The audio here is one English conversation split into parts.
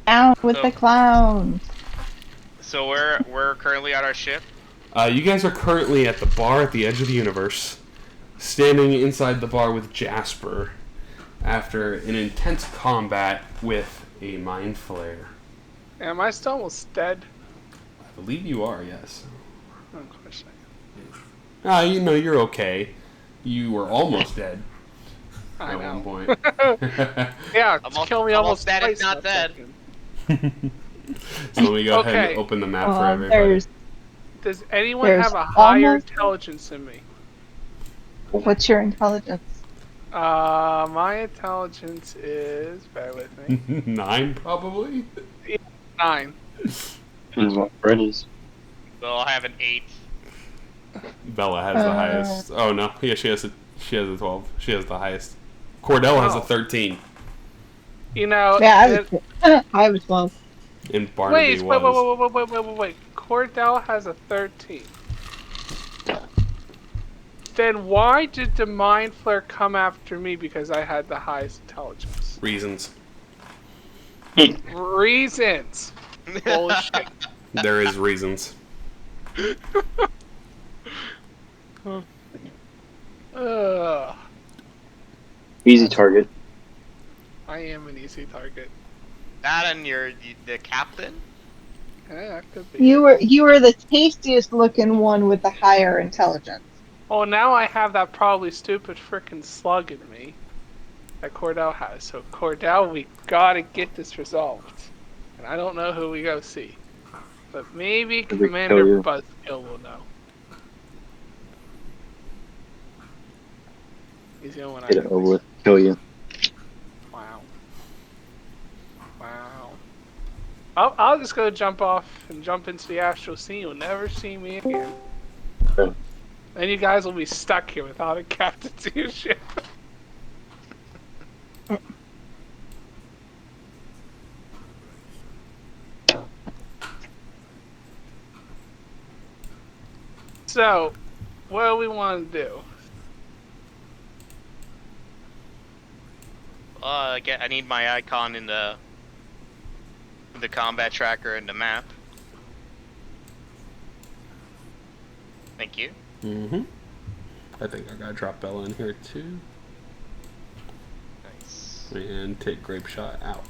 Down with the clowns. So we're currently at our ship. You guys are currently at the bar at the edge of the universe, standing inside the bar with Jasper after an intense combat with a mind flare. Am I still almost dead? I believe you are, yes. Oh, of course I am. You're okay. You were almost dead I at know. one point. Yeah, kill me almost dead twice if not dead. So let me go ahead Okay. and open the map for everybody. Does anyone There's have a higher almost- intelligence than me? What's your intelligence? My intelligence is, bear with me, 9, probably? 9. Depends what Brett is. Well, I have an 8. Bella has the highest. Oh no, yeah, she has a 12. She has the highest. Cordell has a 13. You know. Yeah, I was 12. And Barnaby was. Wait. Cordell has a 13. Then why did the Mind Flare come after me because I had the highest intelligence? Reasons. Reasons. Bullshit. There is reasons. Ugh. Easy target. I am an easy target. That and you're the captain? Yeah, that could be. You were the tastiest looking one with the higher intelligence. Oh, now I have that probably stupid frickin' slug in me that Cordell has. So Cordell, we gotta get this resolved. And I don't know who we go see. But maybe Commander Buzzkill will know. He's the only one I Get it know. over with. Kill you. Wow. I'll just go jump off and jump into the astral sea. You'll never see me again. Okay. Then you guys will be stuck here without a captain to your ship. So, what do we want to do? I need my icon in the combat tracker and the map. Thank you. Mm-hmm. I think I gotta drop Bella in here too. Nice. And take Grape Shot out.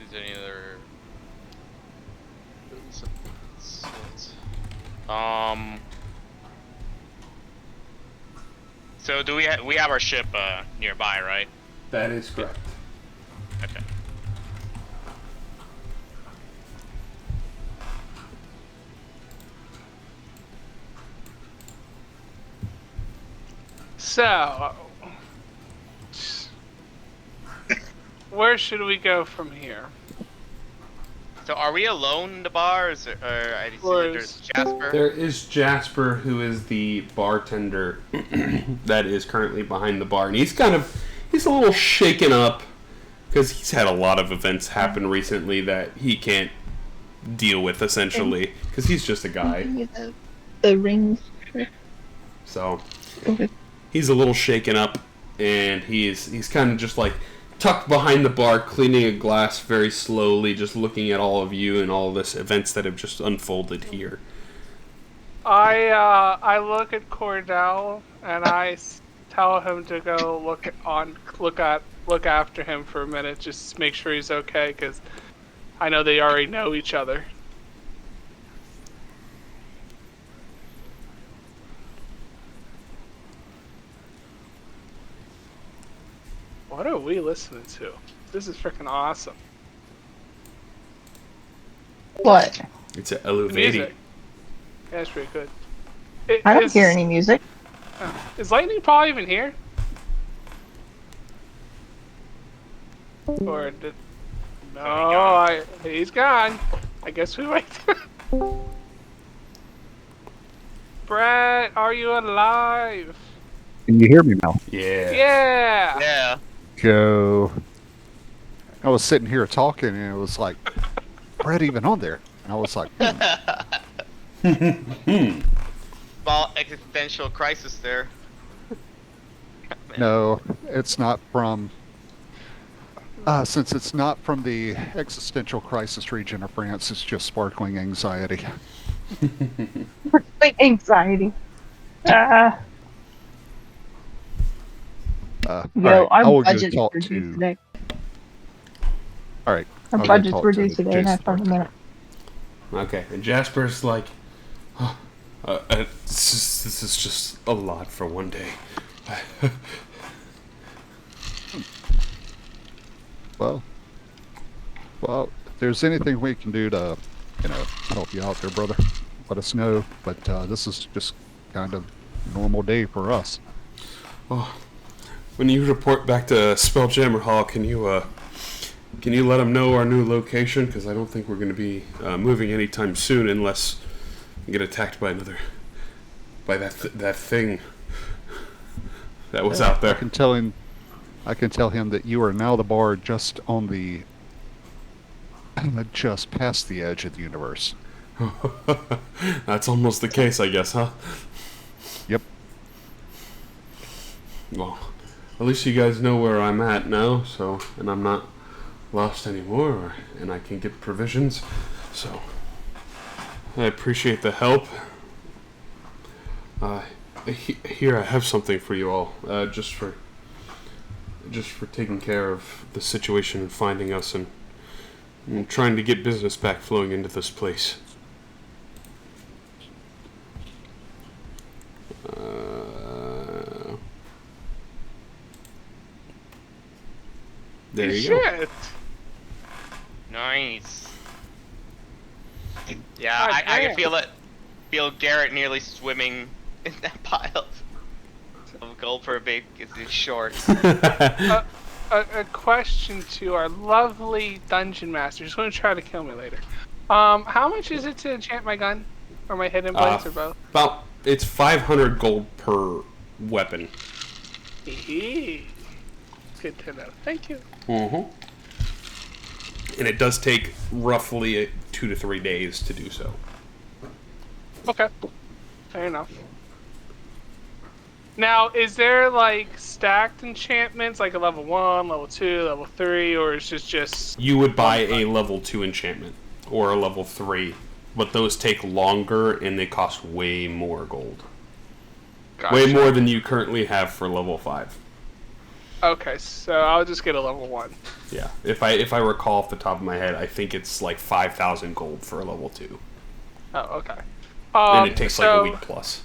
Is there any other? So do we have our ship nearby, right? That is correct. Okay. So, where should we go from here? So are we alone in the bar, or I see that there's Jasper? There is Jasper, who is the bartender that is currently behind the bar, and he's a little shaken up because he's had a lot of events happen recently that he can't deal with, essentially, because he's just a guy. The rings. So Okay. he's a little shaken up, and he's kind of just like tucked behind the bar, cleaning a glass very slowly, just looking at all of you and all this events that have just unfolded here. I look at Cordell and I tell him to go look after him for a minute, just make sure he's okay, because I know they already know each other. What are we listening to? This is freaking awesome. What? It's a The elevating. music. Yeah, it's pretty good. I don't hear any music. Is Lightning Paul even here? Or did... No, he's gone. I guess we wait. Brett, are you alive? Can you hear me now? Yeah. Yeah. Yeah. Joe. I was sitting here talking and it was like, Brett even on there? And I was like, small existential crisis there. No, it's not from. Since it's not from the existential crisis region of France, it's just sparkling anxiety. Like anxiety. All Yo, right, I our will go budget's talk reduced to. today. All right, Our I'll go budget's talk to reduced today, and I Jace found a minute. Okay, and Jasper's like, this is just a lot for one day. Well, if there's anything we can do to, help you out there, brother, let us know. But this is just kind of normal day for us. Oh, when you report back to Spelljammer Hall, can you let them know our new location? Because I don't think we're going to be moving anytime soon unless we get attacked by that thing that was out there. I can tell him that you are now the bard just on the just past the edge of the universe. That's almost the case, I guess, huh? Yep. Well, at least you guys know where I'm at now, and I'm not lost anymore, and I can get provisions, so I appreciate the help. Here I have something for you all, just for taking care of the situation and finding us and trying to get business back flowing into this place. There you go. Shit. Nice. Yeah, God I can damn. feel Garrett nearly swimming in that pile of gold for a big short. A question to our lovely dungeon master. Who's going to try to kill me later. How much is it to enchant my gun? Or my hidden blades, or both? It's 500 gold per weapon. Good to know. Thank you. Mm-hmm. And it does take roughly 2 to 3 days to do so. Okay. Fair enough. Now, is there like stacked enchantments, like a level 1, level 2, level 3, or is it just... You would buy a level 2 enchantment, or a level 3, but those take longer and they cost way more gold. Gotcha. Way more than you currently have for level 5. Okay, so I'll just get a level 1. Yeah, if I recall off the top of my head, I think it's like 5,000 gold for a level 2. Oh, okay. And it takes like a week plus.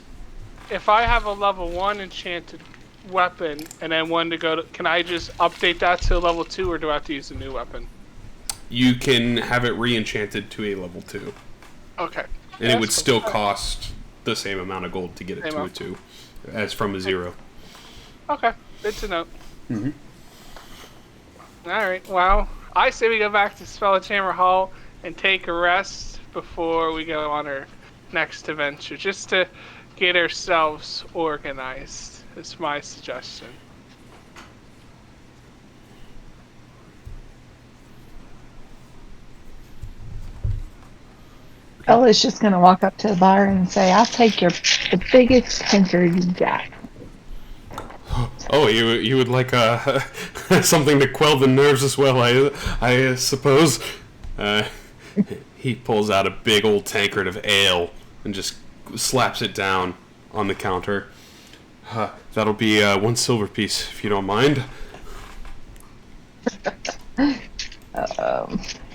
If I have a level 1 enchanted weapon and then one to go to... Can I just update that to a level 2, or do I have to use a new weapon? You can have it re-enchanted to a level 2. Okay. And it would still cost the same amount of gold to get it to a 2, as from a 0. Okay, good to know. Mm-hmm. Alright, well, I say we go back to Spelljammer Hall and take a rest before we go on our next adventure, just to get ourselves organized. It's my suggestion. Bella's just gonna walk up to the bar and say, "I'll take the biggest pinker you got." Oh, you would like something to quell the nerves as well, I suppose. He pulls out a big old tankard of ale and just slaps it down on the counter. That'll be 1 silver piece, if you don't mind.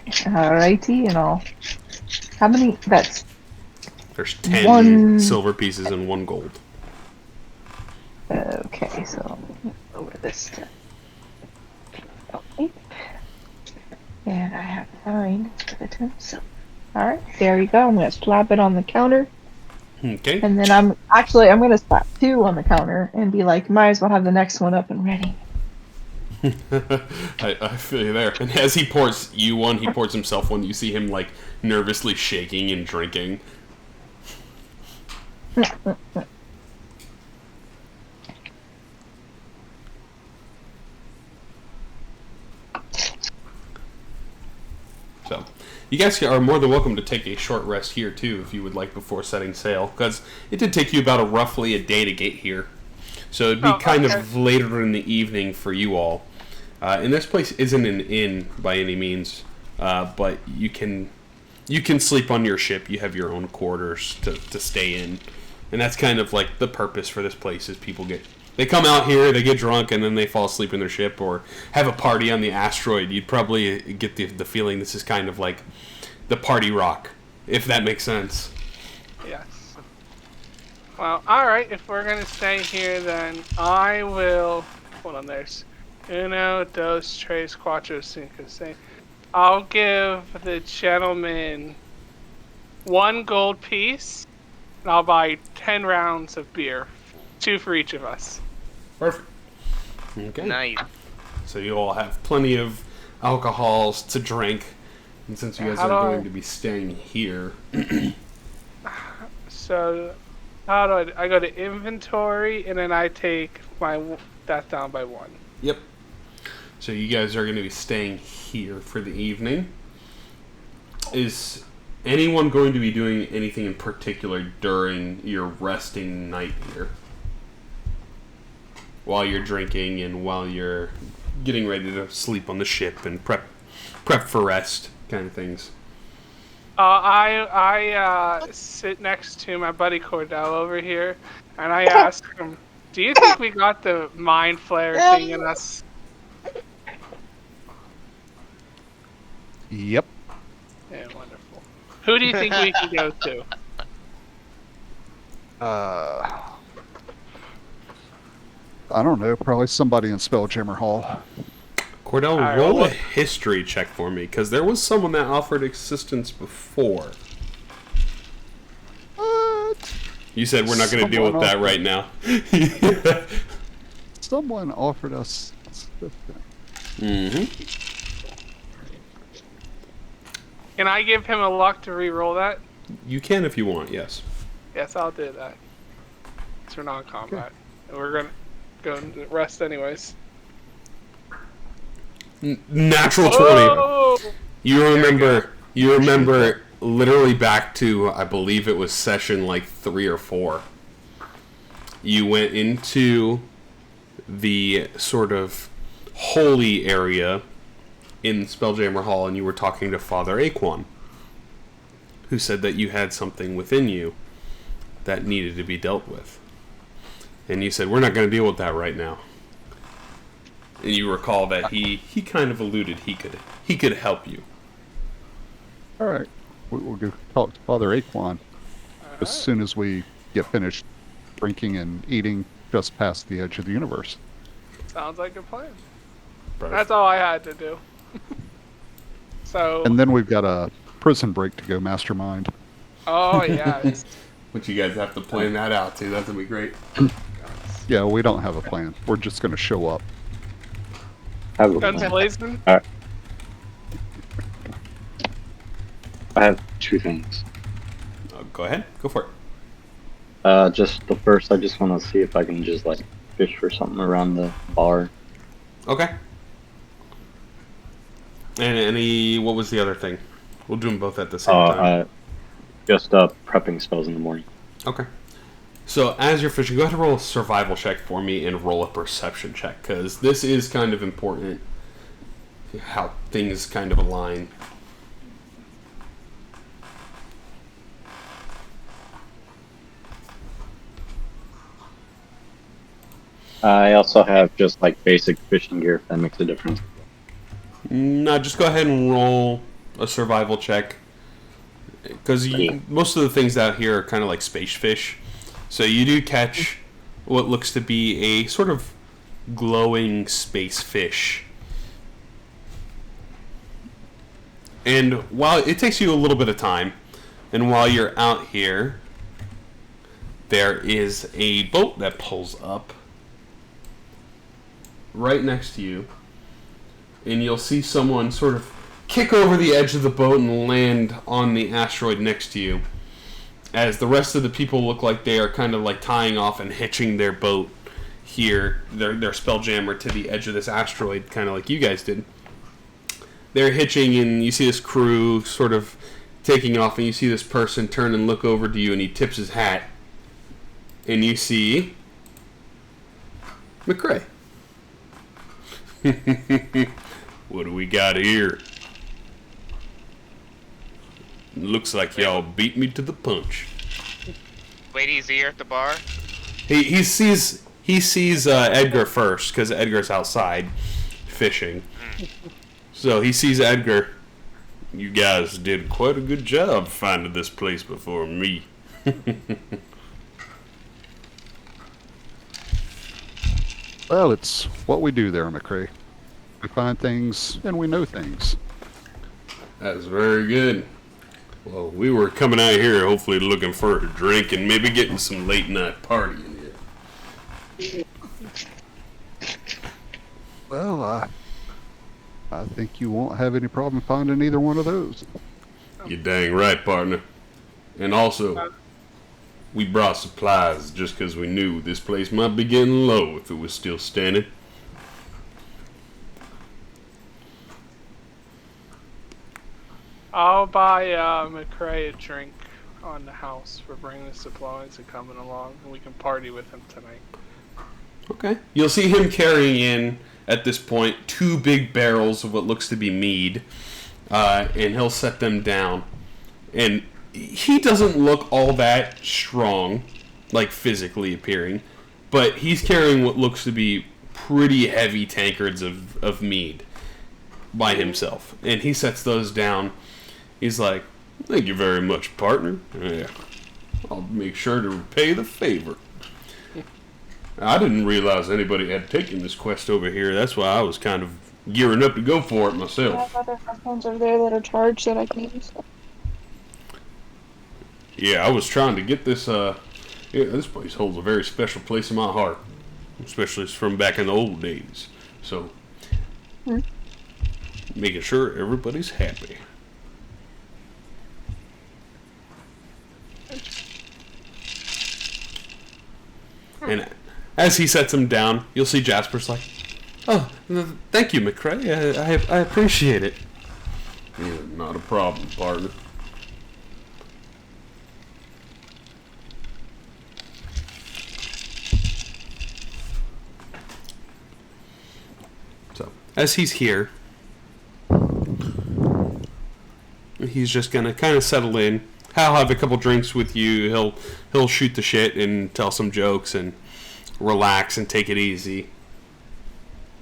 Alrighty, and all. How many? That's There's 10 1 silver pieces and 1 gold. okay. So over this. Okay. And I have 9 for the 10 silver. All right, there you go. I'm gonna slap it on the counter, Okay. and then I'm gonna slap 2 on the counter and be like, might as well have the next one up and ready. I feel you there. And as he pours you one, he pours himself one. You see him like nervously shaking and drinking. So, You guys are more than welcome to take a short rest here, too, if you would like, before setting sail. Because it did take you about roughly a day to get here. So it'd be kind of later in the evening for you all. And this place isn't an inn by any means. But you can sleep on your ship. You have your own quarters to stay in. And that's kind of like the purpose for this place is they come out here, they get drunk, and then they fall asleep in their ship or have a party on the asteroid. You'd probably get the feeling this is kind of like the party rock, if that makes sense. Yes. Well, alright, if we're gonna stay here, then I will... Hold on, there's... Uno, dos, tres, cuatro, cinco, seis. I'll give the gentleman 1 gold piece, and I'll buy 10 rounds of beer. 2 for each of us. Perfect. Okay. Nice. So you all have plenty of alcohols to drink. And since you guys are going to be staying here... So, how do I go to inventory, and then I take that down by 1. Yep. So you guys are going to be staying here for the evening. Is anyone going to be doing anything in particular during your resting night here? While you're drinking and while you're getting ready to sleep on the ship and prep for rest kind of things. I sit next to my buddy Cordell over here, and I ask him, do you think we got the mind flare thing in us? Yep. Yeah, wonderful. Who do you think we can go to? I don't know. Probably somebody in Spelljammer Hall. Cordell, Alright, roll well, a history check for me, because there was someone that offered assistance before. What? You said we're not going to deal with that right now. Someone offered us. Mm-hmm. Can I give him a luck to re-roll that? You can if you want, yes. Yes, I'll do that. It's for non-combat. And we're gonna go into rest anyways. Natural 20. Oh! You remember literally back to, I believe it was session like 3 or 4. You went into the sort of holy area in Spelljammer Hall and you were talking to Father Aquan, who said that you had something within you that needed to be dealt with. And you said, we're not going to deal with that right now. And you recall that he kind of alluded he could help you. All right. We'll go talk to Father Aquan as soon as we get finished drinking and eating just past the edge of the universe. Sounds like a plan. Perfect. That's all I had to do. So. And then we've got a prison break to go mastermind. Oh yeah. But you guys have to plan that out too. That's gonna be great. Yeah, we don't have a plan. We're just going to show up. Guns blazing. I have 2 things. Go ahead. Go for it. Just the first, I just want to see if I can just like fish for something around the bar. Okay. And what was the other thing? We'll do them both at the same time. Just prepping spells in the morning. Okay. So as you're fishing, go ahead and roll a survival check for me and roll a perception check, because this is kind of important, how things kind of align. I also have just like basic fishing gear if that makes a difference. No, just go ahead and roll a survival check, because most of the things out here are kind of like space fish. So you do catch what looks to be a sort of glowing space fish. And while it takes you a little bit of time, and while you're out here, there is a boat that pulls up right next to you. And you'll see someone sort of kick over the edge of the boat and land on the asteroid next to you, as the rest of the people look like they are kind of like tying off and hitching their boat here, their Spelljammer, to the edge of this asteroid, kind of like you guys did. they're hitching, and you see this crew sort of taking off, and you see this person turn and look over to you, and he tips his hat, and you see McCrae. What do we got here? Looks like y'all beat me to the punch. Wait, he's here at the bar. He sees Edgar first, because Edgar's outside fishing. So he sees Edgar. You guys did quite a good job finding this place before me. Well, it's what we do there, McCrae. We find things and we know things. That's very good. Well, we were coming out here hopefully looking for a drink and maybe getting some late night partying here. Well, I think you won't have any problem finding either one of those. You're dang right, partner. And also, we brought supplies just because we knew this place might be getting low if it was still standing. I'll buy McCrae a drink on the house for bringing the supplies and coming along, and we can party with him tonight. Okay. You'll see him carrying in, at this point, 2 big barrels of what looks to be mead, and he'll set them down. And he doesn't look all that strong, like physically appearing, but he's carrying what looks to be pretty heavy tankards of mead by himself. And he sets those down. He's like, "Thank you very much, partner. Yeah, I'll make sure to repay the favor." I didn't realize anybody had taken this quest over here. That's why I was kind of gearing up to go for it I myself. have other compounds over there that are charged that I can use. Yeah, I was trying to get this. This place holds a very special place in my heart, especially from back in the old days. So, making sure everybody's happy. And as he sets them down, you'll see Jasper's like, "Oh, thank you, McCrae. I appreciate it." Yeah, not a problem, partner. So, as he's here, he's just gonna kind of settle in. I'll have a couple drinks with you. He'll shoot the shit and tell some jokes and relax and take it easy.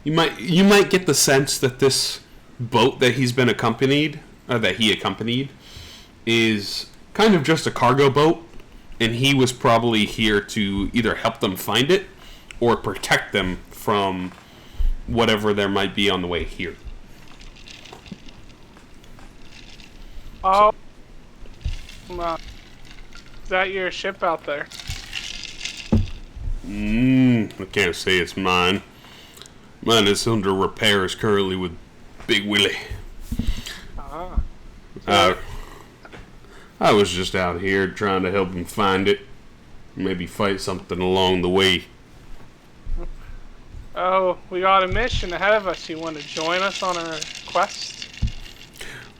You might get the sense that this boat that he's been accompanied, or that he accompanied, is kind of just a cargo boat, and he was probably here to either help them find it or protect them from whatever there might be on the way here. Oh, is that your ship out there? I can't say it's mine. Mine is under repairs currently with Big Willie. I was just out here trying to help him find it. Maybe fight something along the way. Oh, we got a mission ahead of us. You want to join us on our quest?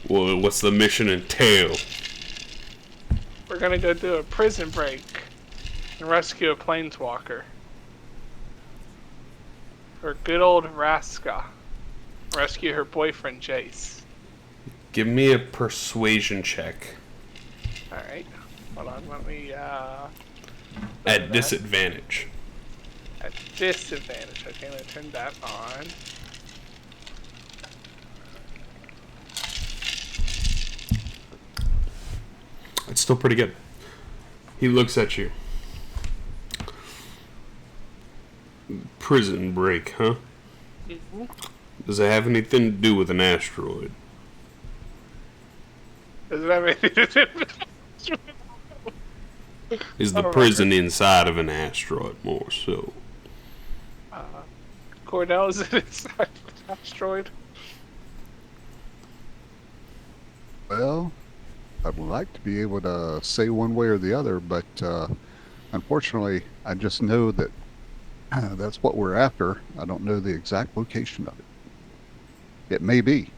Well, what's the mission entail? We're gonna go do a prison break and rescue a planeswalker. Or good old Raska. Rescue her boyfriend, Jace. Give me a persuasion check. Alright. Hold on, let me, At disadvantage. At disadvantage. Okay, I'm gonna turn that on. It's still pretty good. He looks at you. Prison break, huh? Mm-hmm. Does it have anything to do with an asteroid? Does it have anything to do with Is the Alright. prison inside of an asteroid more so? Cordell, is it inside the asteroid? Well, I would like to be able to say one way or the other, but unfortunately, I just know that that's what we're after. I don't know the exact location of it. It may be.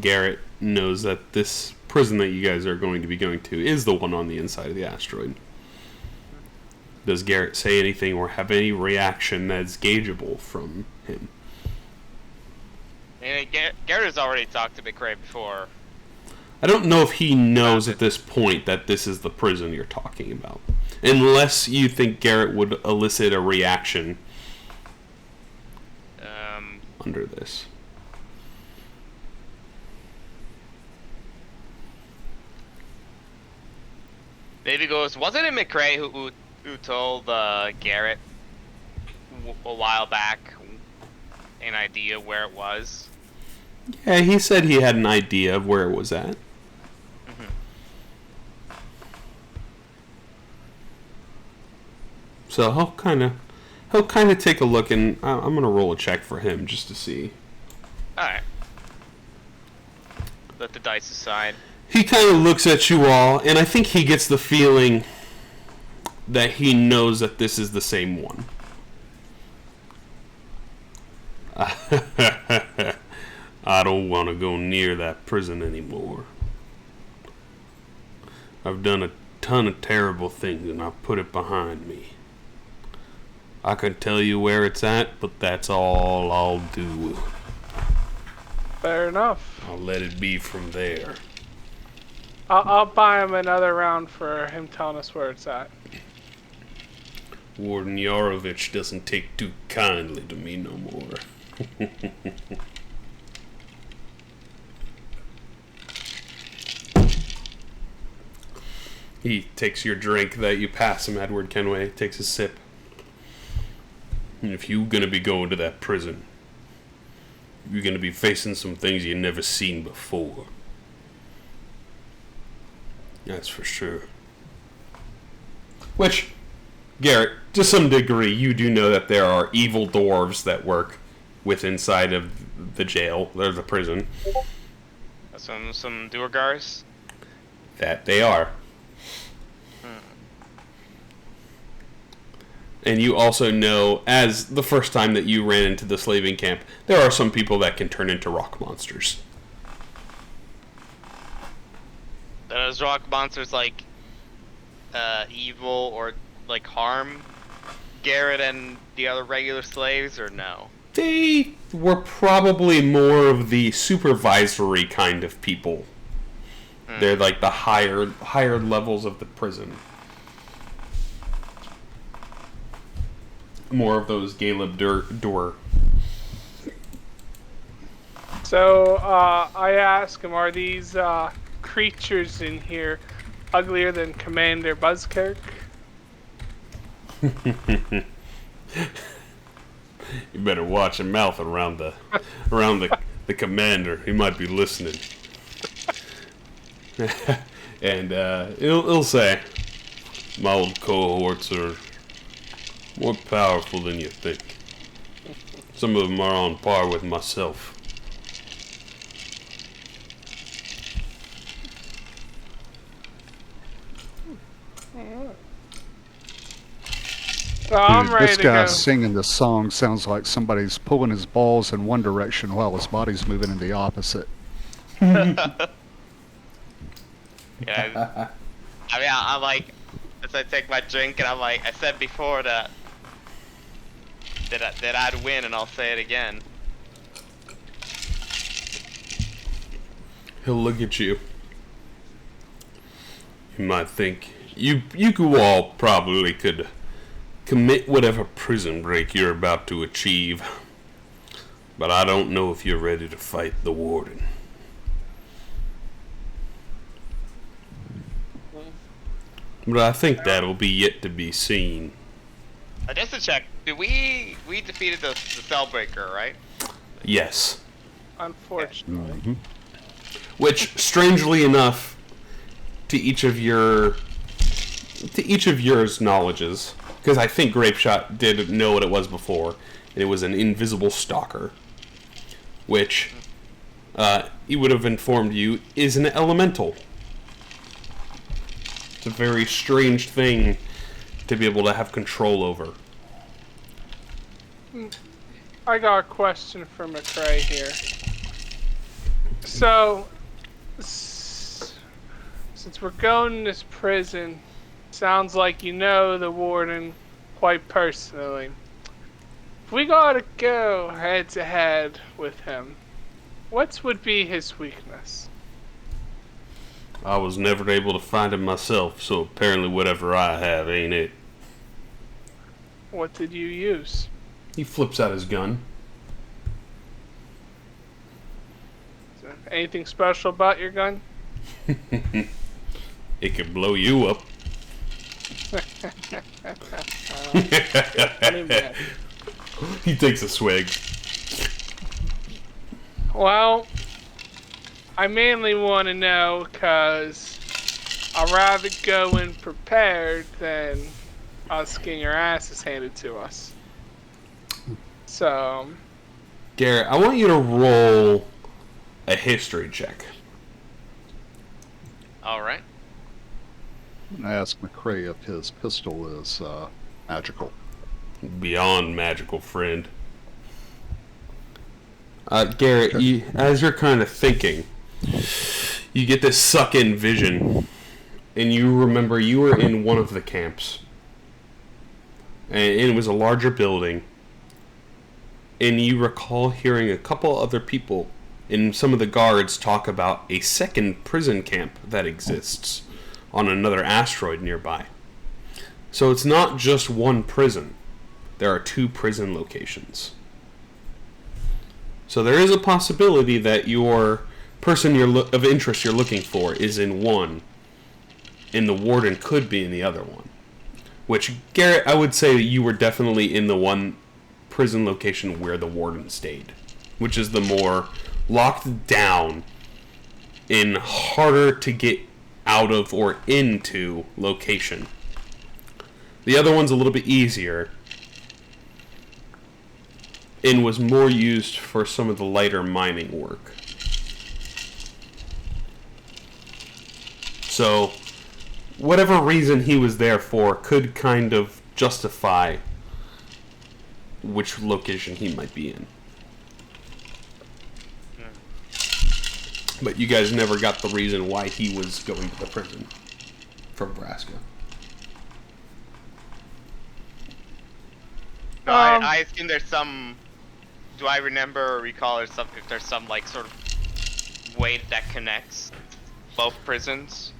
Garrett knows that this prison that you guys are going to be going to is the one on the inside of the asteroid. Does Garrett say anything or have any reaction that's gaugeable from him? And Garrett has already talked to McRae before. I don't know if he knows at this point that this is the prison you're talking about. Unless you think Garrett would elicit a reaction under this. Maybe goes, wasn't it McRae who told Garrett a while back an idea where it was? Yeah, he said he had an idea of where it was at. So he'll kind of take a look, and I'm gonna roll a check for him just to see. All right. Let the dice aside. He kind of looks at you all, and I think he gets the feeling that he knows that this is the same one. I don't want to go near that prison anymore. I've done a ton of terrible things, and I've put it behind me. I could tell you where it's at, but that's all I'll do. Fair enough. I'll let it be from there. I'll buy him another round for him telling us where it's at. Warden Yarovich doesn't take too kindly to me no more. He takes your drink that you pass him, Edward Kenway, takes a sip. And if you're gonna be going to that prison, you're gonna be facing some things you've never seen before. That's for sure. Which, Garrett, to some degree, you do know that there are evil dwarves that work inside of the jail, or the prison. Some Duergars? That they are. And you also know, as the first time that you ran into the slaving camp, there are some people that can turn into rock monsters. Those rock monsters like evil or like harm Garrett and the other regular slaves, or no? They were probably more of the supervisory kind of people. They're like the higher levels of the prison. More of those Galeb Dur. So I ask him, are these creatures in here uglier than Commander Buzzkirk? You better watch your mouth around the commander. He might be listening. And he'll say, my old cohorts are more powerful than you think. Some of them are on par with myself. I'm Dude, ready this to guy go. singing this song sounds like somebody's pulling his balls in one direction while his body's moving in the opposite. Yeah. I mean, I'm like, as I take my drink, and I'm like, I said before that I'd win, and I'll say it again. He'll look at you. You might think you all probably could commit whatever prison break you're about to achieve, but I don't know if you're ready to fight the warden. But I think that'll be yet to be seen. Just to check, did we defeated the Cellbreaker, right? Yes. Unfortunately. Which, strangely enough, to each of yours knowledges, because I think Grapeshot did know what it was before, and it was an invisible stalker, which he would have informed you is an elemental. It's a very strange thing to be able to have control over. I got a question for McRae here. So, since we're going to this prison, sounds like you know the warden quite personally. If we gotta go head to head with him, what would be his weakness? I was never able to find him myself, so apparently whatever I have ain't it. What did you use? He flips out his gun. Is there anything special about your gun? It could blow you up. Funny man. He takes a swig. Well, I mainly want to know because I'd rather go in prepared than us getting our asses handed to us. So, Garrett, I want you to roll a history check. Alright. I'm gonna ask McCrae if his pistol is magical. Beyond magical, friend. Garrett, as you're kind of thinking, you get this suck-in vision, and you remember you were in one of the camps, and it was a larger building, and you recall hearing a couple other people and some of the guards talk about a second prison camp that exists on another asteroid nearby. So it's not just one prison. There are 2 prison locations. So there is a possibility that your person of interest you're looking for is in one, and the warden could be in the other one. Which, Garrett, I would say that you were definitely in the one prison location where the warden stayed, which is the more locked down and harder to get out of or into location. The other one's a little bit easier and was more used for some of the lighter mining work. So, whatever reason he was there for could kind of justify which location he might be in. But you guys never got the reason why he was going to the prison from Nebraska. No, I assume there's some. Do I remember or recall if there's some like sort of way that connects both prisons?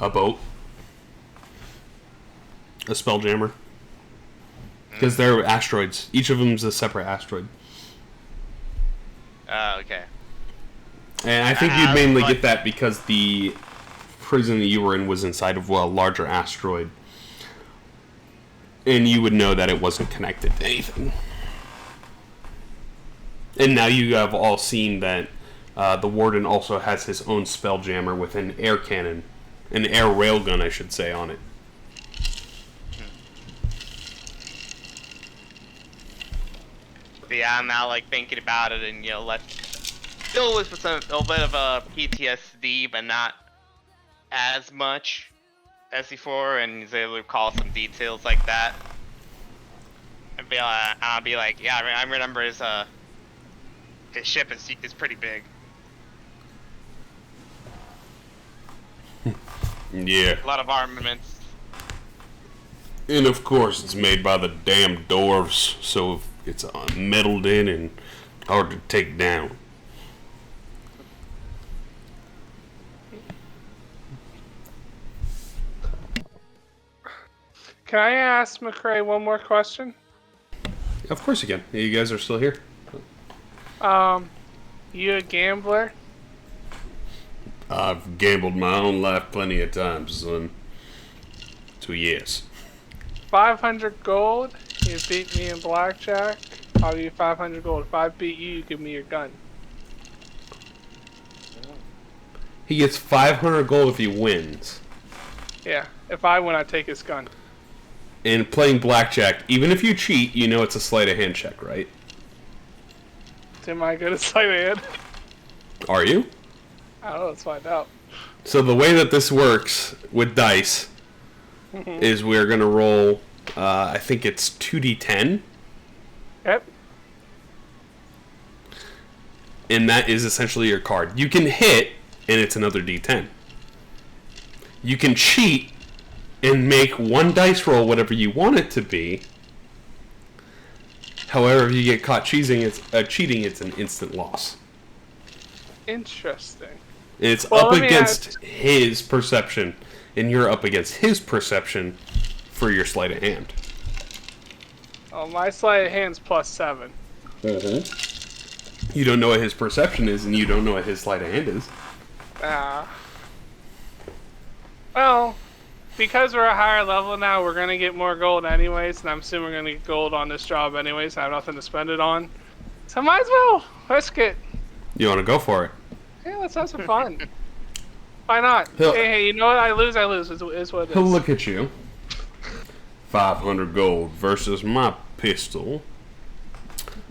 A boat. A Spelljammer. Because they're asteroids. Each of them's a separate asteroid. Okay. And I think you'd mainly get that because the prison that you were in was inside of a larger asteroid. And you would know that it wasn't connected to anything. And now you have all seen that the warden also has his own Spelljammer with an air cannon. An air railgun, I should say, on it. But yeah, I'm now like thinking about it, and still with a little bit of a PTSD, but not as much as before, and he's able to recall some details like that. I'll be like, yeah, I remember his ship is pretty big. Yeah. A lot of armaments. And of course, it's made by the damn dwarves, so it's metaled in and hard to take down. Can I ask McCrae one more question? Of course you can. You guys are still here. You a gambler? I've gambled my own life plenty of times, son. So yes. 500 gold. You beat me in blackjack. I'll give you 500 gold. If I beat you, you give me your gun. He gets 500 gold if he wins. Yeah. If I win, I take his gun. And playing blackjack, even if you cheat, you know it's a sleight of hand check, right? Am I good at sleight of hand? Are you? I don't know. Let's find out. So the way that this works with dice is we're going to roll, I think it's 2d10. Yep. and that is essentially your card. You can hit, and it's another D10. You can cheat and make one dice roll whatever you want it to be. However, if you get caught cheating, it's an instant loss. Interesting. And it's Well, up let me against his perception, and you're up against his perception for your sleight of hand. Oh, my sleight of hand's +7. You don't know what his perception is, and you don't know what his sleight of hand is. Well, because we're a higher level now, we're gonna get more gold anyways, and I'm assuming we're gonna get gold on this job anyways. I have nothing to spend it on, so might as well risk it. You want to go for it? Yeah, let's have some fun. Why not? He'll- Hey, you know what? I lose. Is what it He'll is. look at you. 500 gold versus my pistol.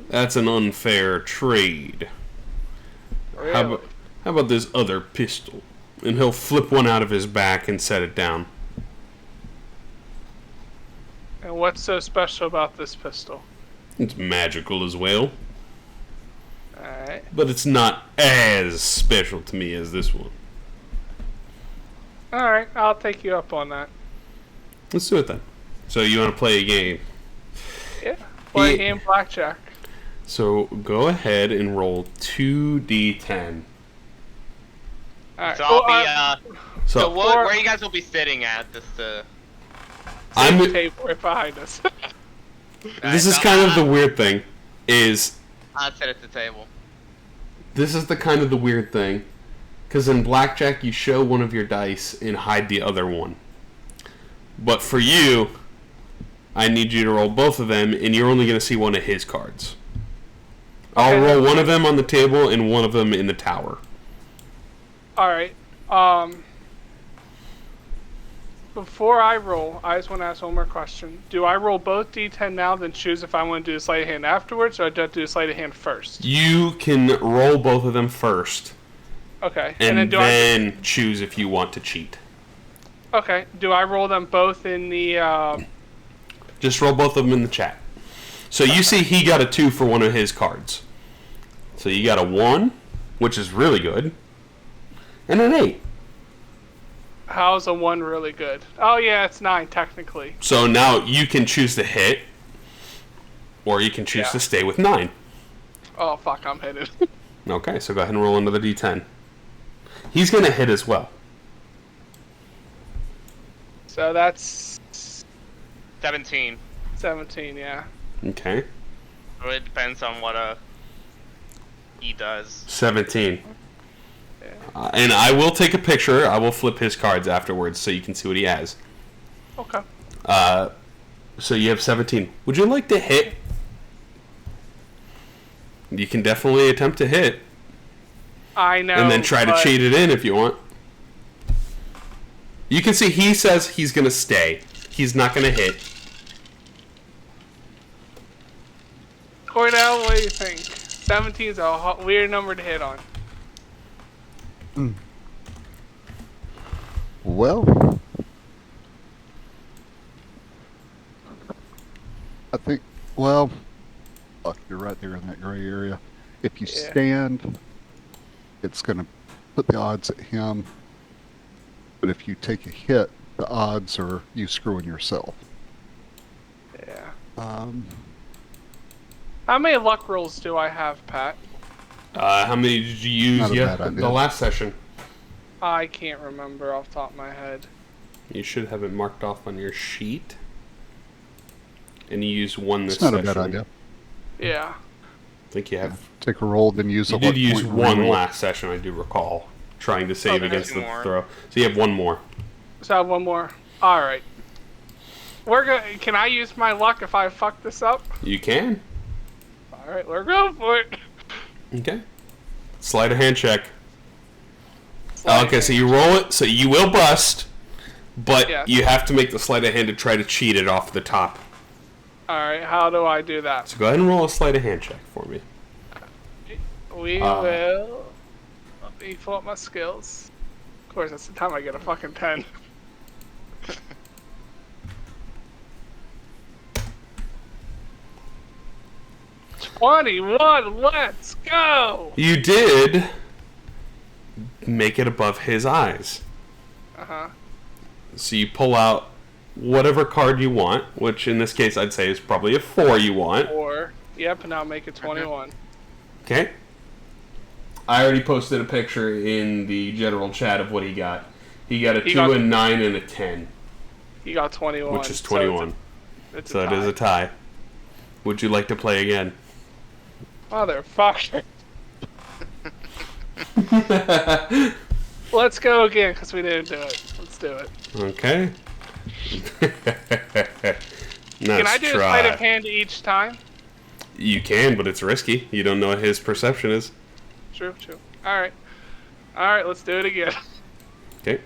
That's an unfair trade. Really? How about this other pistol? And he'll flip one out of his back and set it down. And what's so special about this pistol? It's magical as well, Alright. but it's not as special to me as this one. Alright, I'll take you up on that. Let's do it then. So you want to play a game? Yeah. Play Yeah. game blackjack. So go ahead and roll 2d10. Alright. So I'll Well, be so So where you guys will be sitting at just to. I'm. the table right behind us. This is kind of the weird thing. Is I'll sit at the table. this is the kind of the weird thing, because in blackjack you show one of your dice and hide the other one. But for you, I need you to roll both of them, and you're only going to see one of his cards. I'll Okay. roll one of them on the table and one of them in the tower. Alright. Before I roll, I just want to ask one more question. Do I roll both D10 now, then choose if I want to do a sleight of hand afterwards, or do I have to do a sleight of hand first? You can roll both of them first, Okay. and then do then choose if you want to cheat. Okay. Do I roll them both in the? Just roll both of them in the chat. So you see he got a 2 for one of his cards. So you got a 1, which is really good, and an 8. How's a 1 really good? Oh yeah, it's 9 technically. So now you can choose to hit, or you can choose Yeah. to stay with 9. Oh fuck, I'm hitting. Okay, so go ahead and roll another d10. He's going to hit as well. So that's 17. 17. Yeah. Okay, So it depends on what he does. 17. And I will take a picture. I will flip his cards afterwards so you can see what he has. Okay. So you have 17. Would you like to hit? You can definitely attempt to hit, I know. and then try to but cheat it in if you want. You can see he says he's going to stay. He's not going to hit. Cordell, what do you think? 17 is a weird number to hit on. Well, I think, well, fuck, you're right there in that gray area. If you Yeah. stand, it's going to put the odds at him. But if you take a hit, the odds are you screwing yourself. Yeah. How many luck rolls do I have, Pat? How many did you use Not a bad idea. the last session? I can't remember off the top of my head. You should have it marked off on your sheet. And you used 1 this It's not session. a bad idea. Yeah. I think you have. Take a roll, then use You a did luck use point and 1 reroll. last session, I do recall. Trying to save Okay, against two the more. throw. So you have 1 more. So I have one more. All right. We're going. Can I use my luck if I fuck this up? You can. All right, we're going for it. Okay. Sleight of hand check. Okay, so you roll it, so you will bust, but Yeah. you have to make the sleight of hand to try to cheat it off the top. All right, how do I do that? So go ahead and roll a sleight of hand check for me. We will. Let me pull up my skills. Of course, that's the time I get a fucking 10. 21, let's go! You did make it above his eyes. Uh-huh. So you pull out whatever card you want, which in this case I'd say is probably a 4 you want. 4. Yep, and I'll make it 21. Okay. I already posted a picture in the general chat of what he got. He got a 2, a 9, and a 10. He got 21. Which is 21. So it is a tie. Would you like to play again? Motherfucker. Let's go again, because we didn't do it. Let's do it. Okay. Can I do a sleight of hand each time? You can, but it's risky. You don't know what his perception is. True. Alright. Alright, let's do it again. Okay.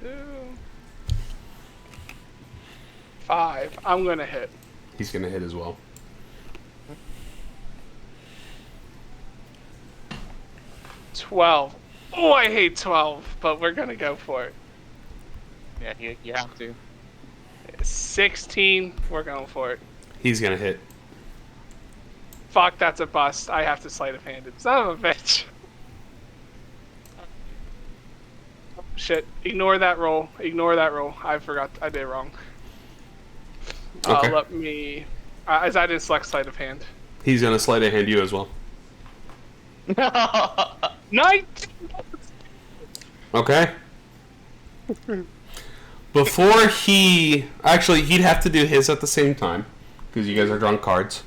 Two. 5. I'm gonna hit. He's gonna hit as well. $12. Oh, I hate 12, but we're gonna go for it. Yeah, you have to. 16. We're going for it. He's gonna hit. Fuck, that's a bust. I have to sleight of hand it. Son of a bitch. Shit. Ignore that roll. I forgot. I did it wrong. Okay. Let me... as I didn't select sleight of hand. He's gonna sleight of hand you as well. 19! Okay. Before he... Actually, he'd have to do his at the same time. Because you guys are drawing cards.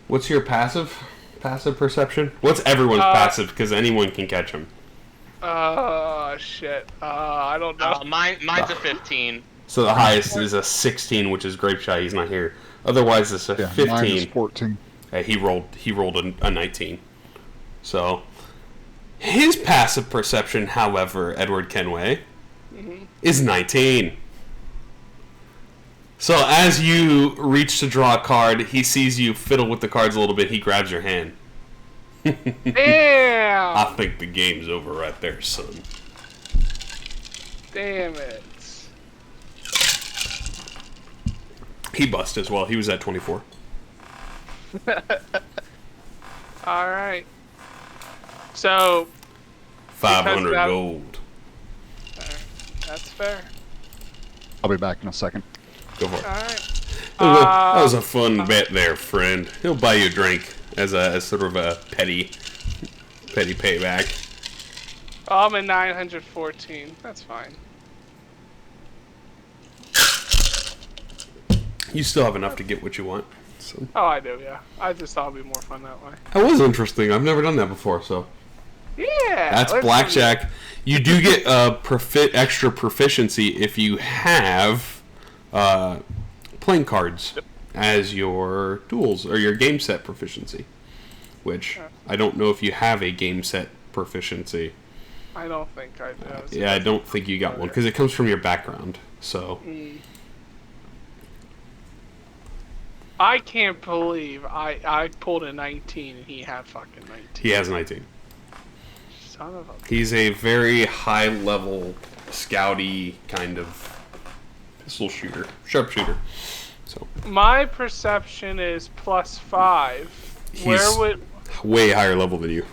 What's your passive perception? What's everyone's passive? Because anyone can catch him. Shit. I don't know. Mine's a 15. So the highest is a 16, which is Grape Shy. He's not here. Otherwise, it's a 15. Mine is 14. He rolled a 19. So his passive perception, however, Edward Kenway, is 19. So as you reach to draw a card, he sees you fiddle with the cards a little bit. He grabs your hand. Damn! I think the game's over right there, son. Damn it. He bust as well. He was at 24. Alright. So... 500 gold. That's fair. I'll be back in a second. Go for it. Alright. That was a fun bet there, friend. He'll buy you a drink as sort of a petty payback. I'm at 914. That's fine. You still have enough to get what you want. So. Oh, I do, yeah. I just thought it'd be more fun that way. That was interesting. I've never done that before, so. Yeah! That's blackjack. You do get extra proficiency if you have playing cards as your tools or your game set proficiency. Which I don't know if you have a game set proficiency. I don't think I do. Yeah, I don't think you got one because it comes from your background. So. I can't believe I pulled a 19 and he had fucking 19. He has 19. Son of a... He's a very high level, scouty kind of pistol shooter, sharpshooter. So My perception is +5. He's way higher level than you.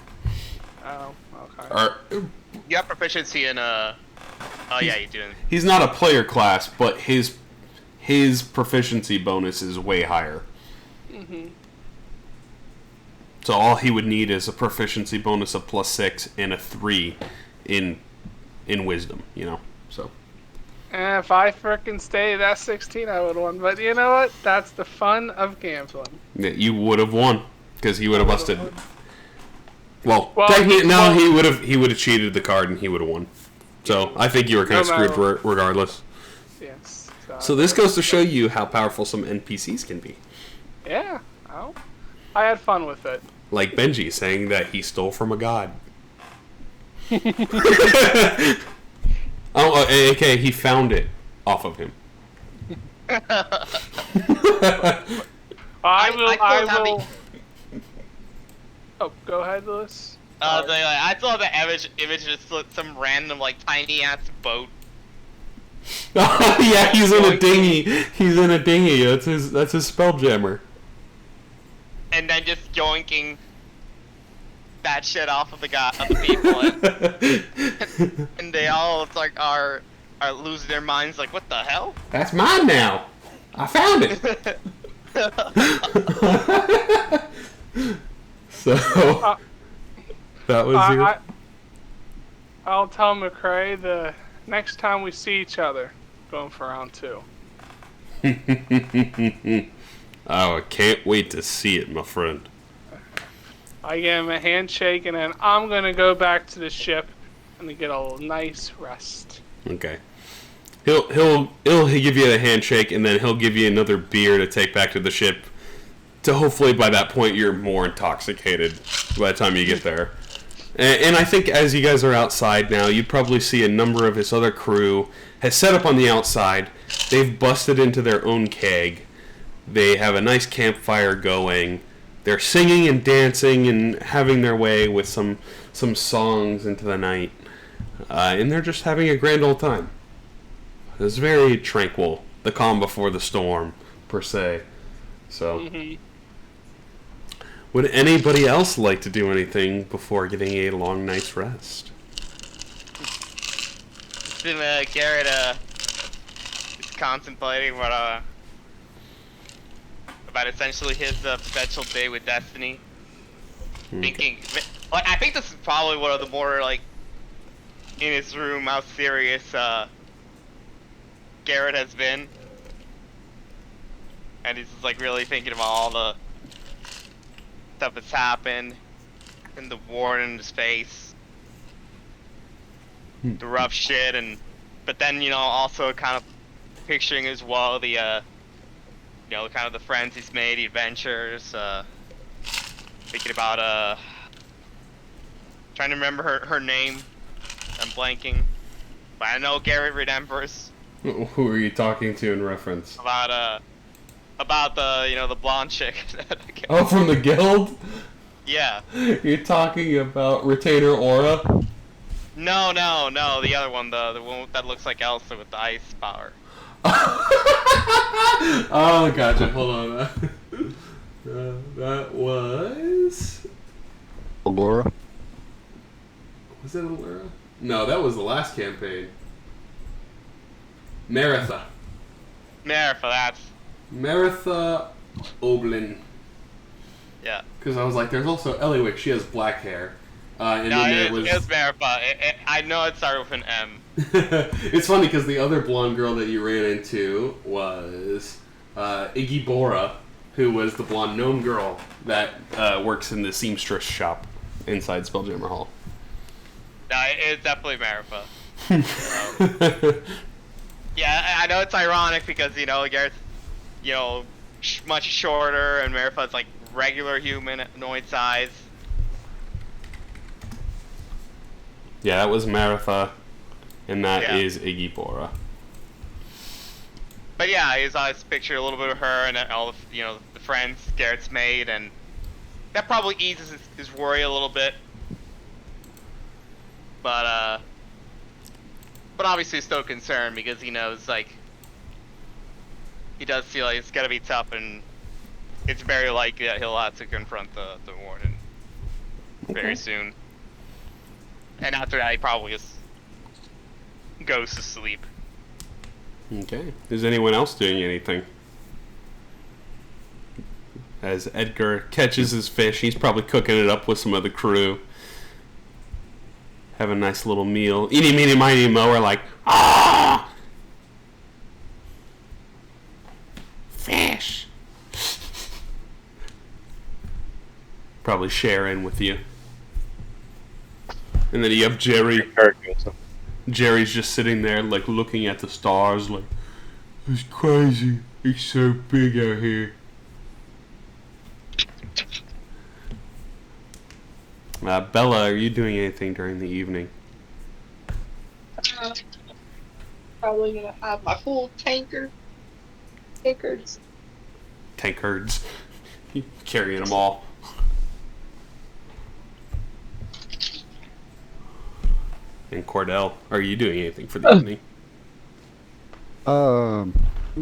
Oh, okay. You have proficiency in oh yeah, you do. He's not a player class, but his proficiency bonus is way higher. So all he would need is a proficiency bonus of +6 and a 3 in wisdom, you know. So If I frickin' stayed at 16, I would have won. But you know what? That's the fun of gambling. yeah, you would have won because he would have busted. Well, Well, technically, no, well- he would have cheated the card and he would have won. So I think you were kind of No screwed regardless. Yes. So this goes to show you how powerful some NPCs can be. Yeah. Oh. I had fun with it. Like Benji saying that he stole from a god. Okay, he found it off of him. I will. Oh, go ahead, Lewis. I saw the image of some random like tiny ass boat. Yeah, he's in a dinghy. He's in a dinghy. That's his Spelljammer. And then just yoinking that shit off of the people, and they all are losing their minds. Like, what the hell? That's mine now. I found it. So that was your. I'll tell McCrae the next time we see each other, going for round 2. Oh, I can't wait to see it, my friend. I give him a handshake, and then I'm gonna go back to the ship and get a nice rest. Okay. He'll give you a handshake, and then he'll give you another beer to take back to the ship. To hopefully by that point you're more intoxicated by the time you get there. And I think as you guys are outside now, you probably see a number of his other crew has set up on the outside. They've busted into their own keg. They have a nice campfire going. They're singing and dancing and having their way with some songs into the night. And they're just having a grand old time. It's very tranquil. The calm before the storm, per se. So, would anybody else like to do anything before getting a long night's rest? Garrett is contemplating about essentially his potential day with Destiny. Okay. Thinking, like, I think this is probably one of the more like in his room how serious Garrett has been, and he's just like really thinking about all the stuff that's happened, and the war in his face, the rough shit, but then also kind of picturing as well the kind of the friends he's made, the adventures, thinking about trying to remember her name. I'm blanking, but I know Garrett remembers. Who are you talking to in reference? About the the blonde chick. Oh, from the guild? Yeah. You're talking about Retainer Aura? No, the other one, the one that looks like Elsa with the ice power. Oh, gotcha. Hold on. That was... Allura? Was it Allura? No, that was the last campaign. Maritha. Maritha Oblin. Yeah. Because I was like, there's also Eliwick. She has black hair. And No, then there it was... was Maritha. I know it started with an M. It's funny because the other blonde girl that you ran into was Iggy Bora, who was the blonde gnome girl that works in the seamstress shop inside Spelljammer Hall. No, it's definitely Maritha. Yeah, I know it's ironic because Garrett's much shorter and Maritha's like regular humanoid size. Yeah, that was Maritha, and that is Iggy Bora. But yeah, he's always pictured a little bit of her and all the the friends Garrett's made, and that probably eases his worry a little bit. But obviously he's still concerned because he knows he does feel like it's gonna be tough, and it's very likely that he'll have to confront the warden very soon. And after that, he probably just goes to sleep. Okay. Is anyone else doing anything? As Edgar catches his fish, he's probably cooking it up with some of the crew. Have a nice little meal. Eeny, meeny, miny, mo are like, ah! Fish! Probably sharing with you. And then you have Jerry. Jerry's just sitting there, like, looking at the stars, like, it's crazy. It's so big out here. Bella, are you doing anything during the evening? Probably gonna have my full tankards. Tankards. Carrying them all. And Cordell, are you doing anything for the evening? I'm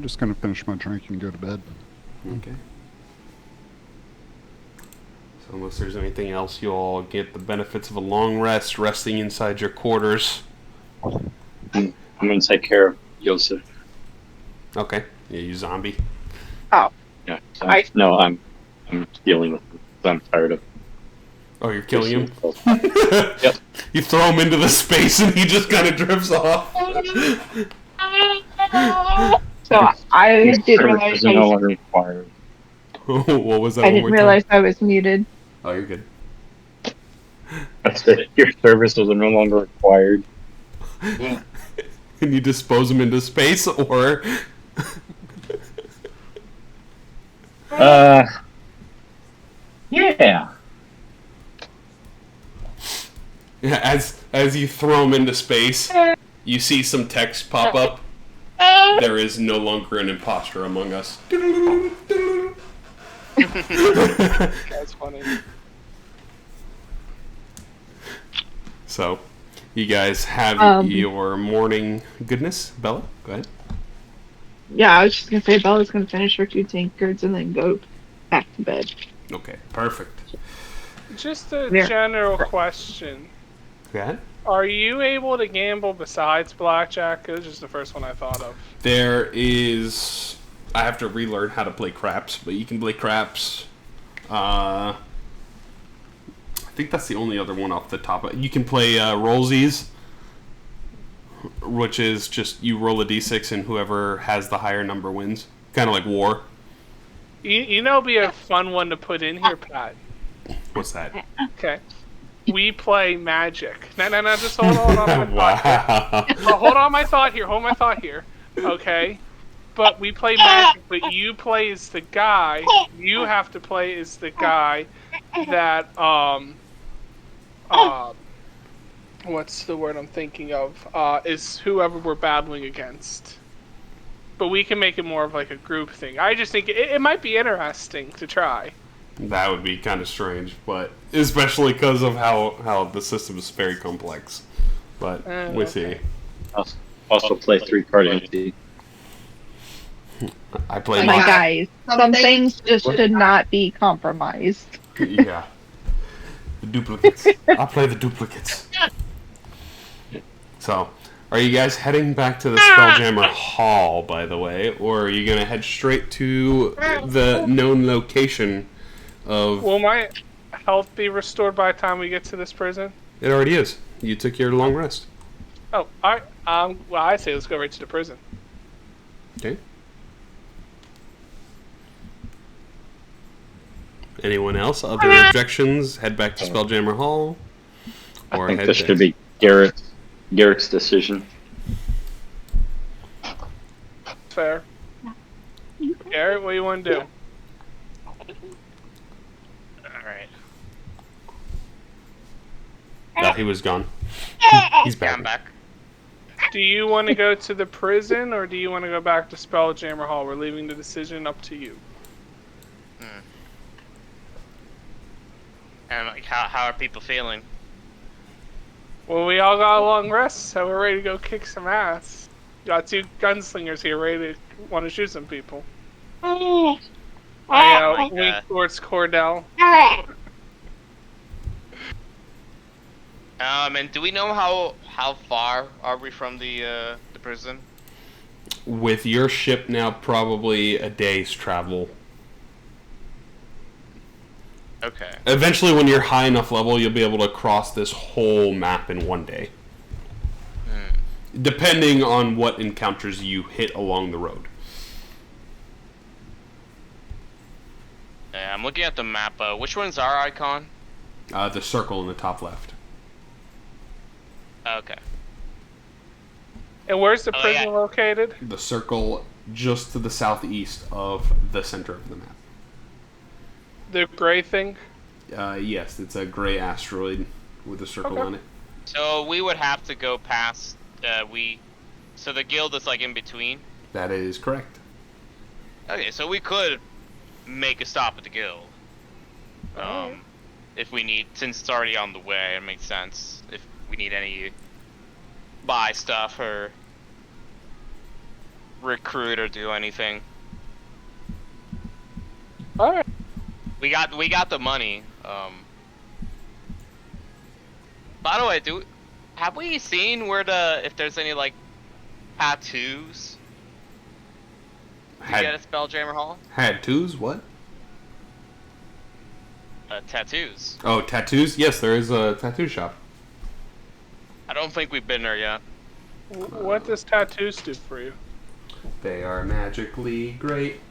just gonna finish my drink and go to bed. Okay. So unless there's anything else, you'll all get the benefits of a long rest, resting inside your quarters. I'm gonna take care of Yosef. Okay. Yeah, you zombie. Oh, Yeah. I- I'm dealing with him. I'm tired of. Oh, you're killing him? Yep. You throw him into the space and he just kind of drifts off. so I didn't Service realize is I no was, longer required. What was that? I one didn't more realize time? I was muted. Oh, you're good. That's it. Your services are no longer required. Can you dispose him into space, or... Yeah. Yeah, as you throw him into space, you see some text pop up. There is no longer an imposter among us. That's funny. So, you guys have your morning goodness. Bella, go ahead. Yeah, I was just gonna say Bella's gonna finish her 2 tankards and then go back to bed. Okay, perfect. Just a Yeah. general question. Go ahead. Are you able to gamble besides blackjack? It was just the first one I thought of. There is... I have to relearn how to play craps, but you can play craps. I think that's the only other one off the top. You can play rollsies, which is just you roll a d6 and whoever has the higher number wins. Kind of like war. You know, be a fun one to put in here, Pat. What's that? Okay. We play Magic. No, just hold on my thought. Wow. Hold on my thought here. Hold my thought here. Okay. But we play Magic, but you play as the guy. You have to play as the guy that what's the word I'm thinking of? Is whoever we're battling against. But we can make it more of like a group thing. I just think it might be interesting to try. That would be kind of strange, but especially because of how the system is very complex. But we see. Also play 3-card empty. I play My my guys, some things just should not be compromised. Yeah. The duplicates. I play the duplicates. So, are you guys heading back to the Spelljammer Hall, by the way, or are you going to head straight to the known location of... Will my health be restored by the time we get to this prison? It already is. You took your long rest. Oh, alright. Well, I say let's go right to the prison. Okay. Anyone else? Other objections? Head back to Spelljammer Hall? I Or think head this to... should be Garrett's decision. Fair. Garrett, what do you want to do? Alright. No, he was gone. He's Yeah, I'm back. back. Do you want to go to the prison, or do you want to go back to Spelljammer Hall? We're leaving the decision up to you. And like, how are people feeling? Well, we all got a long rest, so we're ready to go kick some ass. Got 2 gunslingers here ready to want to shoot some people. I wink towards Cordell. And do we know how far are we from the prison? With your ship now, probably a day's travel. Okay. Eventually, when you're high enough level, you'll be able to cross this whole map in one day. Depending on what encounters you hit along the road. Yeah, I'm looking at the map. Which one's our icon? The circle in the top left. Okay. And where's the Oh, prison yeah. located? The circle just to the southeast of the center of the map. The gray thing? Yes, it's a gray asteroid with a circle Okay. on it. So we would have to go past. So the guild is like in between. That is correct. Okay, so we could make a stop at the guild. If we need, since it's already on the way, it makes sense. If we need any buy stuff or recruit or do anything. All right. We got the money. By the way, have we seen if there's any like tattoos to get at Spelljammer Hall? Had twos? What? Tattoos. Oh, tattoos? Yes, there is a tattoo shop. I don't think we've been there yet. What does tattoos do for you? They are magically great.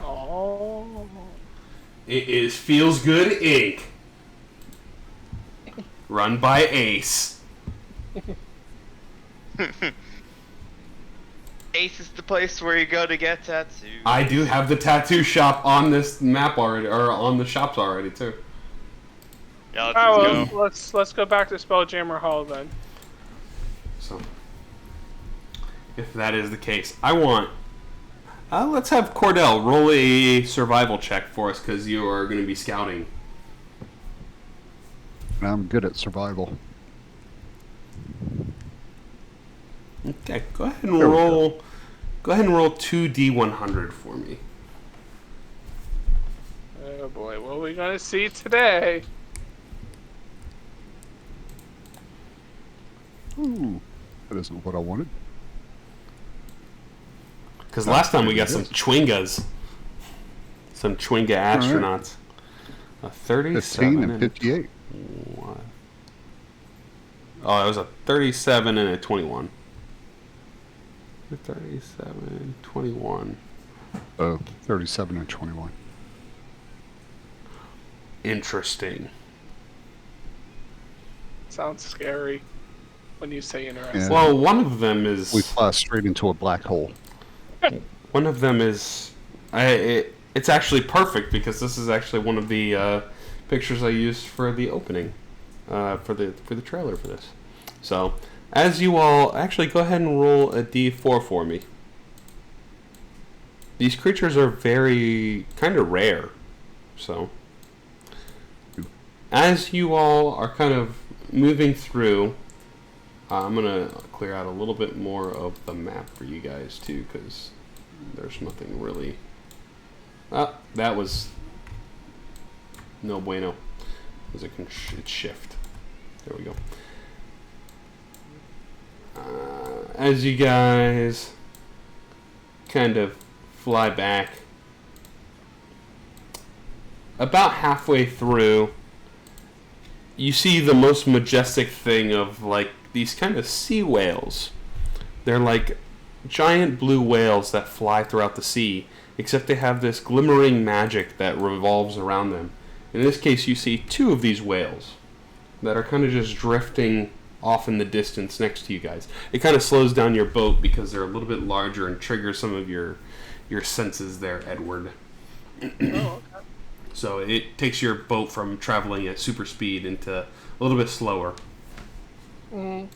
Oh. It is Feels Good Inc. Run by Ace. Ace is the place where you go to get tattoos. I do have the tattoo shop on this map already, or on the shops already too. Yeah, Oh, well, let's go back to Spelljammer Hall then. So, if that is the case, I want. Let's have Cordell roll a survival check for us because you are going to be scouting. I'm good at survival. Okay, go ahead and roll. Go ahead and roll 2d100 for me. Oh boy, what are we gonna see today? Ooh, that isn't what I wanted. Because last time we got some Chwingas. Some Chwinga astronauts. A 37 15 and 58. What? Oh, it was a 37 and a 21. 37, 21. 37 and 21. Interesting. Sounds scary when you say interesting. Yeah. Well, one of them is... We fly straight into a black hole. One of them is... it's actually perfect because this is actually one of the pictures I used for the opening. For the trailer for this. So, as you all... Actually, go ahead and roll a d4 for me. These creatures are very... kind of rare. So... As you all are kind of moving through... I'm going to clear out a little bit more of the map for you guys, too, because there's nothing really... that was... no bueno. It's shift. There we go. As you guys kind of fly back, about halfway through, you see the most majestic thing of like these kind of sea whales. They're like giant blue whales that fly throughout the sea, except they have this glimmering magic that revolves around them. In this case, you see two of these whales that are kind of just drifting off in the distance next to you guys. It kind of slows down your boat because they're a little bit larger and triggers some of your senses there, Edward. Oh, okay. So it takes your boat from traveling at super speed into a little bit slower. Mm.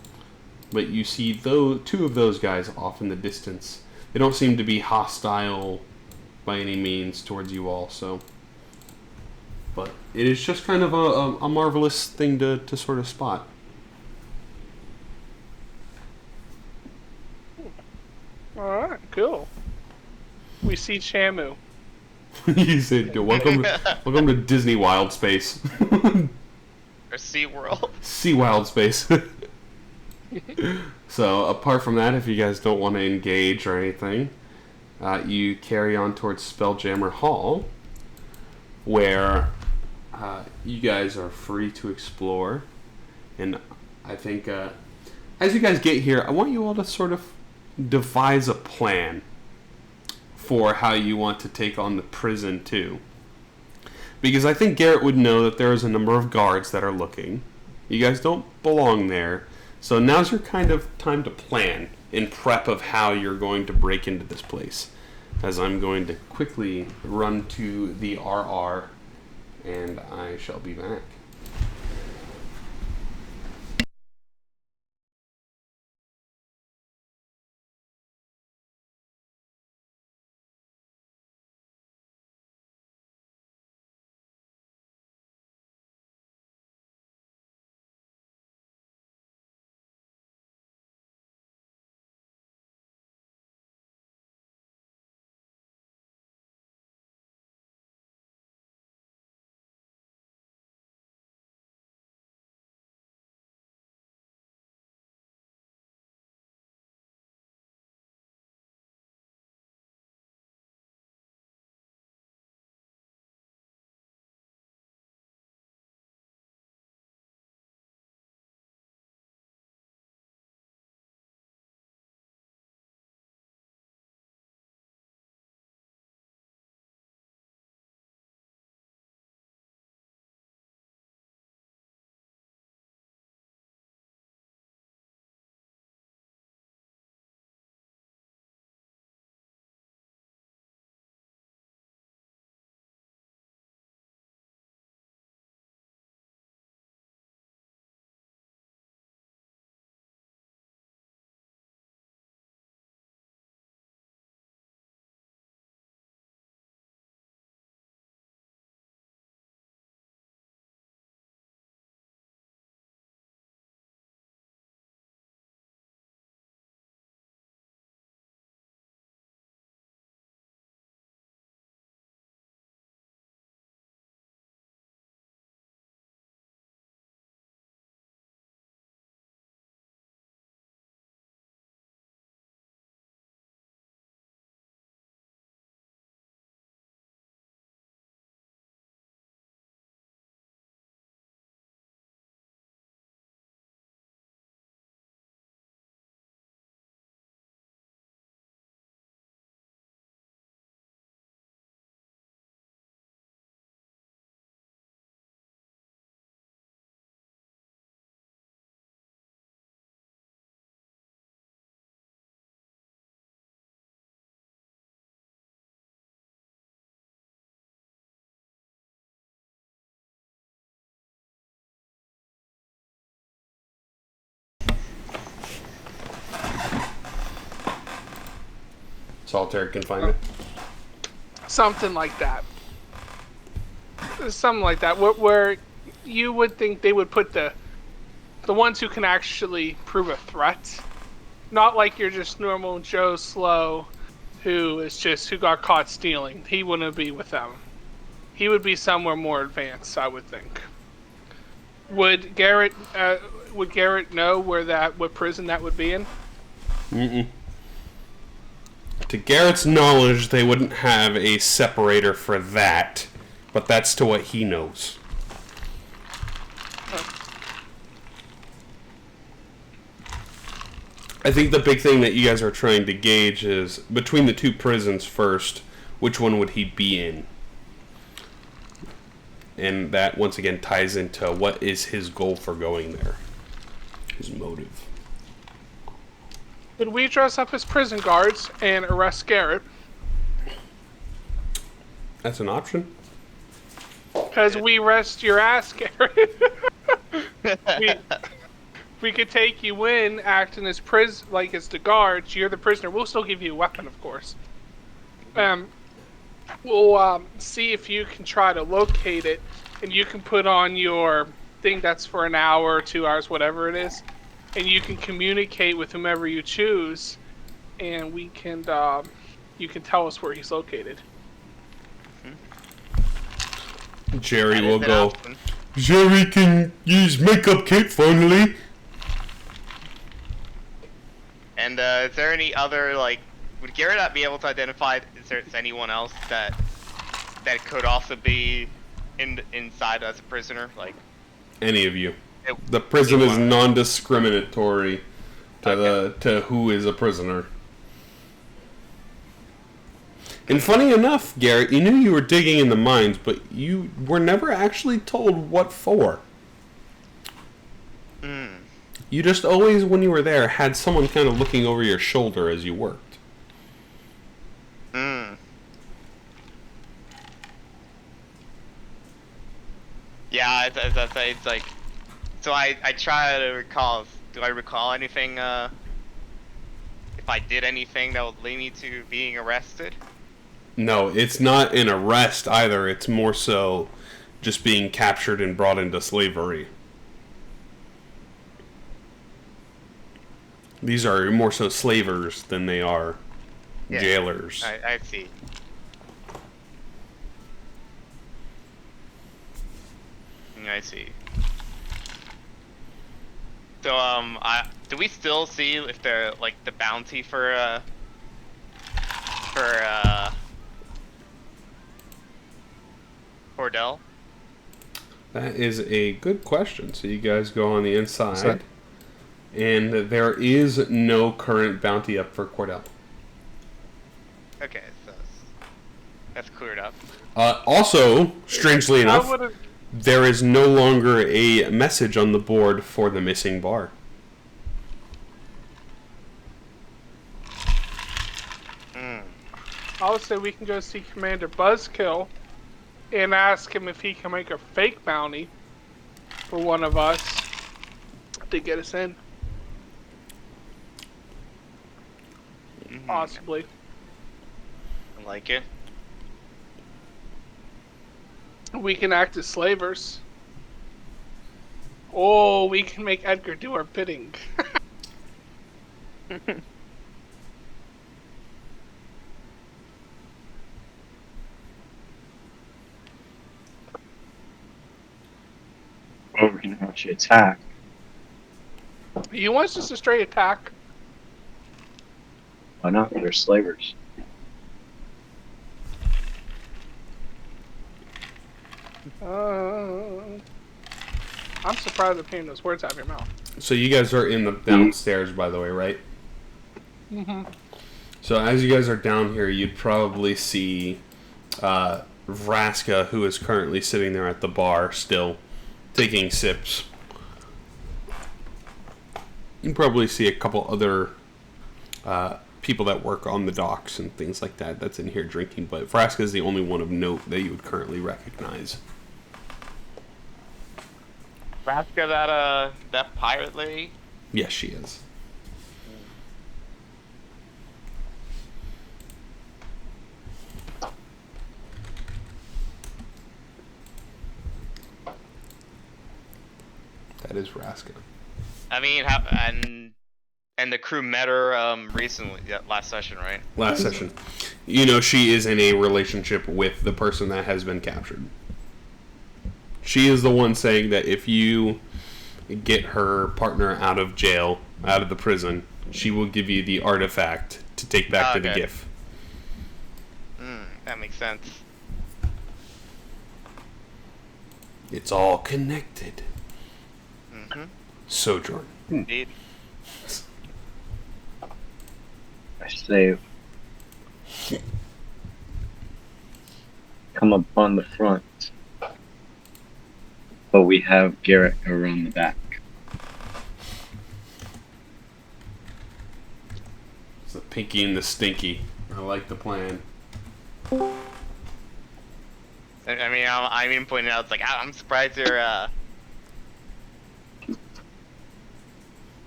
But you see two of those guys off in the distance. They don't seem to be hostile by any means towards you all, so... But it is just kind of a marvelous thing to sort of spot. Alright, cool. We see Shamu. You said, welcome to Disney Wild Space. Or SeaWorld. Sea Wild Space. So, apart from that, if you guys don't want to engage or anything, you carry on towards Spelljammer Hall, where you guys are free to explore. And I think, as you guys get here, I want you all to sort of devise a plan for how you want to take on the prison, too. Because I think Garrett would know that there is a number of guards that are looking. You guys don't belong there. So now's your kind of time to plan in prep of how you're going to break into this place. As I'm going to quickly run to the RR, and I shall be back. Solitary confinement. Something like that. Something like that. Where you would think they would put the ones who can actually prove a threat. Not like you're just normal Joe Slow who got caught stealing. He wouldn't be with them. He would be somewhere more advanced, I would think. Would Garrett know what prison that would be in? Mm-mm. To Garrett's knowledge, they wouldn't have a separator for that, but that's to what he knows. I think the big thing that you guys are trying to gauge is, between the two prisons first, which one would he be in? And that, once again, ties into what is his goal for going there. His motive. Could we dress up as prison guards and arrest Garrett? That's an option. Because we rest your ass, Garrett. we could take you in, acting as as the guards. You're the prisoner. We'll still give you a weapon, of course. We'll see if you can try to locate it, and you can put on your thing that's for an hour or 2 hours, whatever it is, and you can communicate with whomever you choose, and we can you can tell us where he's located. Jerry will go. Jerry can use makeup kit finally. And is there any other, like, would Garrett not be able to identify, is there anyone else that could also be inside as a prisoner? Like, any of you. The prison is non-discriminatory to who is a prisoner. And funny enough, Garrett, you knew you were digging in the mines, but you were never actually told what for. You just always, when you were there, had someone kind of looking over your shoulder as you worked. Yeah, it's like... So I try to recall... Do I recall anything, if I did anything that would lead me to being arrested? No, it's not an arrest either. It's more so just being captured and brought into slavery. These are more so slavers than they are jailers. I see. I see. So, do we still see if they're, like, the bounty for Cordell? That is a good question. So you guys go on the inside, and there is no current bounty up for Cordell. Okay, so that's cleared up. Also, strangely enough, there is no longer a message on the board for the missing bar. I would say we can go see Commander Buzzkill and ask him if he can make a fake bounty for one of us to get us in. Possibly. I like it. We can act as slavers. Oh, we can make Edgar do our bidding. Oh, we can actually attack. You want just a straight attack? Why not? They're slavers. I'm surprised at hearing those words out of your mouth. So you guys are in the downstairs, by the way, right? Mm-hmm. So as you guys are down here, you'd probably see Vraska, who is currently sitting there at the bar, still taking sips. You can probably see a couple other people that work on the docks and things like that that's in here drinking, but Vraska is the only one of note that you would currently recognize. Vraska, that pirate lady? Yes, she is. That is Vraska. I mean, and the crew met her recently, last session, right? Last session. You know, she is in a relationship with the person that has been captured. She is the one saying that if you get her partner out of jail, out of the prison, she will give you the artifact to take back to the GIF. That makes sense. It's all connected. Mm-hmm. Sojourn. Indeed. I say, come up on the front, but we have Garrett around the back. It's the pinky and the stinky. I like the plan. I mean, I'm even pointing out, it's like, I'm surprised you're,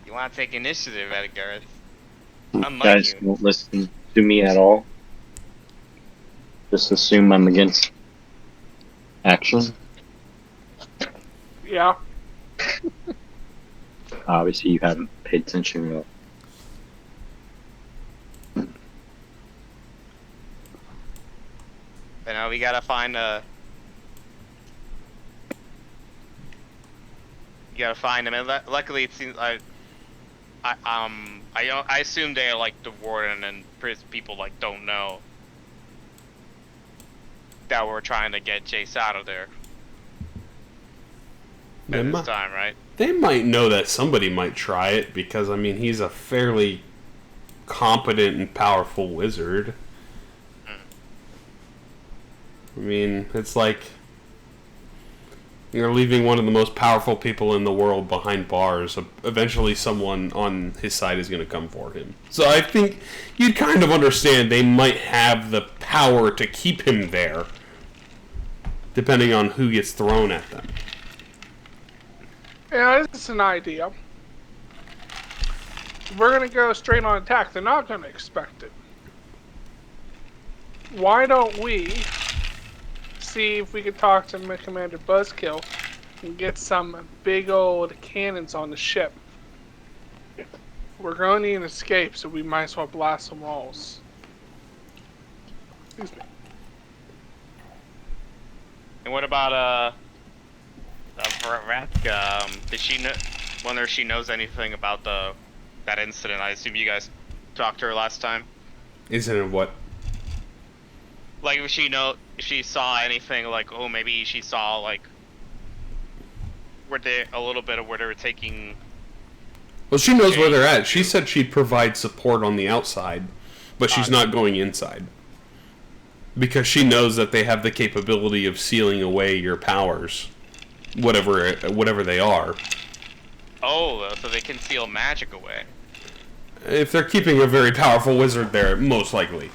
you want to take initiative, Edgar. You guys won't listen to me at all. Just assume I'm against action. Yeah. Obviously, you haven't paid attention at all. But now we gotta find a. You gotta find him, and luckily it seems like. I assume they like the warden and people like don't know that we're trying to get Jace out of there. At this time, right? They might know that somebody might try it because I mean he's a fairly competent and powerful wizard. I mean, it's like you're leaving one of the most powerful people in the world behind bars. Eventually someone on his side is going to come for him. So I think you'd kind of understand they might have the power to keep him there, depending on who gets thrown at them. Yeah, it's an idea. If we're going to go straight on attack, they're not going to expect it. Why don't we see if we could talk to Commander Buzzkill and get some big old cannons on the ship. We're going to need an escape, so we might as well blast some walls. Excuse me. And what about Vraska? Did she know? Wonder if she knows anything about that incident? I assume you guys talked to her last time. Incident what? Like if she saw anything, like, oh, maybe she saw like a little bit of where they were taking. Well, she knows where they're at. She said she'd provide support on the outside, but she's not going inside because she knows that they have the capability of sealing away your powers, whatever they are. Oh, so they can seal magic away. If they're keeping a very powerful wizard there, most likely.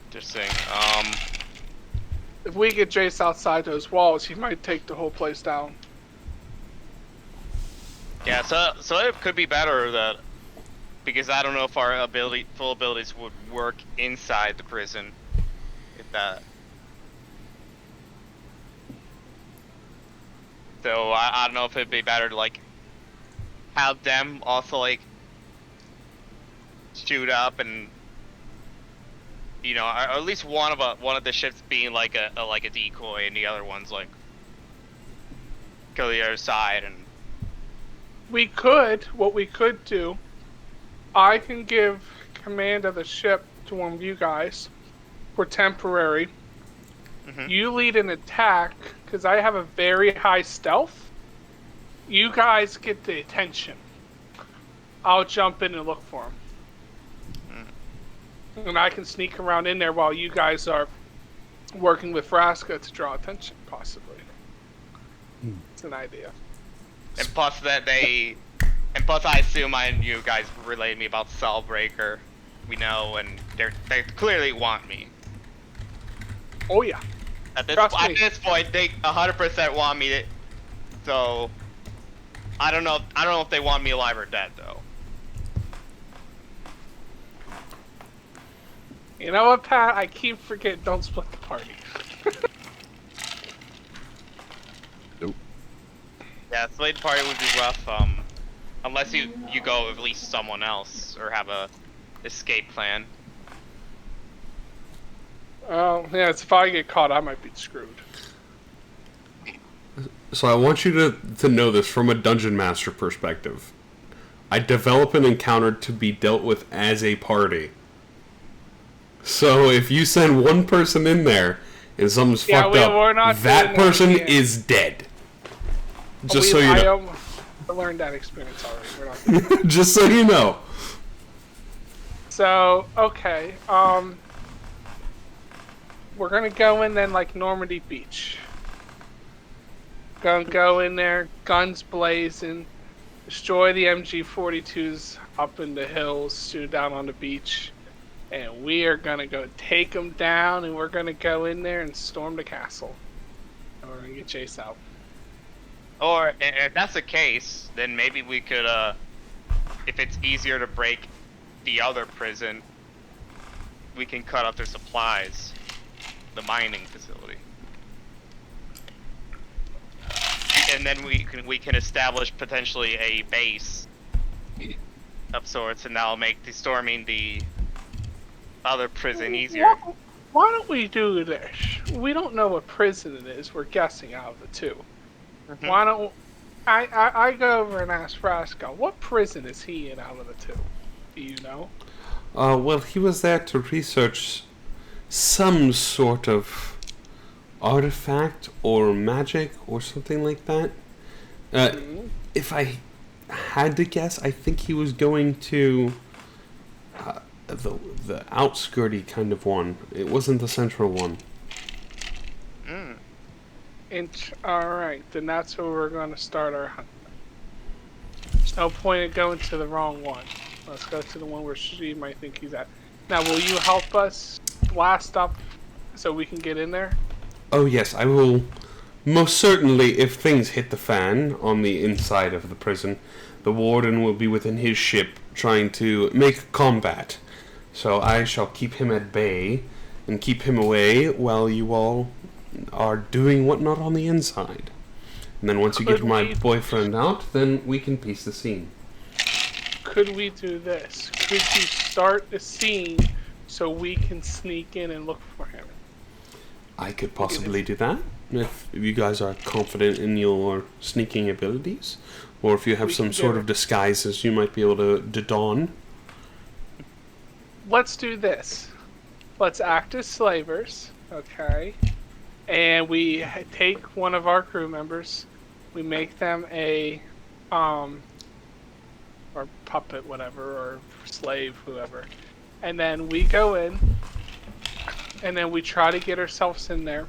Interesting. If we get Jace outside those walls, he might take the whole place down. Yeah, so it could be better that, because I don't know if our full abilities would work inside the prison. If that. So I don't know if it'd be better to like have them also like shoot up and. You know, or at least one of the ships being like a decoy, and the other one's like go the other side. And what we could do, I can give command of the ship to one of you guys for temporary. Mm-hmm. You lead an attack because I have a very high stealth. You guys get the attention. I'll jump in and look for them. And I can sneak around in there while you guys are working with Vraska to draw attention, possibly. It's an idea. And plus I assume you guys relayed me about Cellbreaker. We know, and they clearly want me. Oh yeah. At this point, they 100% want me. So I don't know if they want me alive or dead though. You know what, Pat? I keep forgetting. Don't split the party. Yeah, split party would be rough. Unless you go at least someone else or have a escape plan. Yeah, it's if I get caught, I might be screwed. So I want you to know this from a dungeon master perspective. I develop an encounter to be dealt with as a party. So if you send one person in there and something's fucked we're up, not that doing person that, yeah. is dead. Just so you know. I learned that experience already. We're not doing that. Just so you know. So, okay. We're gonna go in then like Normandy Beach. Gonna go in there, guns blazing, destroy the MG42s up in the hills, shoot down on the beach, and we are gonna go take them down, and we're gonna go in there and storm the castle, and we're gonna get Jace out. Or if that's the case, then maybe we could, if it's easier to break the other prison, we can cut off their supplies, the mining facility. And then we can establish potentially a base of sorts, and that'll make the storming the other prison easier. Why don't we do this? We don't know what prison it is. We're guessing out of the two. Mhm. Why don't I go over and ask Frasco, what prison is he in out of the two? Do you know? Well, he was there to research some sort of artifact or magic or something like that. If I had to guess, I think he was going to the outskirty kind of one. It wasn't the central one. Alright, then that's where we're going to start our hunt. There's no point in going to the wrong one. Let's go to the one where she might think he's at. Now, will you help us blast up so we can get in there? Oh yes, I will. Most certainly, if things hit the fan on the inside of the prison, the warden will be within his ship trying to make combat. So I shall keep him at bay and keep him away while you all are doing whatnot on the inside. And then once you get my boyfriend out, then we can piece the scene. Could we do this? Could you start the scene so we can sneak in and look for him? I could possibly do that, if you guys are confident in your sneaking abilities, or if you have some sort of disguises you might be able to don. Let's do this. Let's act as slavers, okay? And we take one of our crew members, we make them a, or puppet, whatever, or slave, whoever. And then we go in, and then we try to get ourselves in there.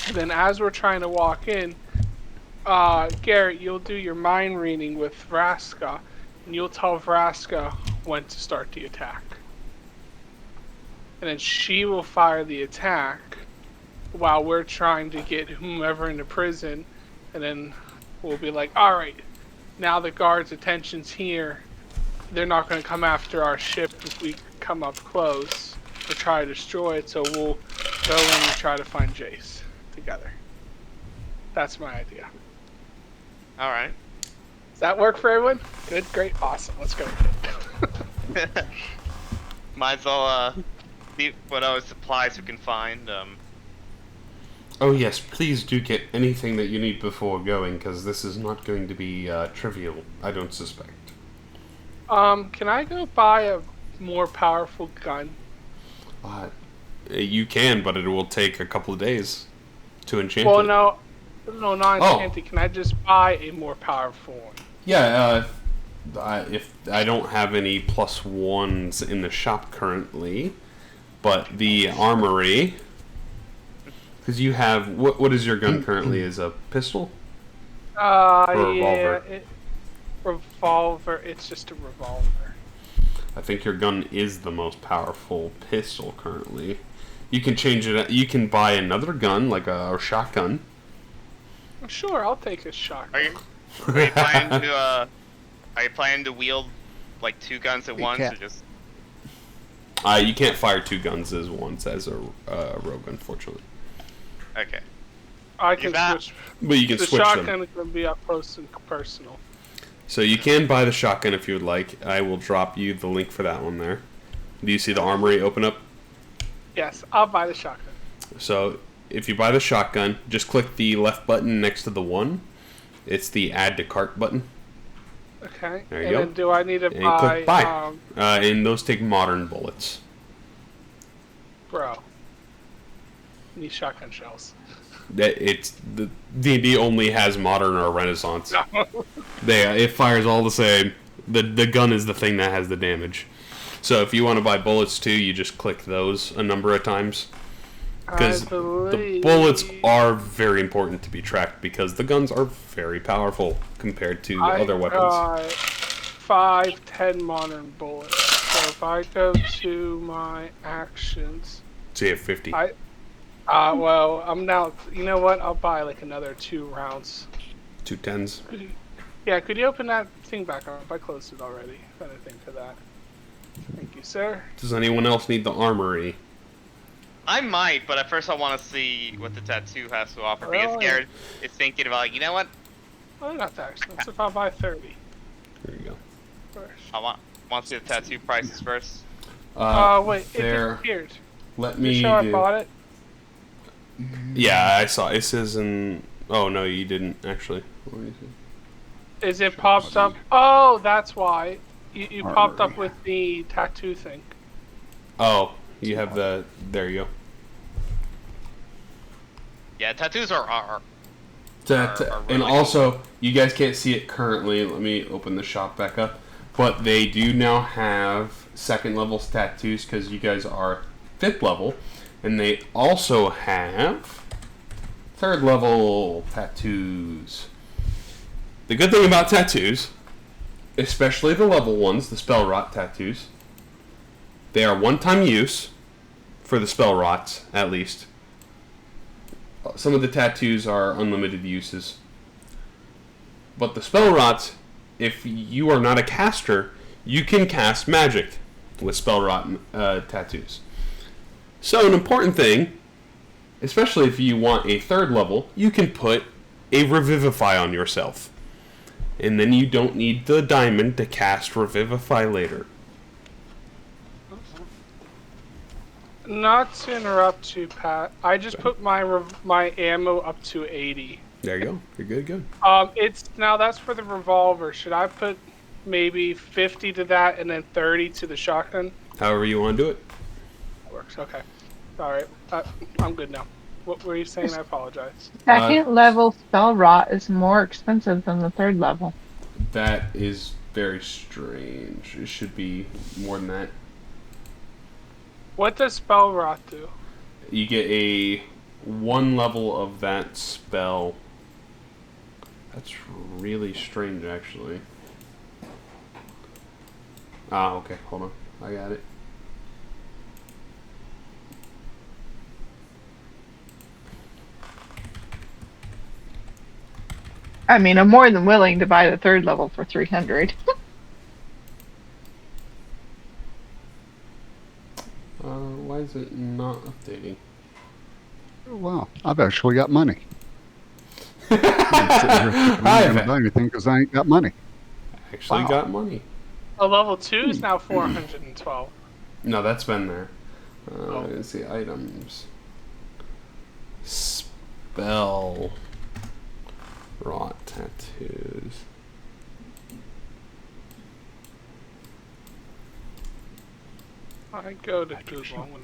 And then as we're trying to walk in, Garrett, you'll do your mind reading with Vraska, and you'll tell Vraska when to start the attack. And then she will fire the attack while we're trying to get whomever into prison, and then we'll be like, alright, now the guards' attention's here. They're not going to come after our ship if we come up close or try to destroy it, so we'll go in and try to find Jace together. That's my idea. Alright. Does that work for everyone? Good, great, awesome. Let's go. Might as well see what other supplies we can find. Oh yes, please do get anything that you need before going, because this is not going to be trivial, I don't suspect. Can I go buy a more powerful gun? You can, but it will take a couple of days to enchant Well, it. no, not enchanted. Can I just buy a more powerful one? Yeah, if I don't have any +1s in the shop currently, but the armory, because you have, what is your gun currently? Is a pistol? Or a revolver? Yeah, revolver. It's just a revolver. I think your gun is the most powerful pistol currently. You can change it. You can buy another gun, like a shotgun. Sure, I'll take a shotgun. Are you planning to wield like two guns at once, or just? You can't fire two guns as once as a rogue, unfortunately. Okay. I can that- switch. But you can The switch shotgun them. is going to be up close and personal. So you can buy the shotgun if you would like. I will drop you the link for that one there. Do you see the armory open up? Yes, I'll buy the shotgun. So if you buy the shotgun, just click the left button next to the 1. It's the add to cart button. Okay. There you and go. then do I need to And buy? click buy. And those take modern bullets. Bro. Need shotgun shells. That it's the D&D only has modern or Renaissance. It fires all the same. The gun is the thing that has the damage. So if you want to buy bullets too, you just click those a number of times. Because the bullets are very important to be tracked because the guns are very powerful compared to other weapons. I got 5, 10 modern bullets. So if I go to my actions, So you have 50. well, I'm now. You know what? I'll buy like another 2 rounds. 2 10s. Yeah, could you open that thing back up? I closed it already. Anything to that? Thank you, sir. Does anyone else need the armory? I might, but at first I want to see what the tattoo has to offer. Because Really? Garrett is thinking about, like, you know what? Oh, they're not that expensive. I'll buy 30 There you go. first. I want to see the tattoo prices first. Oh, wait, it there. disappeared. Let You me. sure I bought it? Yeah, I saw. It says in. Oh no, you didn't actually. What do you say? Is it popped up? Oh, that's why. You popped up Armory. with the tattoo thing. Oh, you have the. There you go. Yeah, tattoos are That, are and really also, you guys can't see it currently. Let me open the shop back up. But they do now have second level tattoos because you guys are 5th level. And they also have 3rd level tattoos. The good thing about tattoos, especially the level ones, the spell rot tattoos, they are one-time use for the spell rots, at least. Some of the tattoos are unlimited uses. But the spell rots, if you are not a caster, you can cast magic with spell rot tattoos. So an important thing, especially if you want a 3rd level, you can put a Revivify on yourself. And then you don't need the diamond to cast Revivify later. Not to interrupt you, Pat. I just put my ammo up to 80. There you go. You're good. It's now that's for the revolver. Should I put maybe 50 to that and then 30 to the shotgun? However you want to do it. Works. Okay. All right. I'm good now. What were you saying? I apologize. 2nd level spell rot is more expensive than the 3rd level. That is very strange. It should be more than that. What does spell rot do? You get a 1 level of that spell. That's really strange, actually. Ah, okay. Hold on. I got it. I mean, I'm more than willing to buy the 3rd level for 300. Why is it not updating? Wow, I've actually got money. I'm sitting here thinking I'm not going to buy anything because I ain't got money. Actually Wow. got money. A level 2 is now 412. No, that's been there. Oh. Let's see, items. Spell. Rot tattoos. I go to Google. I'm gonna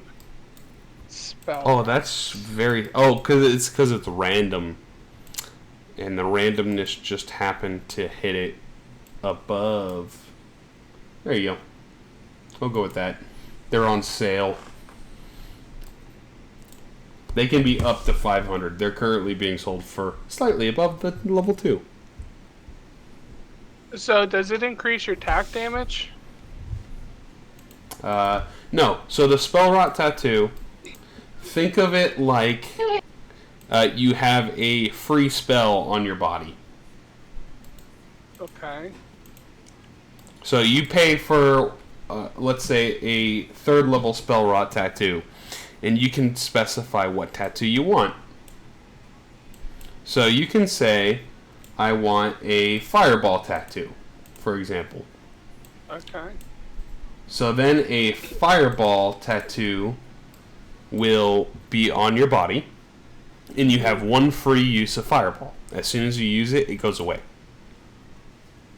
spell. Oh, that's very... Oh, because it's random. And the randomness just happened to hit it above. There you go. We'll go with that. They're on sale. They can be up to 500. They're currently being sold for slightly above the level 2. So does it increase your attack damage? No. So the spell rot tattoo, think of it like you have a free spell on your body. Okay. So you pay for, let's say, a 3rd level spell rot tattoo, and you can specify what tattoo you want. So you can say, I want a fireball tattoo, for example. Okay. So then a fireball tattoo will be on your body, and you have one free use of fireball. As soon as you use it, it goes away.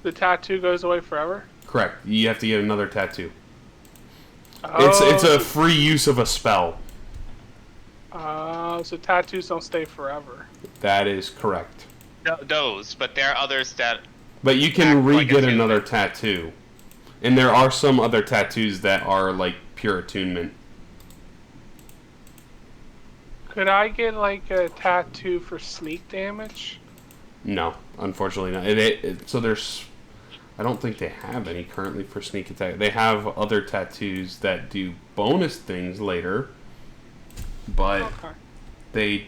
The tattoo goes away forever? Correct. You have to get another tattoo. Oh, It's a free use of a spell. so tattoos don't stay forever. That is correct. Those, but there are others that. But you can Act like re-get attunement. another tattoo. And there are some other tattoos that are like pure attunement. Could I get like a tattoo for sneak damage? No, unfortunately not. So there's... I don't think they have any currently for sneak attack. They have other tattoos that do bonus things later. But Okay.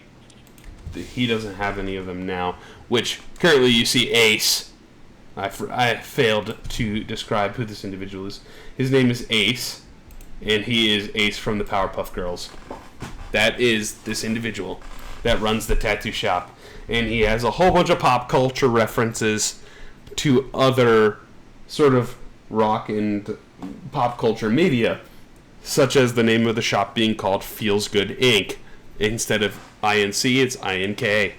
he doesn't have any of them now. Which, currently you see Ace. I failed to describe who this individual is. His name is Ace, and he is Ace from the Powerpuff Girls. That is this individual that runs the tattoo shop. And he has a whole bunch of pop culture references to other sort of rock and pop culture media, such as the name of the shop being called Feels Good Inc. Instead of INC, it's INK.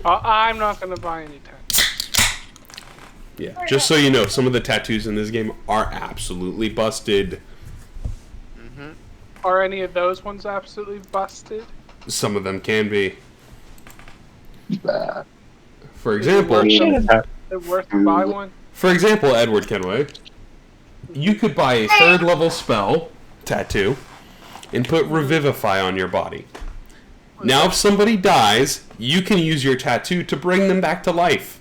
I'm not gonna buy any tattoos. Yeah, just so you know, some of the tattoos in this game are absolutely busted. Are any of those ones absolutely busted? Some of them can be. Bad. For example, Is Should've- it worth to buy one? Edward Kenway, you could buy a third level spell tattoo and put Revivify on your body. Now, if somebody dies, you can use your tattoo to bring them back to life.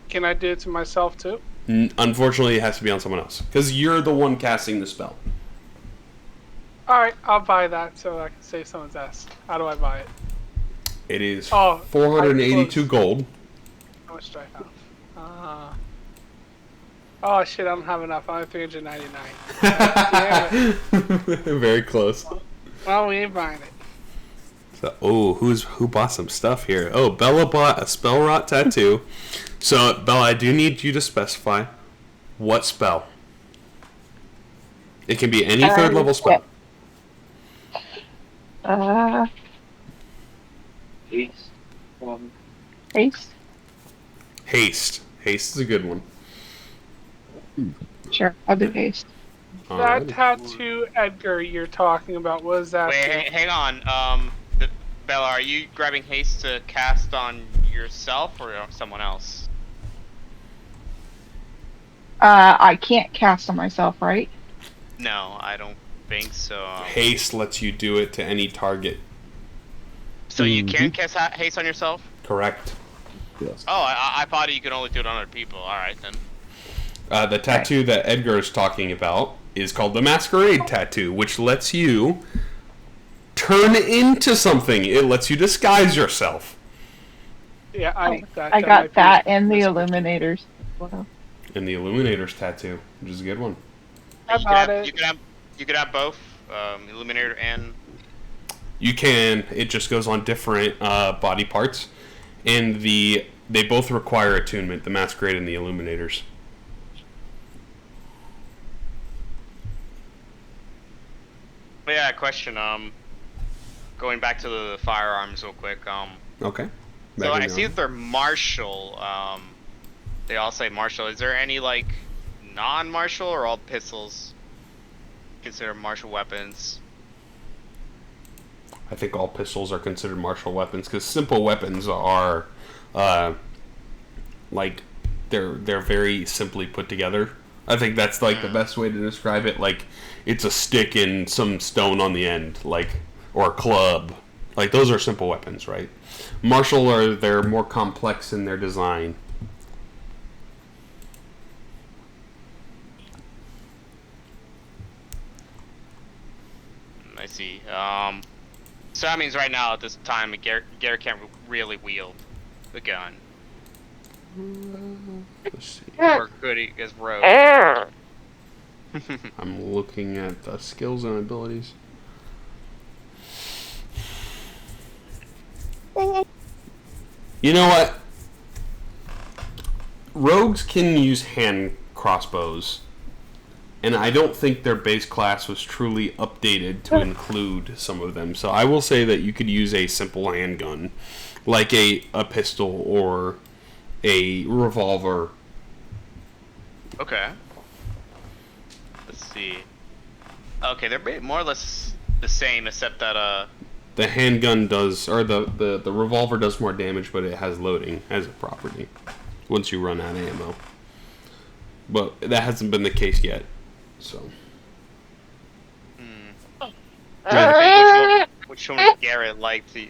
Can I do it to myself too? Unfortunately, it has to be on someone else because you're the one casting the spell. Alright, I'll buy that so I can save someone's ass. How do I buy it? It is Oh, 482 I gold. How much do I have? Oh shit, I don't have enough. I have 399. Damn it. Very close. Well, we ain't buying it. So, who bought some stuff here? Oh, Bella bought a spell rot tattoo. So, Bella, I do need you to specify what spell. It can be any third level spell. Ace. Ace? Haste. Haste is a good one. Sure, I'll do haste. That Alrighty. tattoo, Edgar, you're talking about, what was that? Wait, hang on. Bella, are you grabbing haste to cast on yourself or someone else? I can't cast on myself, right? No, I don't think so. Haste lets you do it to any target. So you can cast haste on yourself? Correct. Yes. Oh, I thought you could only do it on other people. All right then. The tattoo that Edgar is talking about is called the Masquerade Tattoo, which lets you turn into something. It lets you disguise yourself. Yeah, I want that. I That got might be- that and the Illuminators. Wow. And the Illuminator's tattoo, which is a good one. I bought it. You could have both, Illuminator and. You can. It just goes on different body parts, and they both require attunement. The Masquerade and the Illuminators. But yeah, question. Going back to the firearms real quick. Okay. So Back I in see now. that they're martial. They all say martial. Is there any like non-martial or all pistols considered martial weapons? I think all pistols are considered martial weapons because simple weapons are, like, they're very simply put together. I think that's like the best way to describe it. Like, it's a stick and some stone on the end, like, or a club. Like, those are simple weapons, right? Martial they're more complex in their design. I see. So that means right now at this time, Garrett can't really wield the gun. Let's see. Or could he as rogue? I'm looking at the skills and abilities. You know what? Rogues can use hand crossbows, and I don't think their base class was truly updated to include some of them. So I will say that you could use a simple handgun, like a pistol or a revolver. Okay. Let's see. Okay, they're more or less the same, except that The handgun does, or the revolver does more damage, but it has loading as a property once you run out of ammo. But that hasn't been the case yet, so. I think which one would Garrett like to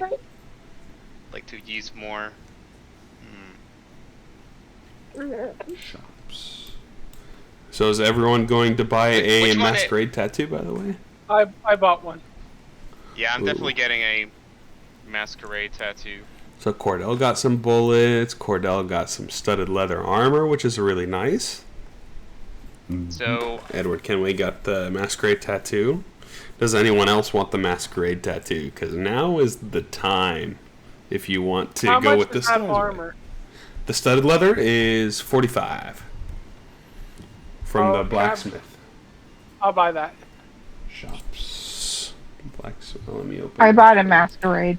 use more? Shops. So is everyone going to buy a masquerade tattoo, by the way? I bought one. Yeah, I'm Ooh. definitely getting a masquerade tattoo. So Cordell got some bullets. Cordell got some studded leather armor, which is really nice. So Edward Kenway got the masquerade tattoo. Does anyone else want the masquerade tattoo? Because now is the time if you want to go with the How much studded is that armor? The studded leather is 45 from the blacksmith. I'll buy that. Shops. Blacksmith. Let me open. I bought a masquerade.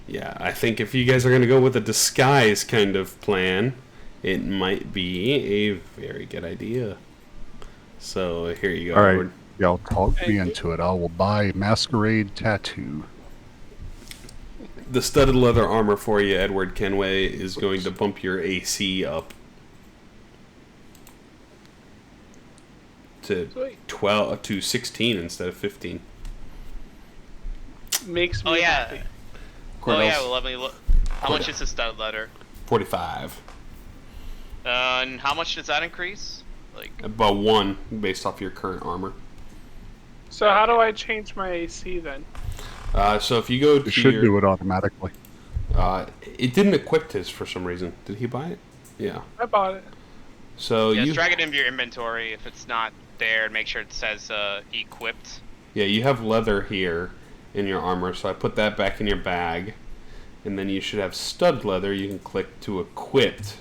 Yeah, I think if you guys are going to go with a disguise kind of plan, it might be a very good idea. So here you go, All right. Edward. Y'all talk me into it. I will buy masquerade tattoo. The studded leather armor for you, Edward Kenway, is going to bump your AC up to Sweet. 12 to 16 instead of 15. Makes me oh yeah, happy. well, let me look. How much is the stud letter? 45. And how much does that increase? Like About 1 based off your current armor. So how do I change my AC then? So if you go It to should your... do it automatically. it didn't equip his for some reason. Did he buy it? Yeah. I bought it. So yeah, you... drag it into your inventory if it's not there, and make sure it says equipped. Yeah, you have leather here in your armor, so I put that back in your bag. And then you should have stud leather. You can click to equipped.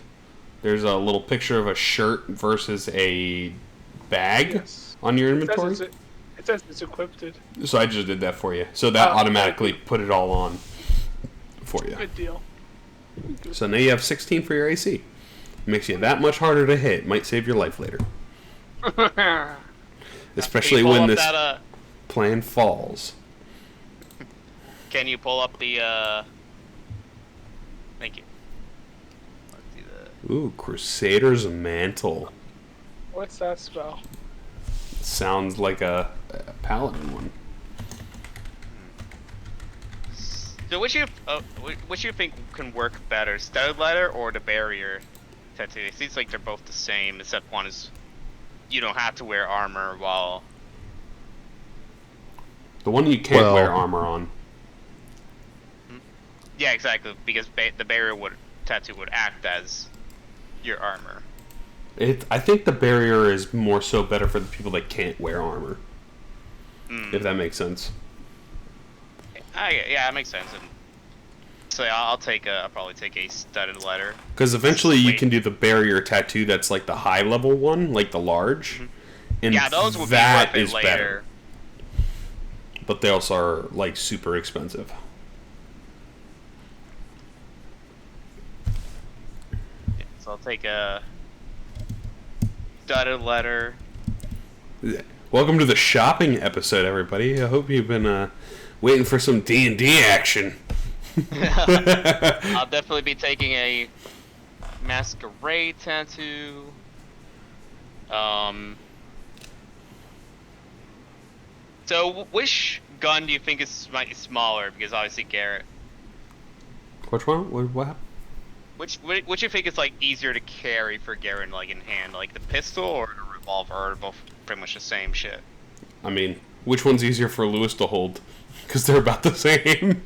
There's a little picture of a shirt versus a bag Yes. on your inventory. It says it's equipped. So I just did that for you. So that Oh, automatically put it all on for you. Good deal. So now you have 16 for your AC. Makes you that much harder to hit. Might save your life later. Especially Can you pull when up this that, plan falls. Can you pull up the Thank you. Let's do that. Ooh, Crusader's Mantle. What's that spell? Sounds like a paladin one. So which you think can work better, studded leather or the barrier tattoo? It seems like they're both the same, except one is you don't have to wear armor while. The one you can't Well- wear armor on. Yeah, exactly, because the barrier tattoo would act as your armor. I think the barrier is more so better for the people that can't wear armor. If that makes sense. Yeah, that makes sense. And so yeah, I'll probably take a studded letter. Because eventually you Wait. can do the barrier tattoo that's like the high level one, like the large. And Yeah, those will be that worth it is later. better. But they also are like super expensive. So I'll take a studded letter. Welcome to the shopping episode, everybody. I hope you've been waiting for some D&D action. I'll definitely be taking a masquerade tattoo. So which gun do you think is slightly smaller? Because obviously Garrett. Which one? What happened? Which do you think is like easier to carry for Garrett, like in hand, like the pistol or the revolver, or both pretty much the same shit? I mean, which one's easier for Lewis to hold? Because they're about the same.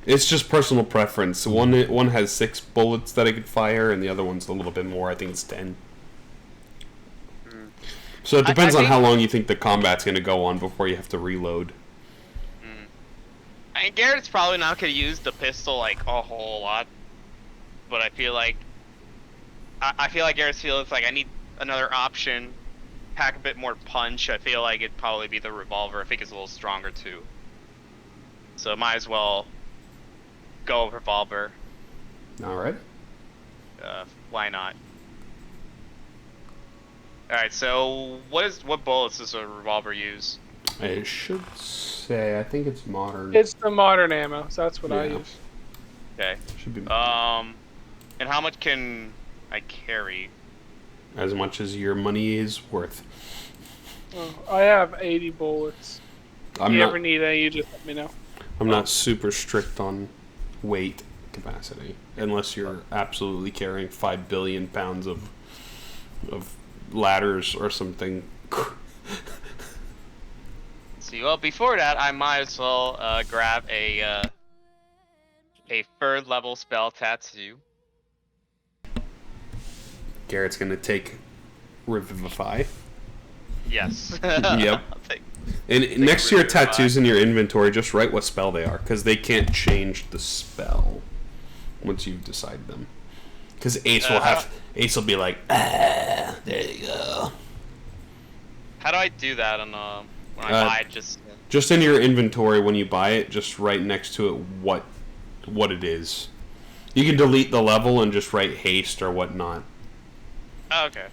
It's just personal preference. One has 6 bullets that I could fire, and the other one's a little bit more. I think it's 10. So it depends I on think, how long you think the combat's going to go on before you have to reload. I mean, Garrett's probably not going to use the pistol like a whole lot, but I feel like Garrett's feels like I need another option, pack a bit more punch. I feel like it'd probably be the revolver. I think it's a little stronger too, so might as well go with revolver. All right. Why not? All right. So what bullets does a revolver use? I should say, I think it's modern. It's the modern ammo, so that's what I Yeah. use. Okay. Should be And how much can I carry? as much as your money is worth. Oh, I have 80 bullets. I'm If you not. ever need any, you just let me know. I'm not super strict on weight capacity, unless you're absolutely carrying 5 billion pounds of ladders or something. See, well, before that, I might as well grab a 3rd level spell tattoo. Garrett's gonna take Revivify. Yes. Yep. I'll take- And next to your Revivify. tattoos in your inventory, just write what spell they are, because they can't change the spell once you've decided them. Because Ace will be like, there you go. How do I do that on when I buy it? Just in your inventory when you buy it, just write next to it what it is. You can delete the level and just write haste or whatnot. Oh, okay.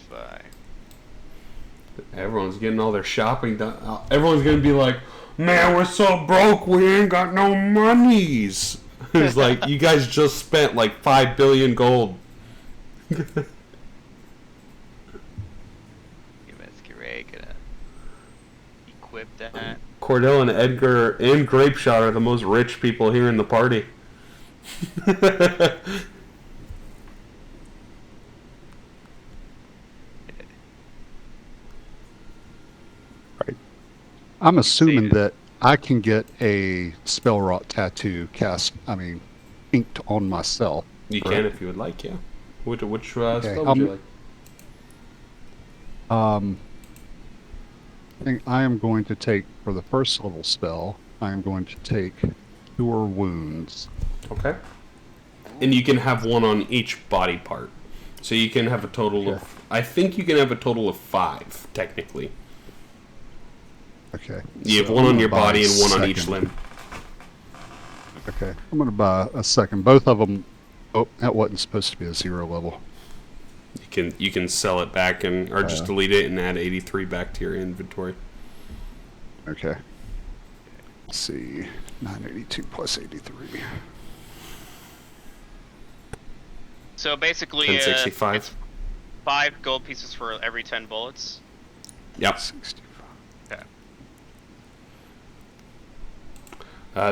Fine. Everyone's getting all their shopping done. Everyone's gonna be like, man, we're so broke, we ain't got no monies. It's like, you guys just spent like 5 billion gold. Gonna equip that. Cordell and Edgar and Grapeshot are the most rich people here in the party. I'm assuming Save it. that I can get a spell rot tattoo inked on myself. You correct? can if you would like, yeah. Which spell Okay, would you like? I think I am going to take, for the first level spell, I am going to take Cure Wounds. Okay. And you can have one on each body part. So you can have a total of... I think you can have a total of 5, technically. Okay. You have so one I'm on gonna your buy body a and one on each second. limb. Okay. I'm going to buy a second. Both of them... Oh, that wasn't supposed to be a 0 level. You can sell it back or just delete it and add 83 back to your inventory. Okay. Let's see. 982 plus 83. So basically, 1065. it's 5 gold pieces for every 10 bullets. Yep. 65. Okay.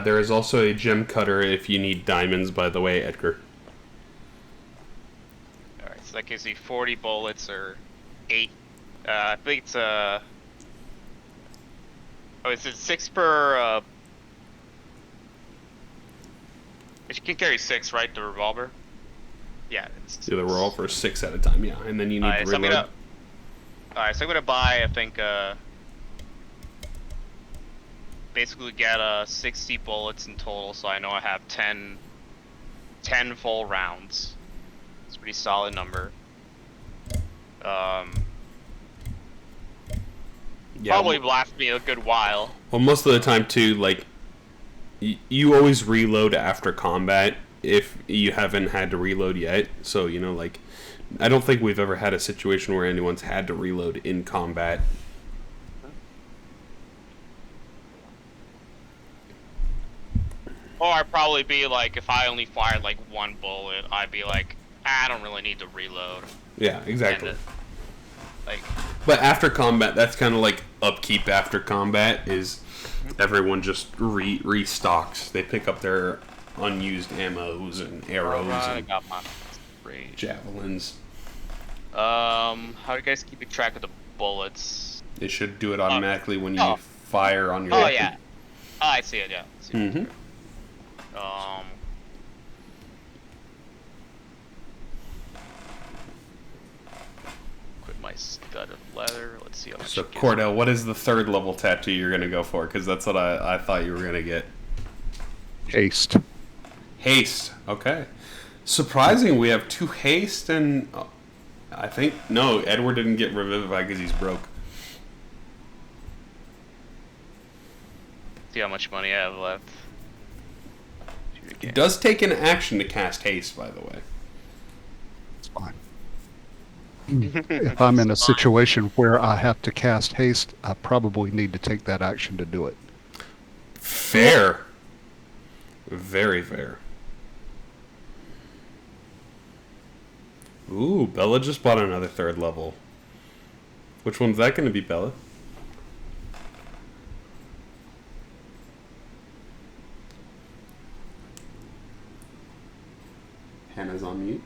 There is also a gem cutter if you need diamonds, by the way, Edgar. Alright, so that gives you 40 bullets or 8. I think it's Oh, is it 6 per? You can carry 6, right? The revolver. Yeah. It's Yeah, we're all for 6 at a time, yeah. And then you need to Alright, so reload. I'm gonna buy, I think, basically get 60 bullets in total, so I know I have 10 full rounds. It's a pretty solid number. Yeah, Probably last me a good while. well, most of the time, too, like, you always reload after combat if you haven't had to reload yet. So, you know, like, I don't think we've ever had a situation where anyone's had to reload in combat. Or I'd probably be like, if I only fired like 1 bullet, I'd be like, I don't really need to reload. Yeah, exactly. And, like, But after combat, that's kind of like upkeep after combat, is everyone just restocks. They pick up their unused ammos and arrows I and got my range. javelins. How are you guys keeping track of the bullets? It should do it automatically when you Oh. fire on your Oh weapon. yeah. Oh, I see it. Yeah. I see it. Mm-hmm. nice gut of leather. Let's see how much. So it gives. Cordell, what is the third level tattoo you're gonna go for? Because that's what I thought you were gonna get. Haste. Haste. Okay. Surprising, we have 2 haste and I think no, Edward didn't get revivified because he's broke. See how much money I have left. It does take an action to cast haste, by the way. It's fine. If I'm in a situation where I have to cast haste, I probably need to take that action to do it. Fair. Very fair. Ooh, Bella just bought another 3rd level. Which one's that going to be, Bella? Hannah's on mute.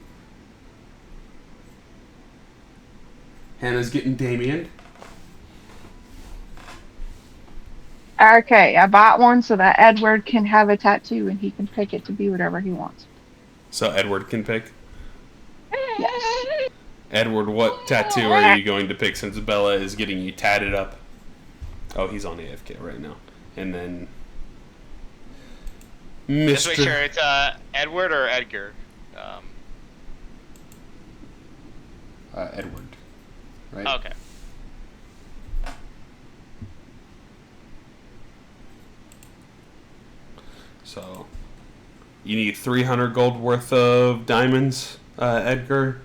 Hannah's getting Damien. Okay, I bought one so that Edward can have a tattoo and he can pick it to be whatever he wants. So Edward can pick. Yes. Edward, what tattoo are you going to pick since Bella is getting you tatted up? Oh, he's on AFK right now. And then Just make Mr. sure it's Edward or Edgar. Edward. Right? Okay. So you need 300 gold worth of diamonds, Edgar.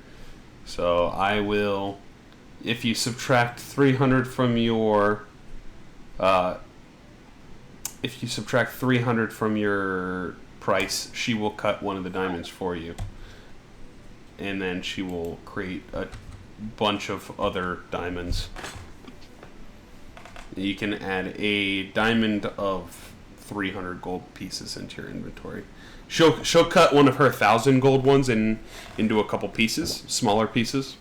So I will, if you subtract 300 from your, price, she will cut one of the diamonds for you, and then she will create a bunch of other diamonds. You can add a diamond of 300 gold pieces into your inventory. She'll cut one of her 1,000 gold ones into a couple pieces, smaller pieces,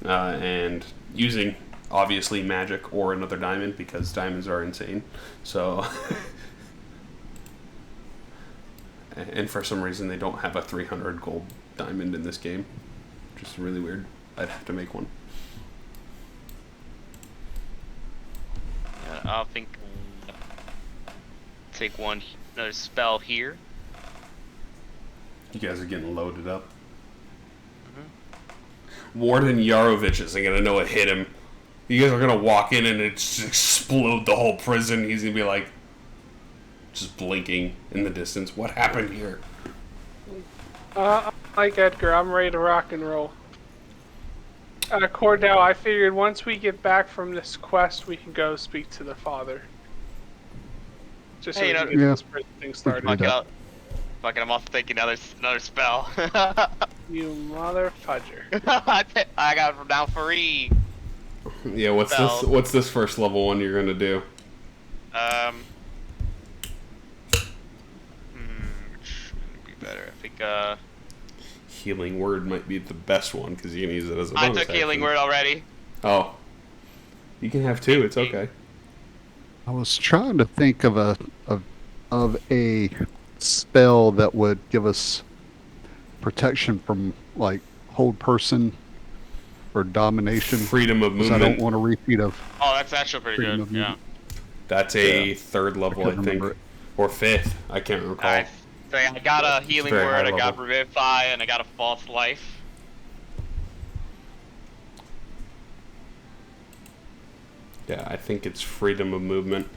and using obviously magic or another diamond because diamonds are insane. So, and for some reason they don't have a 300 gold diamond in this game, which is really weird. I'd have to make one. Yeah, I'll take another spell here. You guys are getting loaded up. Warden Yarovich isn't going to know what hit him. You guys are going to walk in and it just explode the whole prison. He's going to be like, just blinking in the distance. What happened here? Like Edgar, I'm ready to rock and roll. Cordell, I figured once we get back from this quest, we can go speak to the father. Just so Hey, we you can know- get this prison thing started. Fuck it, I'm also taking another spell. You mother fudger. I got it from now free. Yeah, Spell. what's this first level one you're going to do? Which would be better? I think, Healing Word might be the best one because you can use it as a I bonus took Healing action. Word already. Oh. You can have 2, it's okay. I was trying to think of a spell that would give us protection from like hold person or domination. Freedom of 'Cause I don't movement. want a repeat of Oh, that's actually pretty freedom good. of Yeah. movement. That's a 3rd level, I couldn't think. remember it. Or 5th. I can't recall. Alright. So I got a Healing very Word, high I got level. Revivify, and I got a False Life. Yeah, I think it's freedom of movement.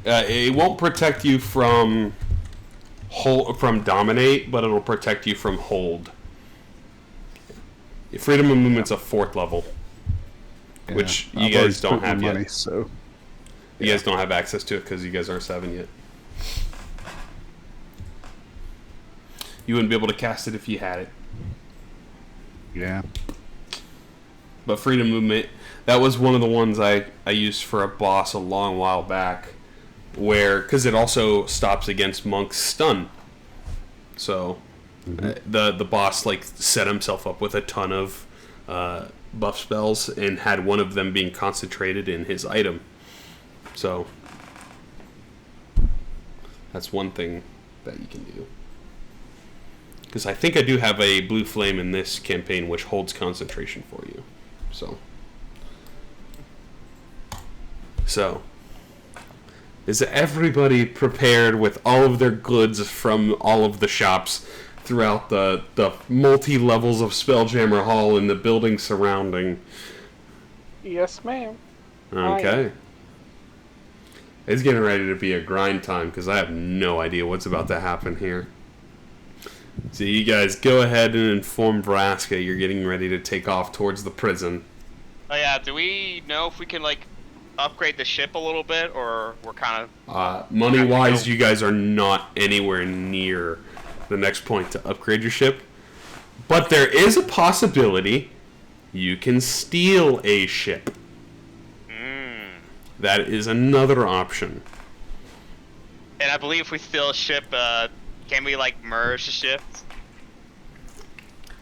It won't protect you from dominate, but it'll protect you from hold. Freedom of movement's a 4th level, Yeah, which you I've guys already don't spent my have money, yet. So You guys don't have access to it because you guys aren't 7 yet. You wouldn't be able to cast it if you had it. yeah, But freedom movement, that was one of the ones I used for a boss a long while back, because it also stops against Monk's stun. So the boss like set himself up with a ton of buff spells and had one of them being concentrated in his item. So that's one thing that you can do. Because I think I do have a blue flame in this campaign which holds concentration for you. So, is everybody prepared with all of their goods from all of the shops throughout the multi-levels of Spelljammer Hall and the building surrounding? Yes, ma'am. Okay. It's getting ready to be a grind time because I have no idea what's about to happen here. So you guys go ahead and inform Vraska you're getting ready to take off towards the prison. Oh yeah, do we know if we can like upgrade the ship a little bit, or we're kind of... Money-wise, you guys are not anywhere near the next point to upgrade your ship. But there is a possibility you can steal a ship. That is another option. And I believe if we steal a ship, can we like merge the ships?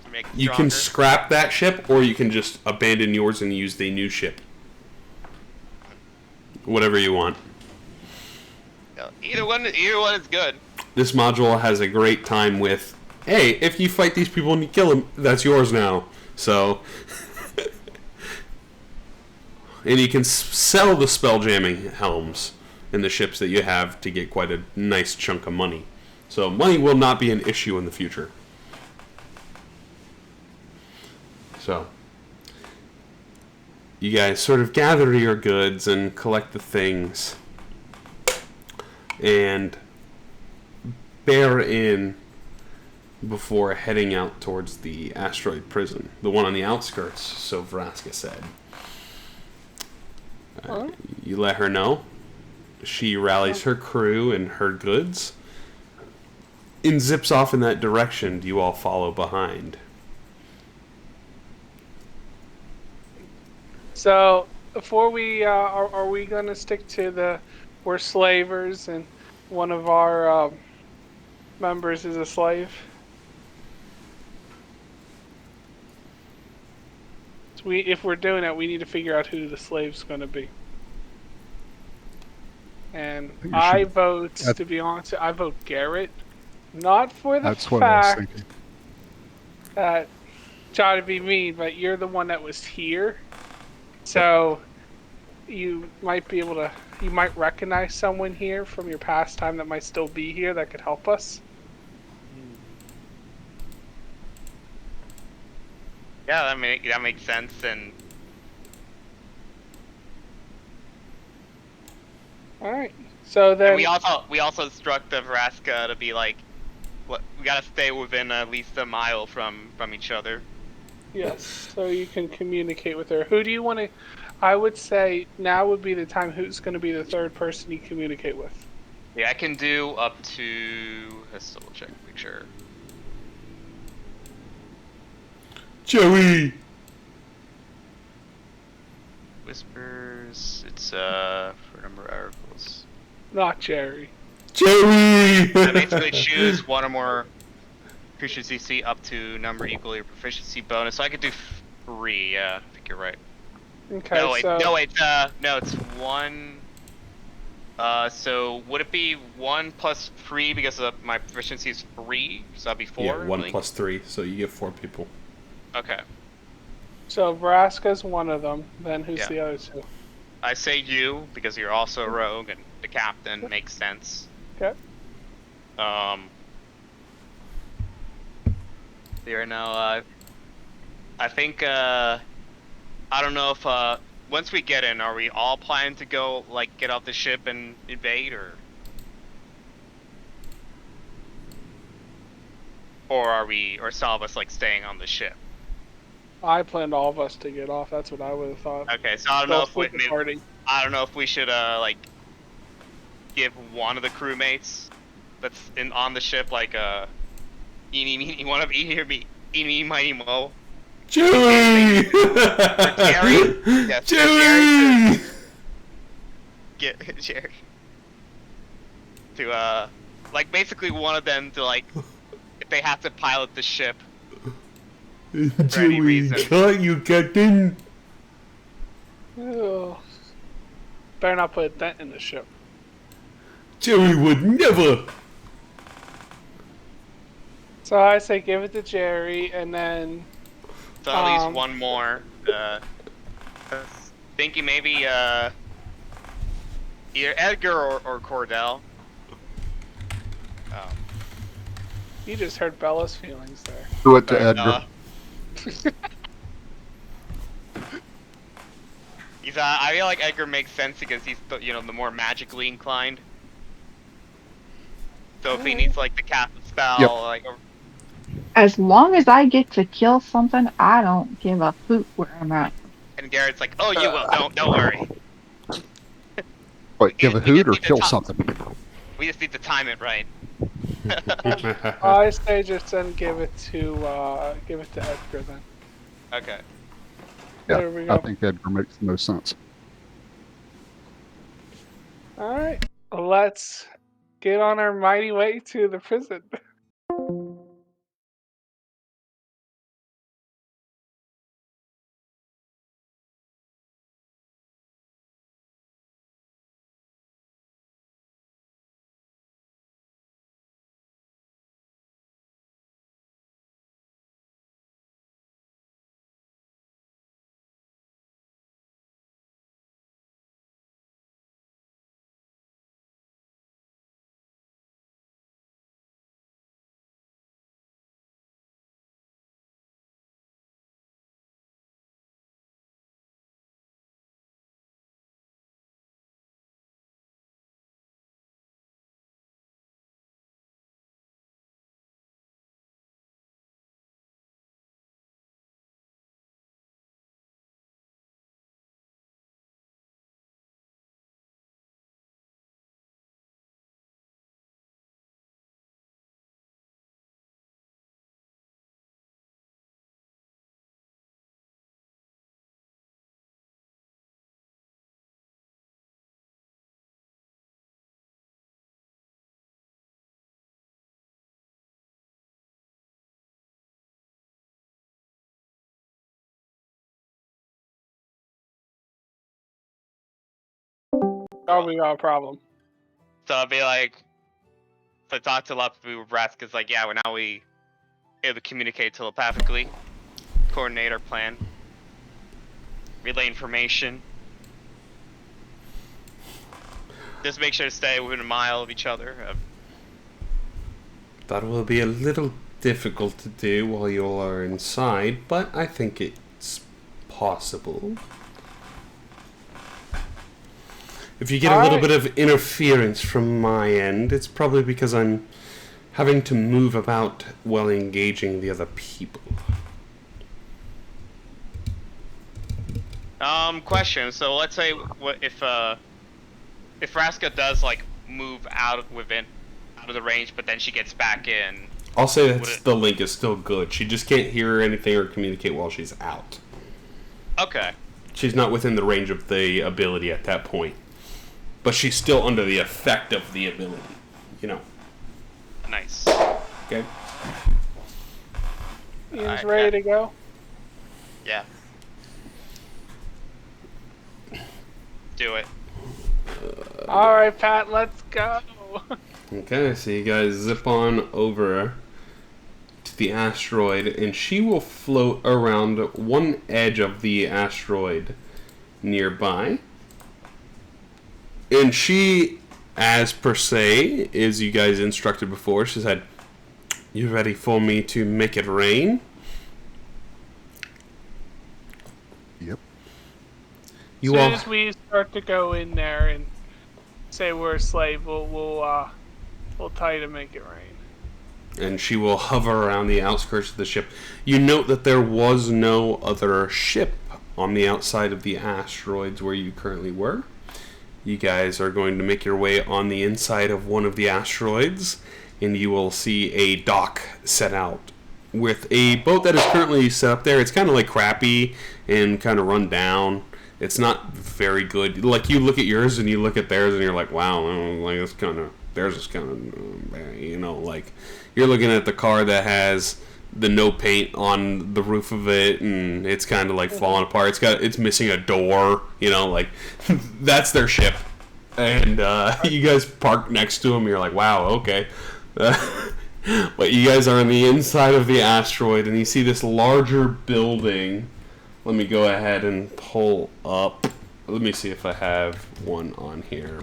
To make it You can stronger? scrap that ship, or you can just abandon yours and use the new ship. Whatever you want. Either one is good. This module has a great time with, hey, if you fight these people and you kill them, that's yours now. So, and you can sell the spelljamming helms and the ships that you have to get quite a nice chunk of money. So money will not be an issue in the future. So, you guys sort of gather your goods and collect the things and bear in before heading out towards the Asteroid Prison, the one on the outskirts, so Vraska said. You let her know. She rallies her crew and her goods and zips off in that direction. Do you all follow behind? So, before we are we gonna stick to we're slavers and one of our members is a slave? So if we're doing that, we need to figure out who the slave's gonna be. And I vote, to be honest, I vote Garrett, not for the That's what I was fact thinking. that, try to be mean, but you're the one that was here. So, you might be able to, you might recognize someone here from your past time that might still be here that could help us. Yeah, that makes sense. And All right. So then we also instruct the Vraska to be like, we gotta stay within at least a mile from each other. yes, so you can communicate with her. Who do you want to? I would say now would be the time. Who's going to be the third person you communicate with? Yeah, I can do up to. Let's double check, make sure. Joey! Whispers. It's for number of articles. Not Jerry. Joey! I basically choose one or more creatures you see up to number equal your proficiency bonus. So I could do 3. Yeah, I think you're right. Okay. No, wait, so no, it's 1. So would it be 1 plus 3 because my proficiency is 3? So that'd be 4. Yeah, 1 like... plus 3, so you get 4 people. Okay. So Vraska's one of them. Then who's Yeah. the other two? I say you because you're also a rogue and the captain makes sense. Okay. There now. I think. I don't know if. Once we get in, are we all planning to go like get off the ship and invade, or are we, or some of us like staying on the ship? I planned all of us to get off. That's what I would have thought. Okay, so I don't know Go if we, split the party. I don't know if we should like give one of the crewmates that's on the ship like eeny meeny one of eeny miny mo. Joey! For Jerry? Yes, for Joey! Get Jerry. To like basically one of them to like if they have to pilot the ship for any Joey, reason. cut you, Captain! Ugh. Better not put a dent in the ship. Joey would never! So I say give it to Jerry, and then So at least one more. Thinking maybe either Edgar or Cordell. you just hurt Bella's feelings there. Do it to Edgar. He's I feel like Edgar makes sense because he's the more magically inclined. So if he needs like to cast a spell, Yep. like As long as I get to kill something, I don't give a poop where I'm at. and Garrett's like, oh, you will, don't worry. Wait, give a We hoot just or need to kill top- something? We just need to time it right. I say just then give it to Edgar then. Okay. There we Yeah, go. I think Edgar makes the most sense. All right, let's get on our mighty way to the prison. Oh, we got a problem. So I'll be like, so I talk to a lot of people with Raska's like, yeah, we able to communicate telepathically, coordinate our plan, relay information. Just make sure to stay within a mile of each other. That will be a little difficult to do while you all are inside, but I think it's possible. If you get a little bit of interference from my end, it's probably because I'm having to move about while engaging the other people. Question. So let's say if Raska does like move out of the range, but then she gets back in. I'll say that the link is still good. She just can't hear anything or communicate while she's out. Okay. She's not within the range of the ability at that point. But she's still under the effect of the ability. You know. Nice. Okay. Ian's ready to go. Yeah. Do it. All right, Pat, let's go. Okay, so you guys zip on over to the asteroid, and she will float around one edge of the asteroid nearby. And she, as per se, is you guys instructed before, she said, "You ready for me to make it rain?" Yep. As soon as we start to go in there and say we're a slave, we'll tell you to make it rain. And she will hover around the outskirts of the ship. You note that there was no other ship on the outside of the asteroids where you currently were. You guys are going to make your way on the inside of one of the asteroids, and you will see a dock set out with a boat that is currently set up there. It's kind of like crappy and kind of run down. It's not very good. Like, you look at yours and you look at theirs and you're like, wow, like it's kind of, theirs is kind of, you know, like you're looking at the car that has the no paint on the roof of it, and it's kind of like falling apart. It's missing a door, you know, like that's their ship. And you guys park next to them. You're like, wow, okay. But you guys are on the inside of the asteroid, and you see this larger building. Let me go ahead and pull up. Let me see if I have one on here.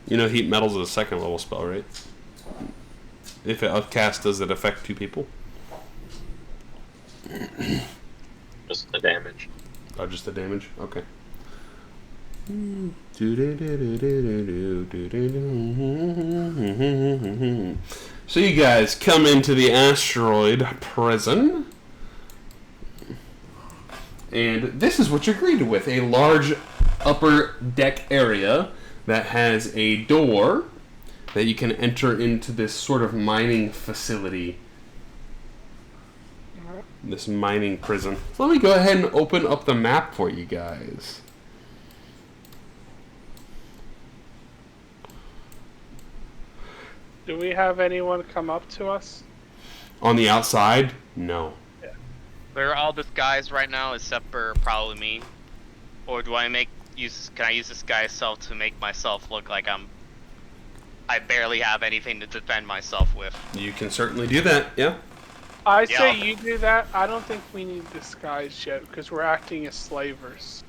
You know, heat metals is a second level spell, right? If it upcast, does it affect 2 people? Just the damage. Oh, just the damage? Okay. So you guys come into the asteroid prison. And this is what you're greeted with. A large upper deck area that has a door that you can enter into this sort of mining facility. This mining prison. So let me go ahead and open up the map for you guys. Do we have anyone come up to us? On the outside, no. They're all disguised right now, except for probably me. Or do I can I use this guy's self to make myself look like I barely have anything to defend myself with? You can certainly do that, yeah. I say you do that. I don't think we need disguise yet, because we're acting as slavers.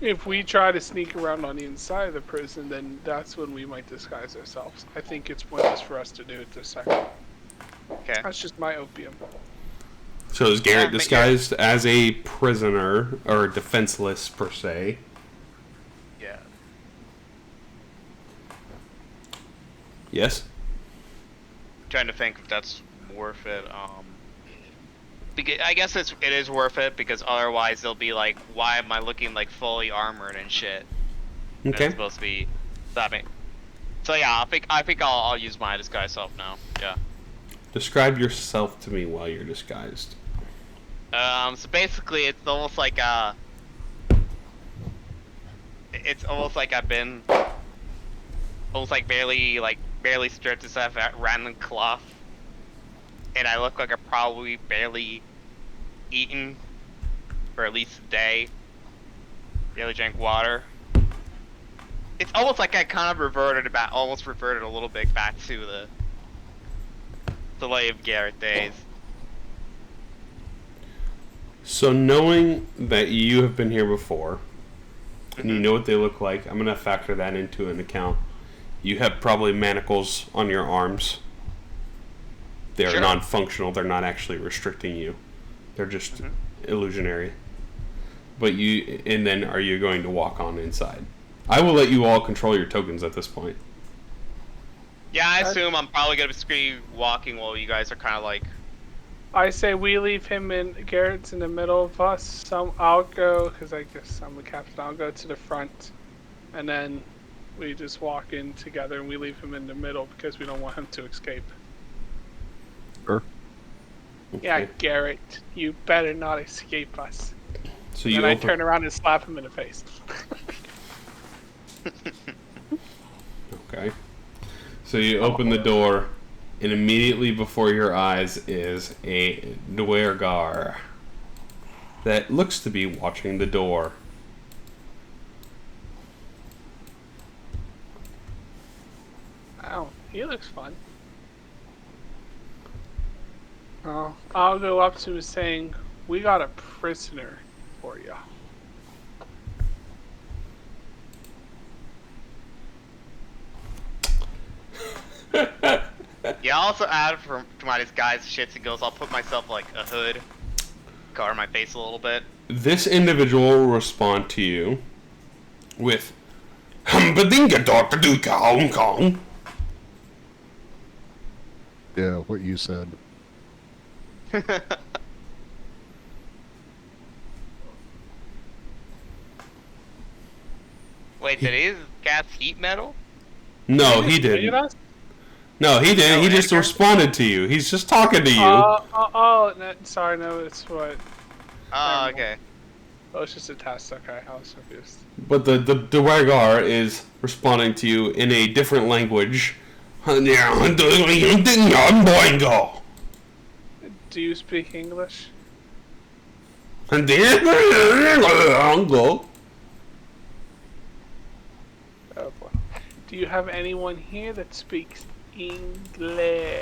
If we try to sneak around on the inside of the prison, then that's when we might disguise ourselves. I think it's pointless for us to do it this second. Okay. That's just my opium. So is Garrett disguised as a prisoner, or defenseless per se? Yeah. Yes? Trying to think if that's worth it. Because I guess it is worth it, because otherwise they'll be like, why am I looking like fully armored and shit? Okay. It's supposed to be that. So yeah, I think I'll use my disguise self now. Yeah. Describe yourself to me while you're disguised. So basically it's almost like I've been almost like barely stripped to stuff at random cloth. And I look like I've probably barely eaten for at least a day. Barely drank water. It's almost like I kind of reverted a little bit back to the Light of Xaryxis days. So knowing that you have been here before, and you know what they look like, I'm going to factor that into an account. You have probably manacles on your arms. They're Sure. non-functional. They're not actually restricting you. They're just illusionary. But and then are you going to walk on inside? I will let you all control your tokens at this point. Yeah, I assume I'm probably gonna be walking while you guys are kind of like. I say we leave him in. Garrett's in the middle of us. I'll go, because I guess I'm the captain. I'll go to the front, and then we just walk in together, and we leave him in the middle because we don't want him to escape. Sure. Okay. Yeah, Garrett, you better not escape us. So And I turn around and slap him in the face. Okay. So you open the door, and immediately before your eyes is a Duergar that looks to be watching the door. Wow, he looks fun. Oh, I'll go up to him saying, "We got a prisoner for you." Yeah, I'll also add to my disguise shits and goes. I'll put myself like a hood, cover my face a little bit. This individual will respond to you with Humbadinga Dr. Duka Hong Kong. Yeah, what you said. Wait, did he gas heat metal? No, he Did didn't. us? No, he didn't. Oh, He just Edgar? responded to you. He's just talking to you. No, sorry, no, it's what? Oh, okay. Oh, it's just a test. Okay, I was confused. But the Duergar is responding to you in a different language. Do you speak English? Go. Oh boy. Do you have anyone here that speaks English?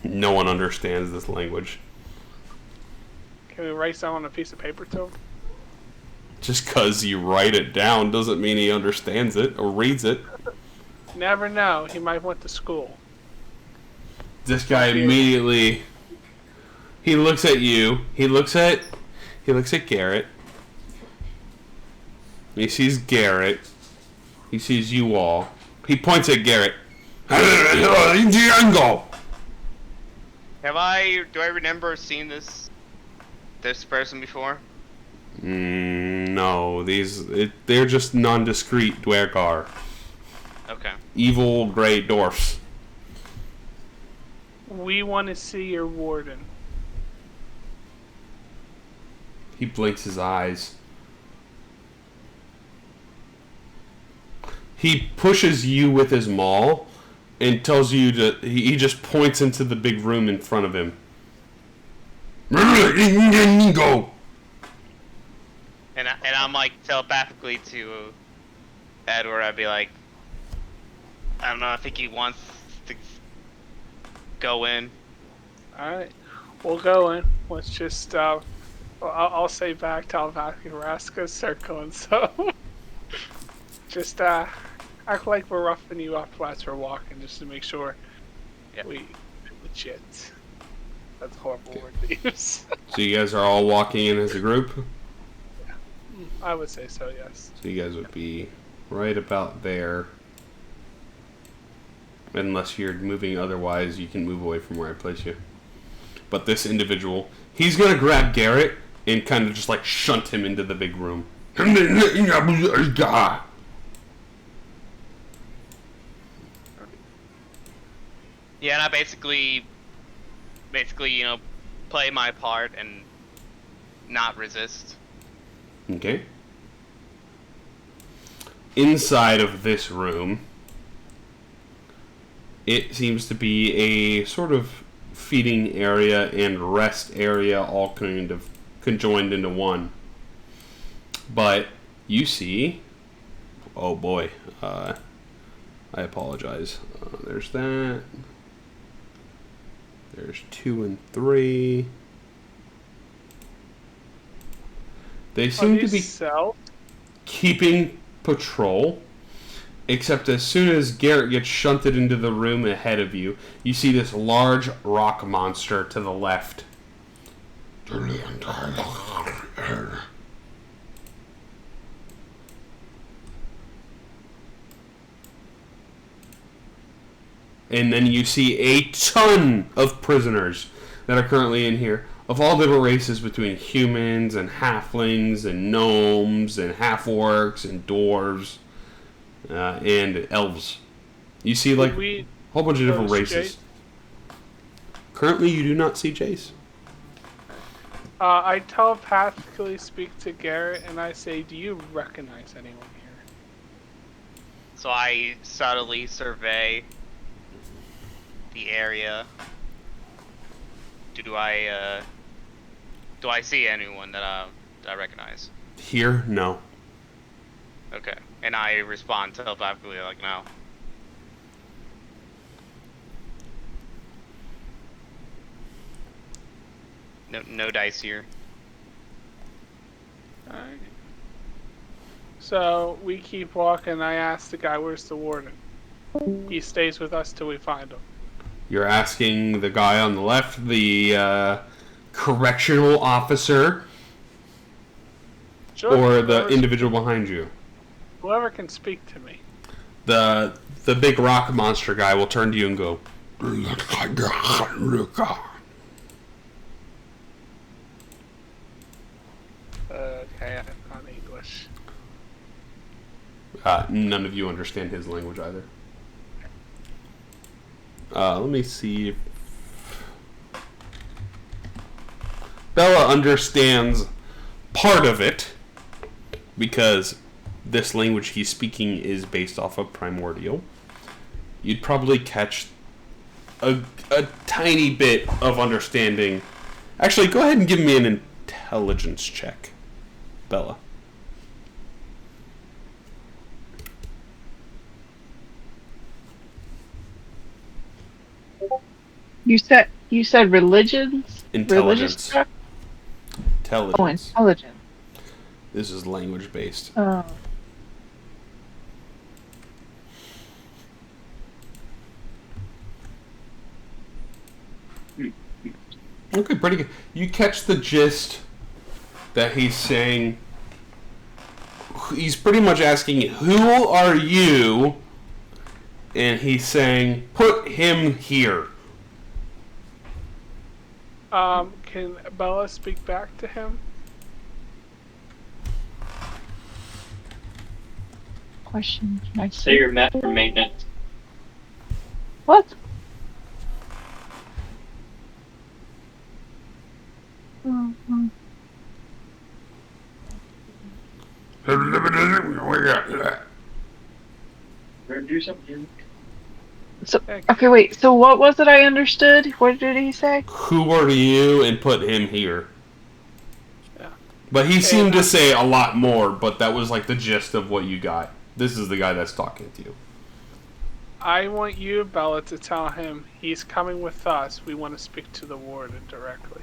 No one understands this language. Can we write down on a piece of paper to him? Just because you write it down doesn't mean he understands it or reads it. Never know. He might went to school. This guy immediately, he looks at you. He looks at Garrett. He sees Garrett. He sees you all. He points at Garrett. Do I remember seeing this person before? No, they're just nondescript Dwergar. Okay. Evil gray dwarfs. We want to see your warden. He blinks his eyes. He pushes you with his maul and tells you to. He just points into the big room in front of him. Go. And I'm like telepathically to Edward. I'd be like, I don't know. I think he wants to go in. All right, we'll go in. Let's just. I'll say back telepathically. Raska's circling. So just act like we're roughing you up as we're walking, just to make sure we legit. That's a horrible word to use. So you guys are all walking in as a group? I would say so, yes. So you guys would be right about there. Unless you're moving otherwise, you can move away from where I place you. But this individual, he's going to grab Garrett and kind of just like shunt him into the big room. Yeah, and I basically, play my part and not resist. Okay. Inside of this room, it seems to be a sort of feeding area and rest area all kind of conjoined into one. But you see, oh boy, I apologize. There's that. There's 2 and 3. They seem to be keeping patrol, except as soon as Garrett gets shunted into the room ahead of you, you see this large rock monster to the left. And then you see a ton of prisoners that are currently in here, of all different races, between humans and halflings and gnomes and half-orcs and dwarves and elves. You see like a whole bunch of different races. Jace? Currently you do not see Jace. I telepathically speak to Garrett and I say, do you recognize anyone here? So I subtly survey the area. Do I see anyone that I recognize? Here, no. Okay, and I respond telepathically like no. No dice here. Alright. So we keep walking. I ask the guy, where's the warden? He stays with us till we find him. You're asking the guy on the left, the correctional officer, Sure, or the individual behind you? Whoever can speak to me. The big rock monster guy will turn to you and go, Okay, I'm not English. none of you understand his language either. Let me see if Bella understands part of it, because this language he's speaking is based off of Primordial. You'd probably catch a tiny bit of understanding. Actually, go ahead and give me an intelligence check, Bella. You said religions? Religious Intelligence. stuff? Intelligence. Oh, intelligence. This is language based. Oh. Okay, pretty good. You catch the gist that he's saying. He's pretty much asking, "Who are you?" And he's saying, "Put him here." Can Bella speak back to him? Question. Can I Say you're met for maintenance. What? Do something. So, okay, wait. So what was it I understood? What did he say? Who are you? And put him here. Yeah. But he seemed to say a lot more, but that was like the gist of what you got. This is the guy that's talking to you. I want you, Bella, to tell him he's coming with us. We want to speak to the warden directly.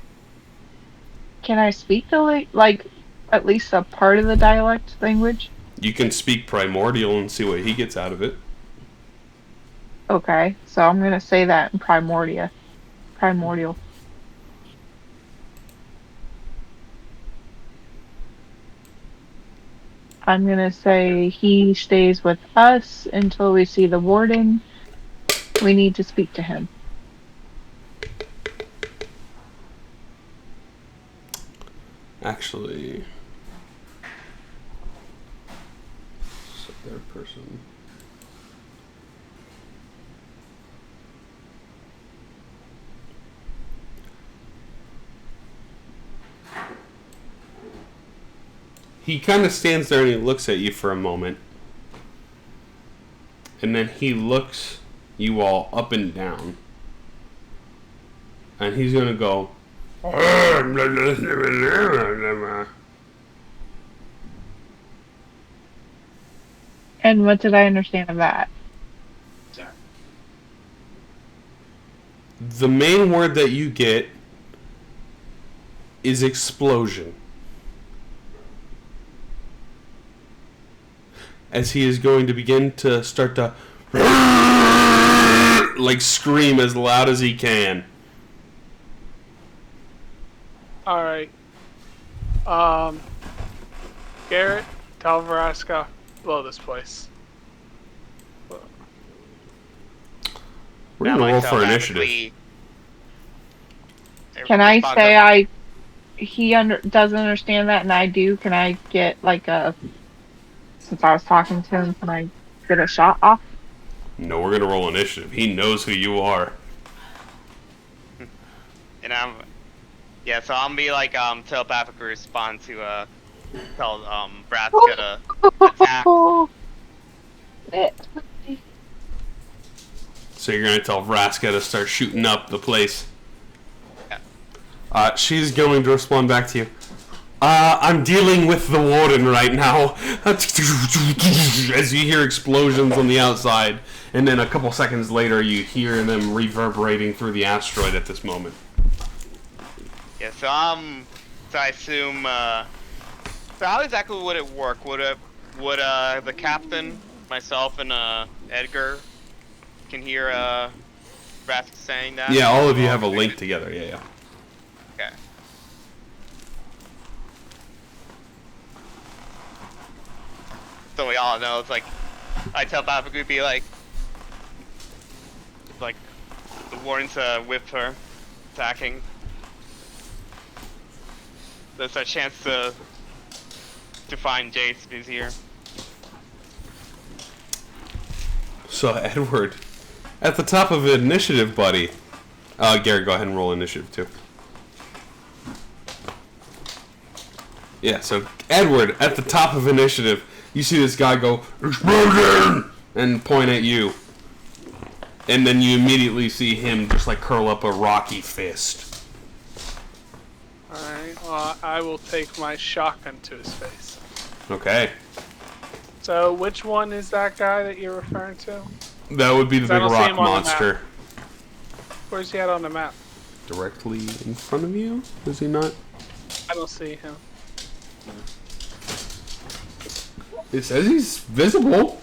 Can I speak the like at least a part of the dialect language? You can speak primordial and see what he gets out of it. Okay, so I'm gonna say that in primordial. I'm gonna say he stays with us until we see the warden. We need to speak to him. Actually, set their person. He kind of stands there and he looks at you for a moment. And then he looks you all up and down. And he's going to go... And what did I understand of that? The main word that you get is explosion. As he is going to begin to start to like scream as loud as he can. Alright. Garrett, tell Vraska, blow this place. We're going to roll for initiative. telepathically- Can I respond say to- he doesn't understand that and I do? Can I get like a, since I was talking to him, can I get a shot off? No, we're going to roll initiative. He knows who you are. And so I'm be like telepathically respond to tell Braska to attack. So you're going to tell Vraska to start shooting up the place. Yeah. She's going to respond back to you. I'm dealing with the warden right now. As you hear explosions on the outside, and then a couple seconds later you hear them reverberating through the asteroid at this moment. Yeah, so I assume so how exactly would it work? Would the captain, myself, and Edgar can hear Braska saying that? Yeah, all of you have a link together. Yeah. Okay. So we all know it's like I telepathically be like the warden's with her attacking. There's a chance to find Jace is here. So Edward, at the top of initiative, buddy. Gary, go ahead and roll initiative too. Yeah, so Edward, at the top of initiative, you see this guy go, "Explosion!" and point at you. And then you immediately see him just like curl up a rocky fist. Alright, well, I will take my shotgun to his face. Okay. So, which one is that guy that you're referring to? That would be the 'Cause I big don't see rock him on the monster. map. Where's he at on the map? Directly in front of you? Is he not? I don't see him. It says he's visible.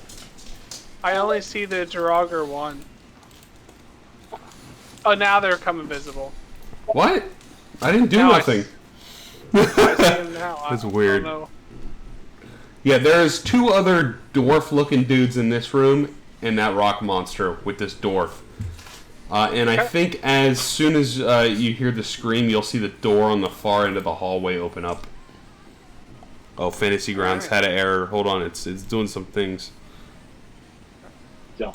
I only see the Draugr one. Oh, now they're coming visible. What? I didn't do Now I nothing. I see him now. That's I weird. don't know. Yeah, there's 2 other dwarf-looking dudes in this room, and that rock monster with this dwarf. And I think as soon as you hear the scream, you'll see the door on the far end of the hallway open up. Oh, Fantasy Grounds had an error. Hold on, it's doing some things. Yeah.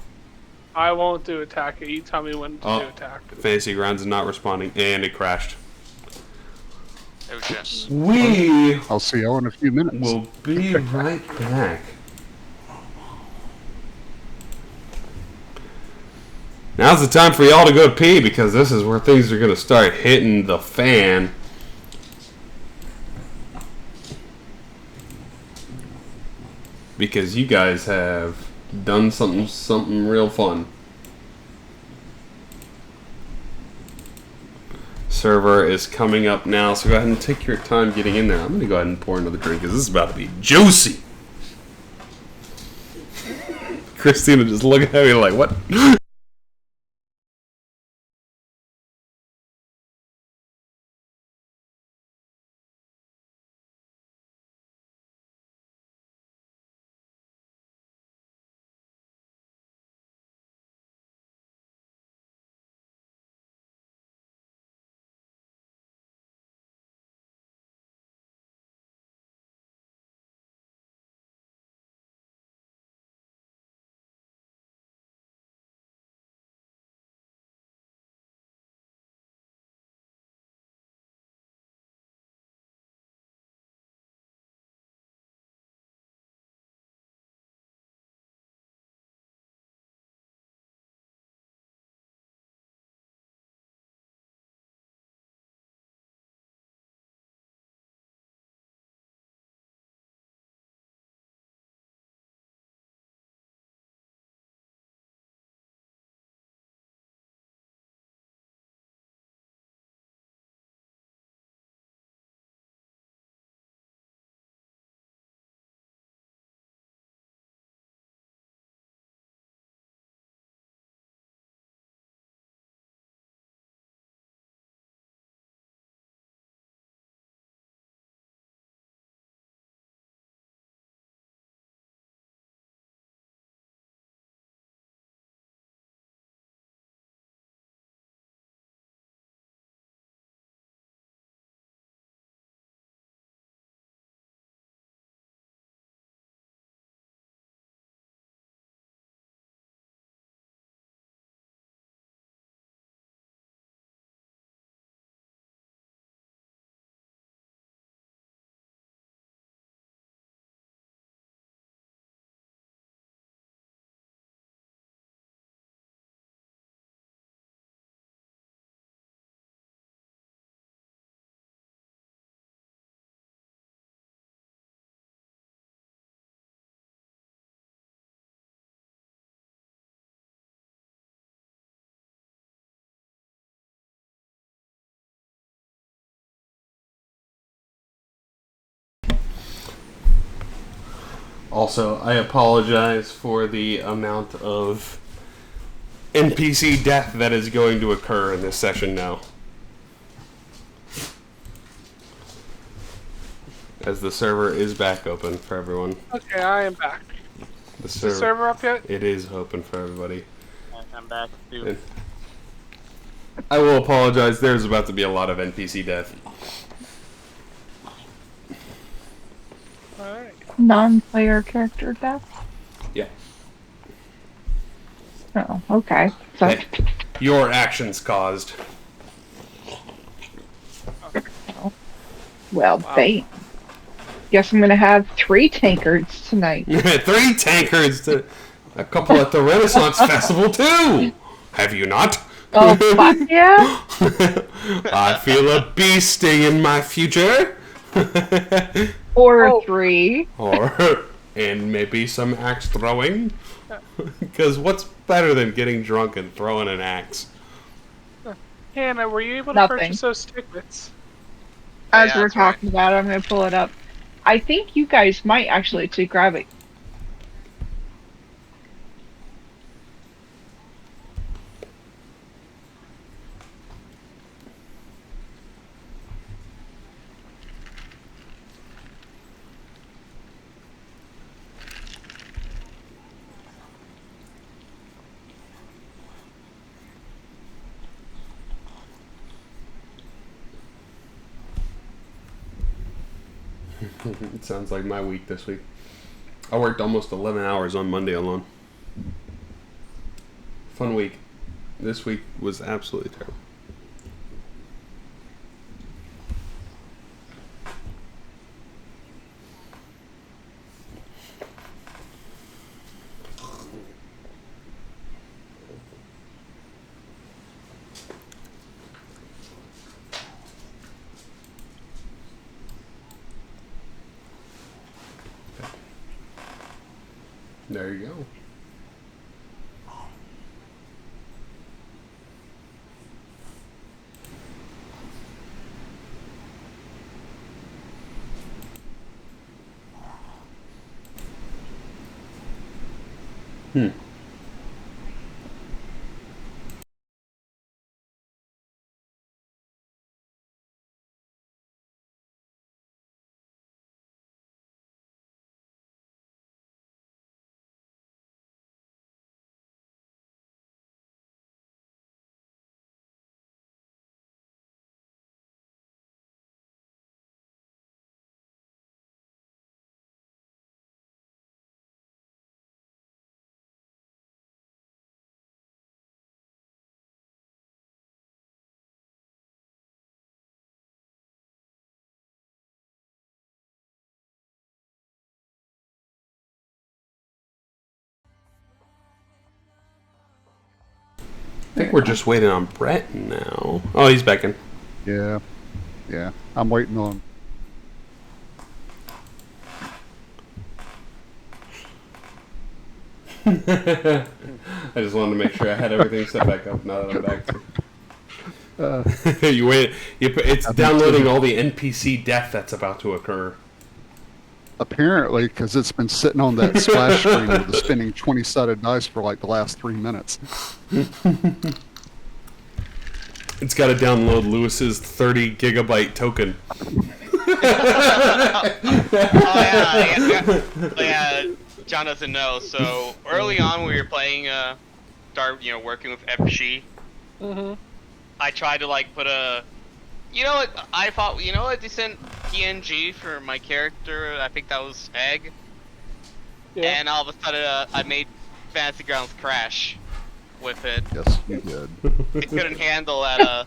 I won't do attack. You tell me when to do attack. Fantasy Grounds is not responding, and it crashed. Oh shit. We I'll see y'all in a few minutes. will be right back. Now's the time for y'all to go pee because this is where things are going to start hitting the fan. Because you guys have done something real fun. Server is coming up now, so go ahead and take your time getting in there. I'm going to go ahead and pour another drink because this is about to be juicy. Christina just looking at me like, what? Also, I apologize for the amount of NPC death that is going to occur in this session now. As the server is back open for everyone. Okay, I am back. Is the server up yet? It is open for everybody. I'm back too. And I will apologize, there's about to be a lot of NPC death. Alright. Non-player character death? Yeah. Oh, okay. So, Hey, your actions caused. well, Wow. bam. Guess I'm gonna have 3 tankards tonight. 3 tankards to a couple at the Renaissance Festival too. Have you not? Oh, fuck yeah! I feel a bee sting in my future. Or 3. And maybe some axe throwing. Because what's better than getting drunk and throwing an axe? Hannah, were you able to Nothing. purchase those tickets? As Yeah, we're that's right. talking about it, I'm going to pull it up. I think you guys might actually to grab it. It sounds like my week this week. I worked almost 11 hours on Monday alone. Fun week. This week was absolutely terrible. There you go. I think we're just waiting on Brett now. Oh, he's back in. Yeah. Yeah. I'm waiting on. I just wanted to make sure I had everything set back up now that I'm back to. You wait. It's downloading all the NPC death that's about to occur. Apparently, because it's been sitting on that splash screen with the spinning 20-sided dice for like the last 3 minutes. It's got to download Lewis's 30 gigabyte token. Yeah. John doesn't know. So early on, we were playing, working with FG. I tried to like put a, I thought, a decent PNG for my character. I think that was Egg. Yeah. And all of a sudden, I made Fantasy Grounds crash with it. Yes, you did. It couldn't handle that. I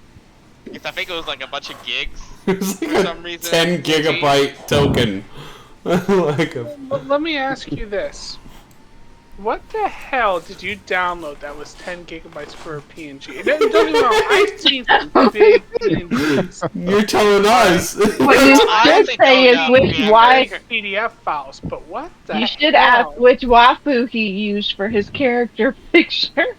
think it was like a bunch of gigs It was like for some reason. 10 gigabyte token. Let me ask you this. What the hell did you download that was 10 gigabytes for a PNG? Don't get me wrong, I've seen some big PNGs. You're telling us. What you should say is which PDF files, but what the You should hell? ask which waifu he used for his character picture.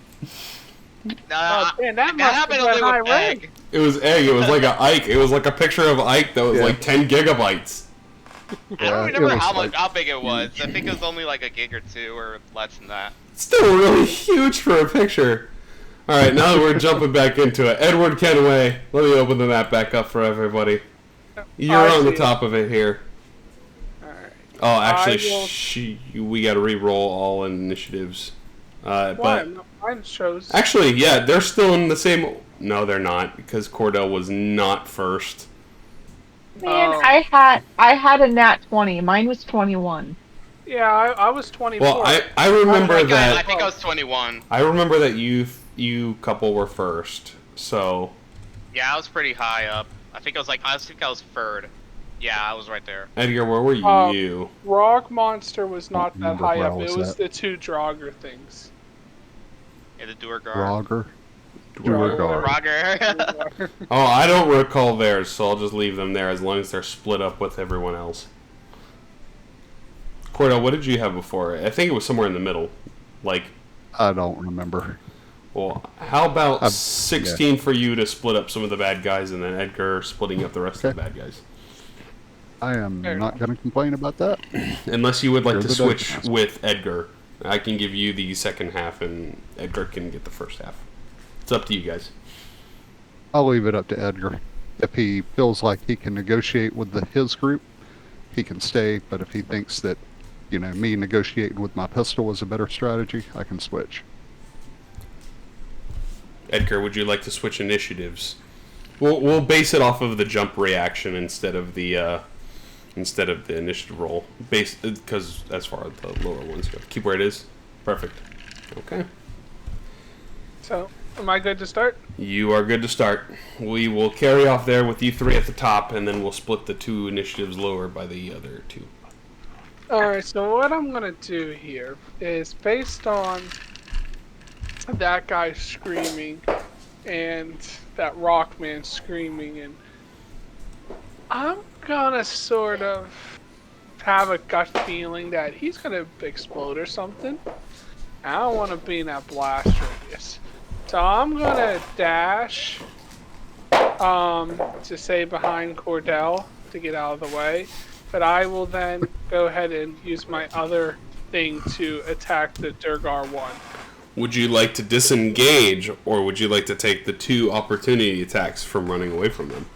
Nah, Man, that happened only with Egg. It was Egg. It was like a Ike. It was like a picture of Ike that was like 10 gigabytes. I don't remember how big it was. I think it was only like a gig or 2 or less than that. Still really huge for a picture. Alright, now that we're jumping back into it. Edward Kenway, let me open the map back up for everybody. You're on the top of it here. Alright. Oh, actually, we gotta re-roll all initiatives. But mine shows. actually, yeah, they're still in the same. No, they're not, because Cordell was not first. Man, I had a nat 20. Mine was 21. Yeah, I was 24. Well, I remember that. I think I was 21. I remember that you couple were first. So. Yeah, I was pretty high up. I think I was third. Yeah, I was right there. Edgar, where were you? Rock Monster was not that high up. where I It was was the 2 Draugr things. Yeah, the Duergar. Draugr. Duergar. Roger. Oh, I don't recall theirs, so I'll just leave them there as long as they're split up with everyone else. Cordell, what did you have before? I think it was somewhere in the middle. Like, I don't remember. well, how about 16 for you to split up some of the bad guys, and then Edgar splitting up the rest of the bad guys? I am not going to complain about that. Unless you would like You're to the switch dungeon master. with Edgar. I can give you the second half, and Edgar can get the first half. It's up to you guys. I'll leave it up to Edgar. If he feels like he can negotiate with his group, he can stay. But if he thinks that, me negotiating with my pistol is a better strategy, I can switch. Edgar, would you like to switch initiatives? We'll base it off of the jump reaction instead of the initiative roll. Because as far as the lower ones go, keep where it is. Perfect. Okay. So, am I good to start? You are good to start. We will carry off there with you three at the top, and then we'll split the two initiatives lower by the other two. Alright, so what I'm gonna do here is based on that guy screaming and that rock man screaming, and I'm gonna sort of have a gut feeling that he's gonna explode or something. I don't want to be in that blast radius. So I'm gonna dash to stay behind Cordell to get out of the way. But I will then go ahead and use my other thing to attack the Durgar one. Would you like to disengage, or would you like to take the two opportunity attacks from running away from them?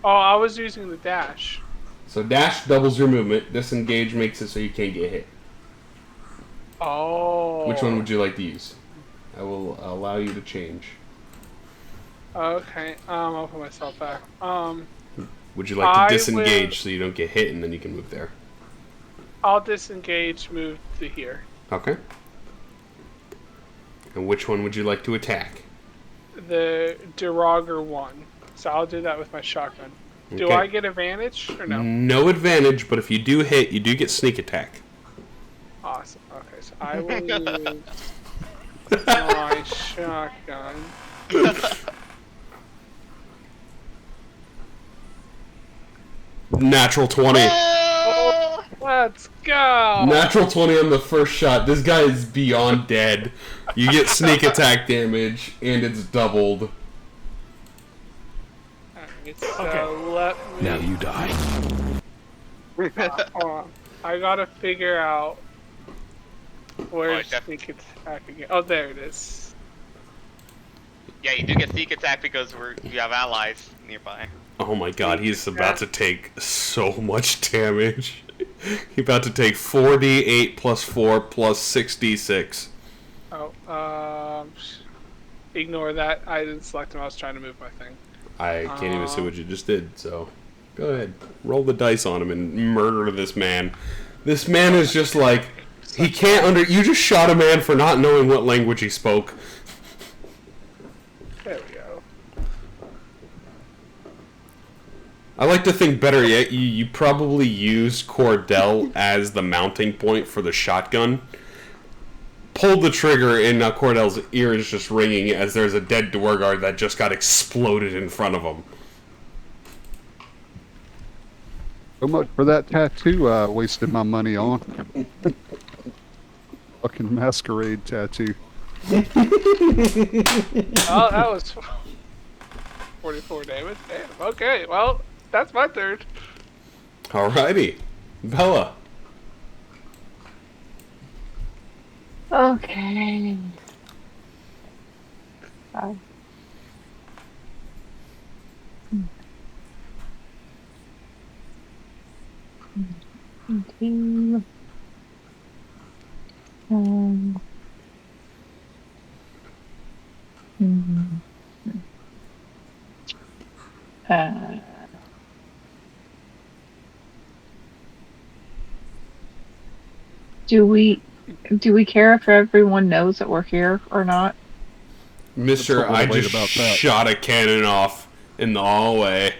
Oh, I was using the dash. So dash doubles your movement. Disengage makes it so you can't get hit. Oh. Which one would you like to use? I will allow you to change. Okay, I'll put myself back. Would you like to disengage so you don't get hit, and then you can move there? I'll disengage, move to here. Okay. And which one would you like to attack? The Duragar one. So I'll do that with my shotgun. Do Okay. I get advantage or no? No advantage, but if you do hit, you do get sneak attack. Awesome. Okay, so I will use my shotgun. Natural 20. Oh, let's go! Natural 20 on the first shot. This guy is beyond dead. You get sneak attack damage, and it's doubled. Alright, so let me... Now you die. Hold on. I gotta figure out where's Oh, sneak attack again. Oh, there it is. Yeah, you do get sneak attack because you have allies nearby. Oh my god, he's about to take so much damage. He's about to take 4d8 plus 4 plus 6d6. Oh, ignore that. I didn't select him. I was trying to move my thing. I can't even see what you just did, so go ahead. Roll the dice on him and murder this man. This man is just like, he can't you just shot a man for not knowing what language he spoke. There we go. I like to think better yet, you probably used Cordell as the mounting point for the shotgun. Pulled the trigger, and now Cordell's ear is just ringing as there's a dead Duergar that just got exploded in front of him. So much for that tattoo I wasted my money on. Fucking masquerade tattoo. Oh, that was 44 damage. Damn. Okay, well, that's my third. Alrighty. Bella. Okay. Five. Two. Uh, do we care if everyone knows that we're here or not? Mister, I Wait just about that. shot a cannon off in the hallway.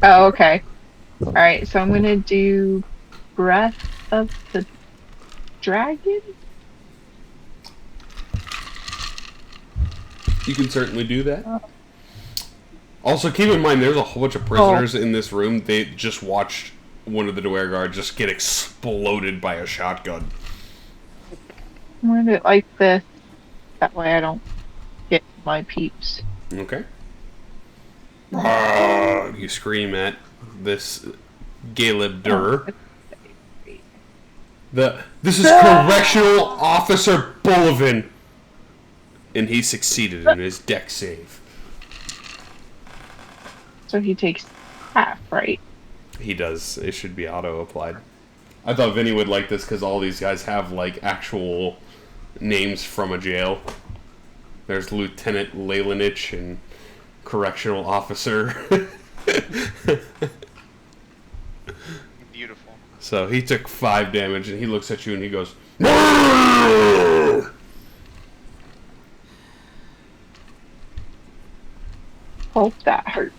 Oh, okay. Alright, so I'm gonna do Breath of the Dragon? You can certainly do that. Also, keep in mind, there's a whole bunch of prisoners in this room. They just watched one of the Dwyer Guard just get exploded by a shotgun. I'm gonna do it like this. That way I don't get my peeps. Okay. You scream at this Galeb Dur. This is Correctional Officer Bullivin. And he succeeded in his deck save. So he takes half, right? He does. It should be auto-applied. I thought Vinny would like this because all these guys have, like, actual names from a jail. There's Lieutenant Leylinich and Correctional Officer. Beautiful. So he took 5 damage, and he looks at you and he goes, Hope that hurt.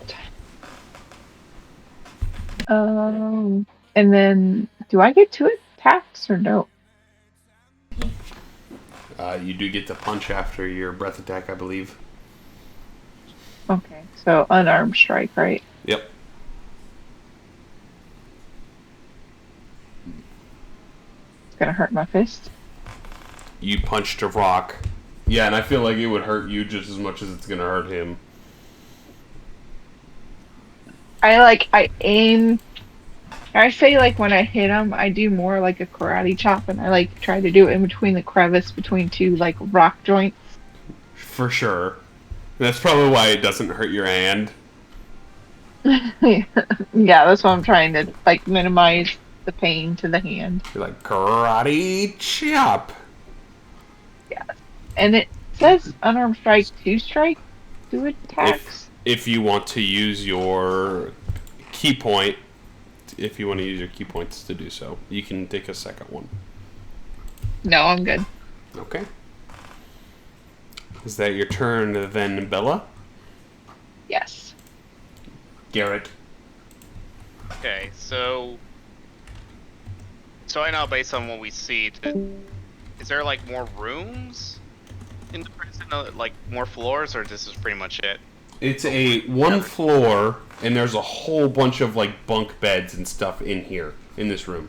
And then, do I get 2 attacks or no? you do get to punch after your breath attack, I believe. Okay, so unarmed strike, right? Yep. It's gonna hurt my fist. You punched a rock. Yeah, and I feel like it would hurt you just as much as it's gonna hurt him. I aim. I say like when I hit him, I do more like a karate chop, and I like try to do it in between the crevice between 2 like rock joints. For sure. That's probably why it doesn't hurt your hand. Yeah, that's why I'm trying to like minimize the pain to the hand. You're like, karate chop. Yeah, and it says unarmed strike, 2 strike, 2 attacks. If you want to use your key point, if you want to use your key points to do so, you can take a second one. No, I'm good. Okay. Is that your turn then, Bella? Yes. Garrett. Okay, so I know based on what we see, is there like more rooms in the prison, like more floors, or this is pretty much it? It's a 1 floor, and there's a whole bunch of like bunk beds and stuff in here, in this room.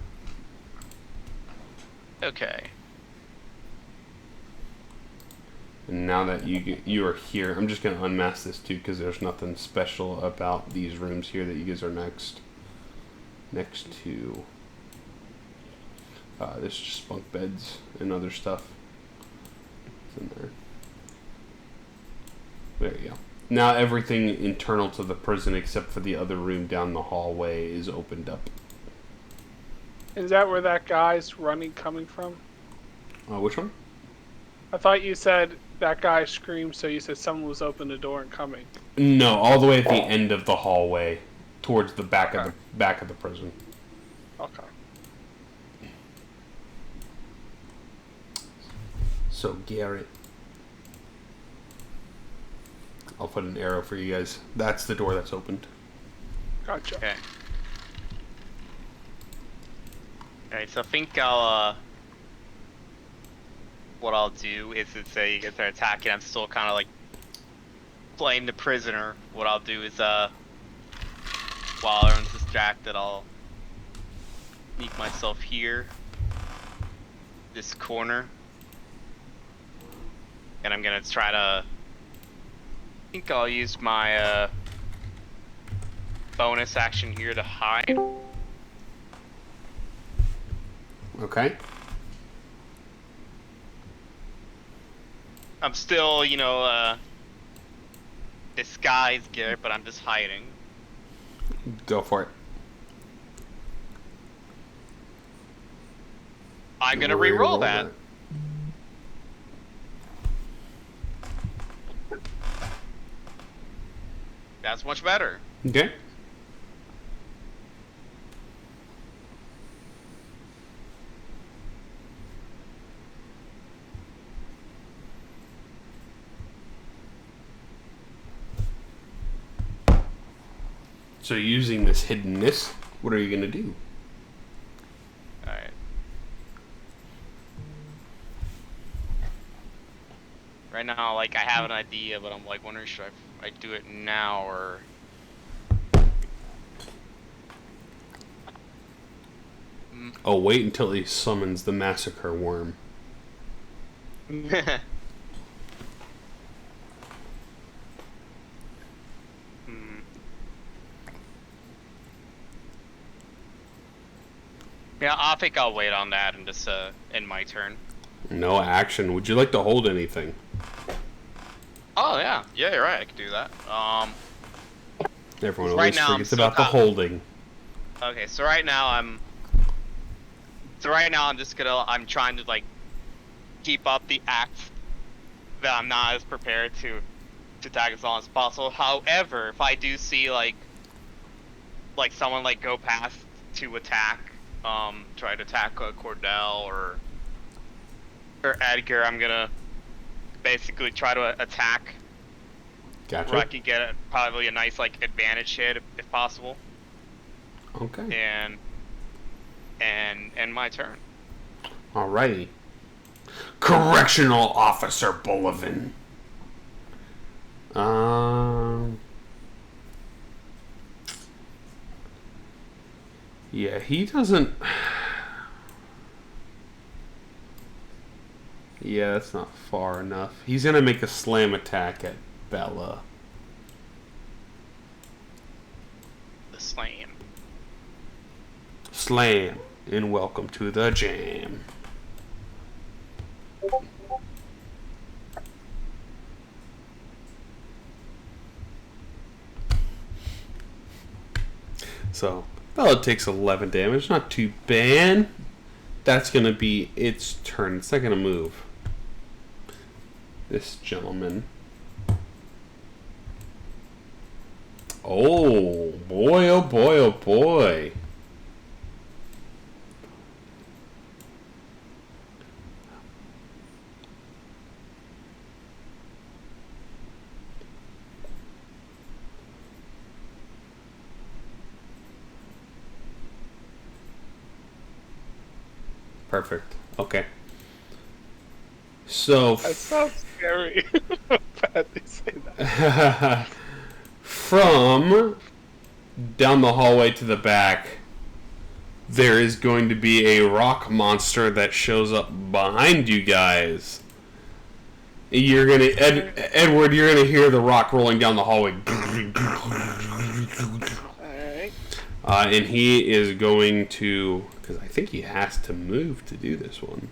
Okay. And now that you are here, I'm just gonna unmask this too because there's nothing special about these rooms here that you guys are next to. There's just bunk beds and other stuff. It's in there. There you go. Now everything internal to the prison except for the other room down the hallway is opened up. Is that where that guy's coming from? Which one? I thought you said that guy screamed, so you said someone was opening the door and coming. No, all the way at the end of the hallway, towards the back of the prison. Okay. So Garrett, I'll put an arrow for you guys. That's the door that's opened. Gotcha. Okay. Alright, so I think I'll, what I'll do is say you guys are attacking, I'm still kind of like playing the prisoner. What I'll do is, while everyone's distracted, I'll sneak myself here, this corner, and I'm gonna try to, I think I'll use my, bonus action here to hide. Okay. I'm still, disguised, Garrett, but I'm just hiding. Go for it. I'm gonna re-roll that. That's much better. Okay. So using this hiddenness, what are you gonna do? Alright. Right now, like, I have an idea, but I'm like wondering should I do it now or... Oh, wait until he summons the massacre worm. Yeah, I think I'll wait on that and just end my turn. No action. Would you like to hold anything? Oh yeah, you're right. I could do that. Everyone Right always now, forgets I'm about the holding. Okay, so right now I'm just gonna trying to like keep up the act that I'm not as prepared to attack as long as possible. However, if I do see like someone like go past to attack, try to attack Cordell or Edgar, I'm gonna basically try to attack. Gotcha. Where I can get probably a nice like advantage hit if possible. Okay. And end my turn. Alrighty. Correctional Officer Bullivin. Yeah, he doesn't... Yeah, that's not far enough. He's gonna make a slam attack at Bella. The slam. Slam, and welcome to the jam. So, Bella takes 11 damage, not too bad. That's going to be its turn. It's not going to move. This gentleman. Oh, boy, oh boy, oh boy. Perfect. Okay. So... That sounds scary. Bad they say that. From down the hallway to the back, there is going to be a rock monster that shows up behind you guys. You're gonna... Edward, you're gonna hear the rock rolling down the hallway. Alright. And he is going to... Because I think he has to move to do this one.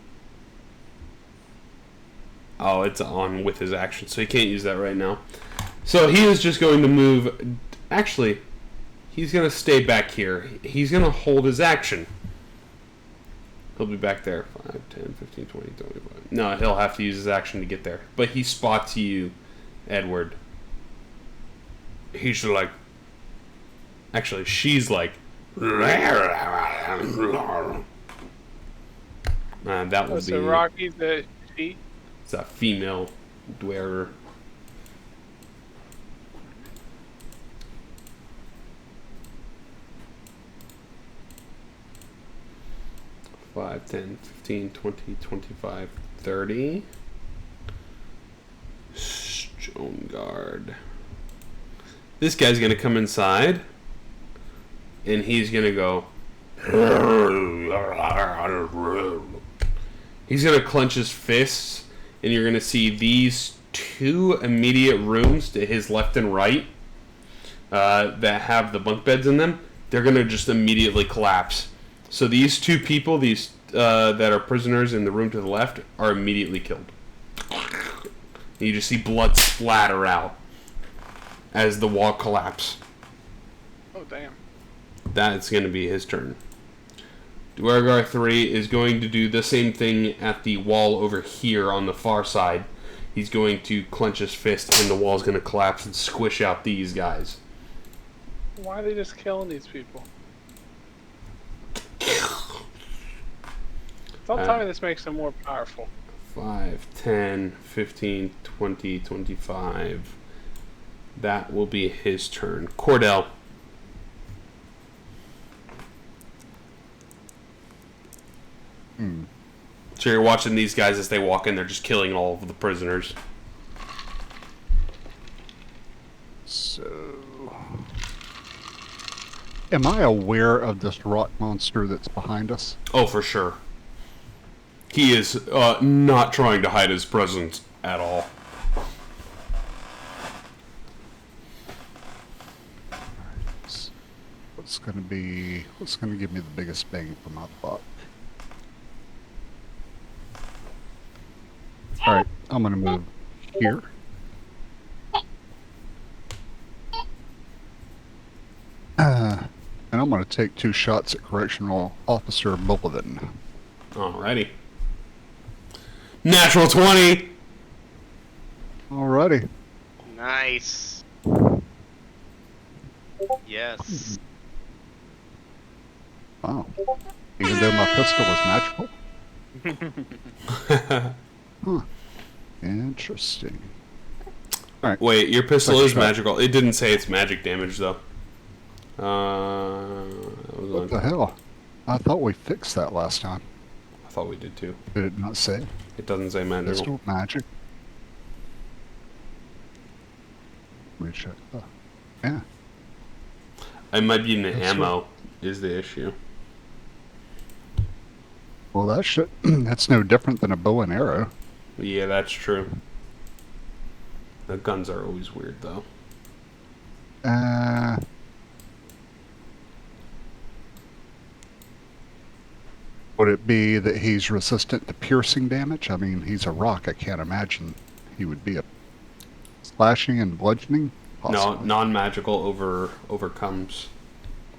Oh, it's on with his action, so he can't use that right now. So he is just going to move... Actually, he's going to stay back here. He's going to hold his action. He'll be back there. 5, 10, 15, 20, 25. No, he'll have to use his action to get there. But he spots you, Edward. He's like... Actually, she's like... that will be... So Rocky's a she? It's a female dweller. Five, 10, 15, 20, 25, 30. Stone Guard. This guy's gonna come inside. And he's gonna go. He's gonna clench his fists, and you're gonna see these two immediate rooms to his left and right that have the bunk beds in them. They're gonna just immediately collapse. So these two people, these that are prisoners in the room to the left, are immediately killed. And you just see blood splatter out as the wall collapses. Oh, damn. That's going to be his turn. Dwargar 3 is going to do the same thing at the wall over here on the far side. He's going to clench his fist, and the wall's going to collapse and squish out these guys. Why are they just killing these people? Don't tell me this makes them more powerful. 5, 10, 15, 20, 25. That will be his turn. Cordell. Hmm. So you're watching these guys as they walk in. They're just killing all of the prisoners. So, am I aware of this rock monster that's behind us? Oh, for sure. He is not trying to hide his presence at all. What's going to give me the biggest bang for my buck? Alright, I'm going to move here. And I'm going to take 2 shots at Correctional Officer Bulletin. Alrighty. Natural 20! Alrighty. Nice. Yes. Wow. Even though my pistol was magical? Huh. Interesting. Alright. Wait, your pistol Second is shot. magical. It didn't say it's magic damage, though. What the hell? I thought we fixed that last time. I thought we did too. Did it not say? It doesn't say magical. Pistol magic? Let me check. Oh, yeah. It might be in the That's ammo is the issue. Well, that's no different than a bow and arrow. Yeah, that's true. The guns are always weird, though. Would it be that he's resistant to piercing damage? I mean, he's a rock. I can't imagine he would be a slashing and bludgeoning. No, Possibly. non-magical overcomes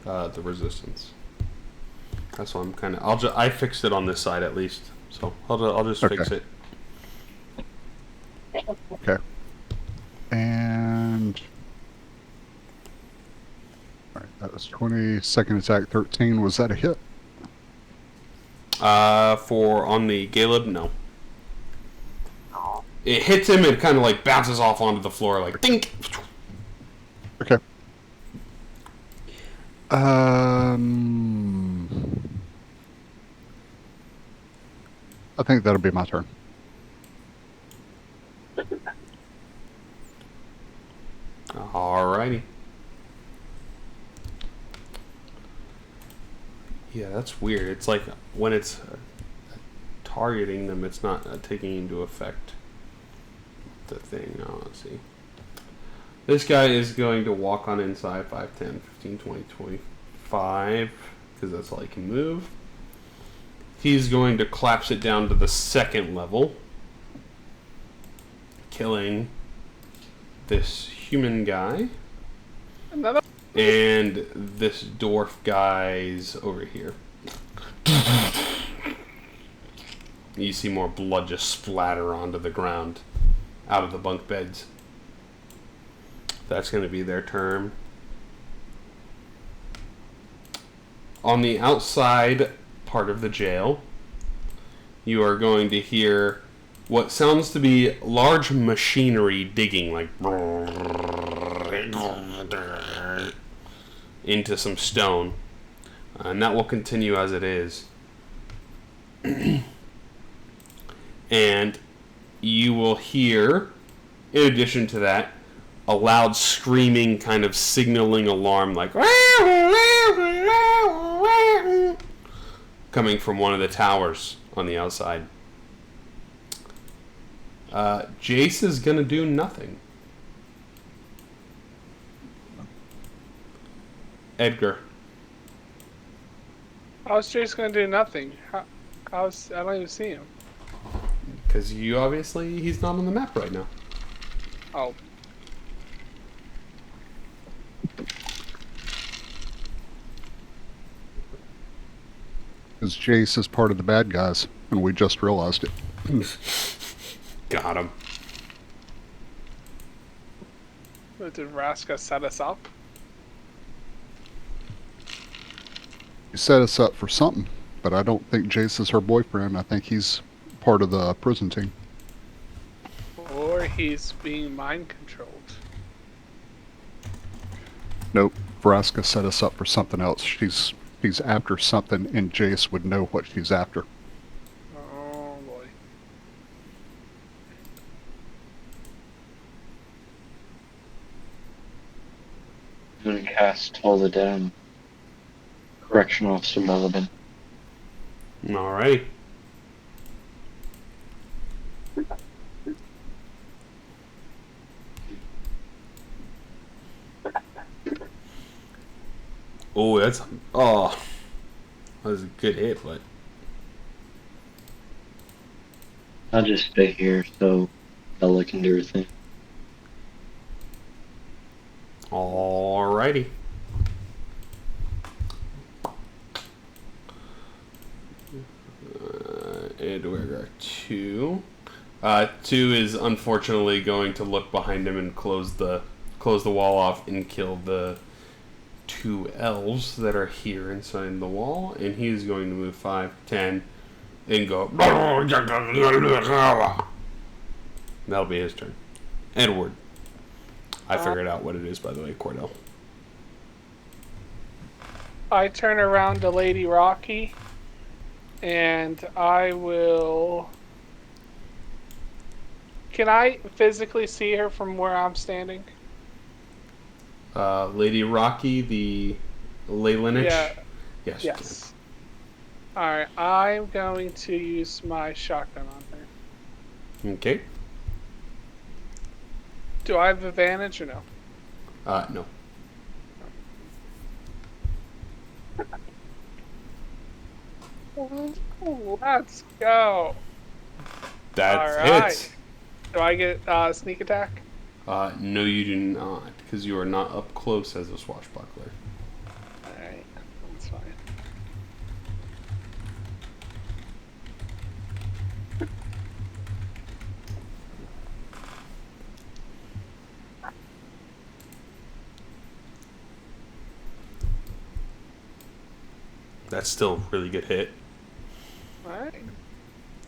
the resistance. That's why I'm kind of. I fixed it on this side at least, so I'll just fix Okay. it. Okay. And all right, that was 20. Second attack 13. Was that a hit? For on the Caleb, no. It hits him and kind of like bounces off onto the floor, like dink. Okay. I think that'll be my turn. Alrighty. Yeah, that's weird. It's like when it's targeting them, it's not taking into effect the thing. Oh, let's see. This guy is going to walk on inside 5, 10, 15, 20, 25, because that's all he can move. He's going to collapse it down to the 2nd level, killing this human guy. Another. And this dwarf guy's over here. You see more blood just splatter onto the ground out of the bunk beds. That's going to be their turn. On the outside part of the jail, you are going to hear what sounds to be large machinery digging, like into some stone, and that will continue as it is. And you will hear, in addition to that, a loud screaming kind of signaling alarm, like coming from one of the towers on the outside. Jace is gonna do nothing. Edgar. How's Jace gonna do nothing? I don't even see him. Because he's not on the map right now. Oh. Because Jace is part of the bad guys, and we just realized it. Got him. Did Vraska set us up? He set us up for something, but I don't think Jace is her boyfriend. I think he's part of the prison team. Or he's being mind controlled. Nope, Vraska set us up for something else. She's after something, and Jace would know what she's after. Oh boy. I'm gonna cast Toll the Dead on Correction Officer Melvin. Alrighty. Oh, that was a good hit, but I'll just stay here so Bella can do her thing. alrighty. And we got 2. 2 is unfortunately going to look behind him and close the wall off and kill the 2 elves that are here inside the wall, and he is going to move 5, 10, and go. That'll be his turn. Edward. I figured out what it is, by the way, Cordell. I turn around to Lady Rocky, and I will... Can I physically see her from where I'm standing? Lady Rocky, the Leylinich? Yeah. Yes. Yes. Alright, I'm going to use my shotgun on her. Okay. Do I have advantage or no? No. Let's go. That Alright. hits. Do I get sneak attack? No, you do not, because you are not up close as a swashbuckler. Alright, that's fine. That's still a really good hit. Alright.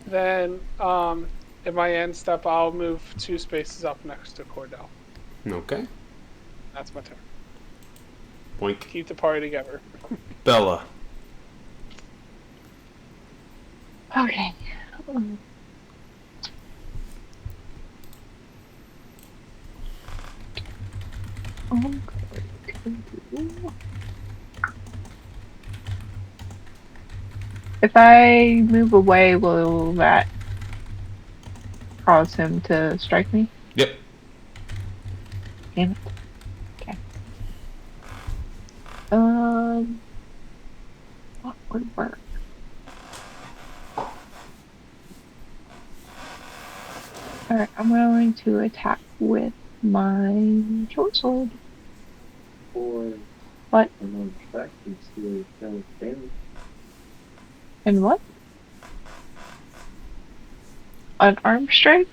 Then, in my end step, I'll move 2 spaces up next to Cordell. Okay. That's my turn. Boink. Keep the party together. Bella. Okay. If I move away, will that cause him to strike me? Yep. Damn it. Okay. What would work? Alright, I'm going to attack with my short sword. What? And what? An arm strike?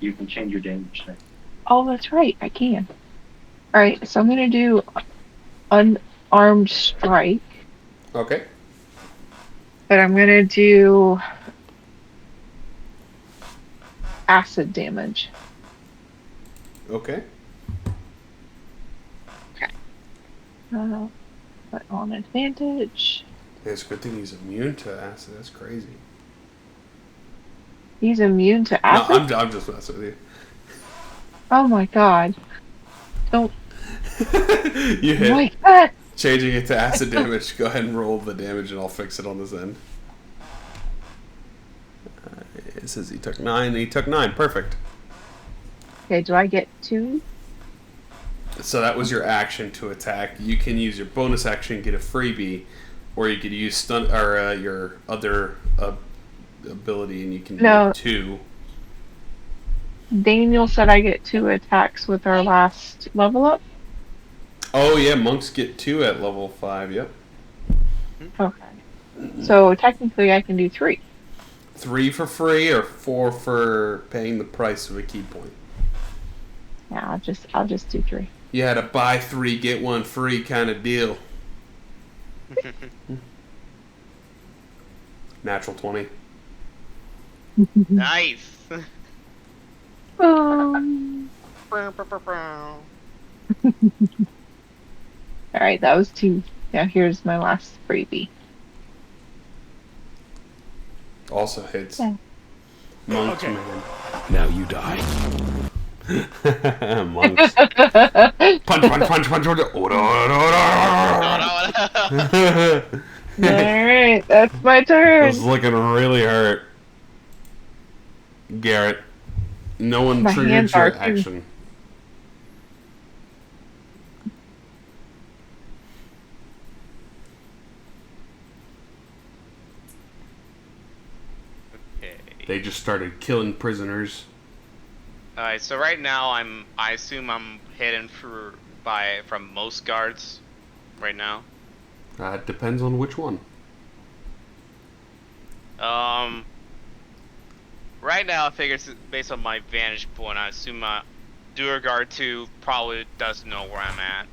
You can change your damage type. Oh, that's right, I can. Alright, so I'm gonna do unarmed strike, Okay. but I'm gonna do acid damage. Okay. But on advantage. Yeah, it's a good thing he's immune to acid. That's crazy. He's immune to acid? No, I'm just messing with you. Oh my god. Don't. You hit. My god! Changing it to acid damage. Go ahead and roll the damage and I'll fix it on this end. It says he took 9. He took 9. Perfect. Okay, do I get 2? So that was your action to attack. You can use your bonus action, get a freebie, or you could use stun or your other ability, and you can do 2. Daniel said I get 2 attacks with our last level up. Oh yeah, monks get 2 at level 5. Yep. Okay. So technically, I can do 3. 3 for free or 4 for paying the price of a key point. Yeah, I'll just do 3. You had a buy 3 get 1 free kind of deal. Natural 20. Nice. Alright, that was 2. Now here's my last freebie. Also hits. Yeah. Monks, Okay. man. Now you die. Monks. Punch, punch, punch, punch, punch. Alright, that's my This turn. is looking really hurt. Garrett, no one My triggered hands your are, too. action. Okay. They just started killing prisoners. Alright, so right now I assume I'm hidden from most guards right now. It depends on which one. Right now I figure based on my vantage point, I assume my Doer Guard 2 probably doesn't know where I'm at.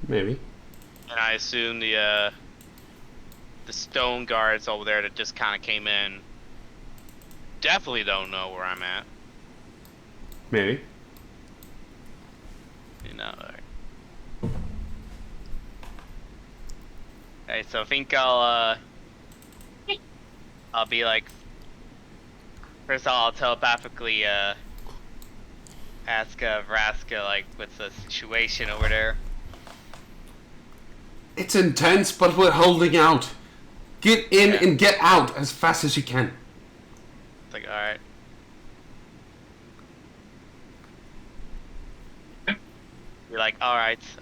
Maybe. And I assume the stone guards over there that just kind of came in definitely don't know where I'm at. Maybe. You know. Okay, so I think I'll be like, first of all, I'll telepathically ask Vraska like what's the situation over there. It's intense, but we're holding out. Get in Yeah. and get out as fast as you can. It's like, alright. You're like, alright, so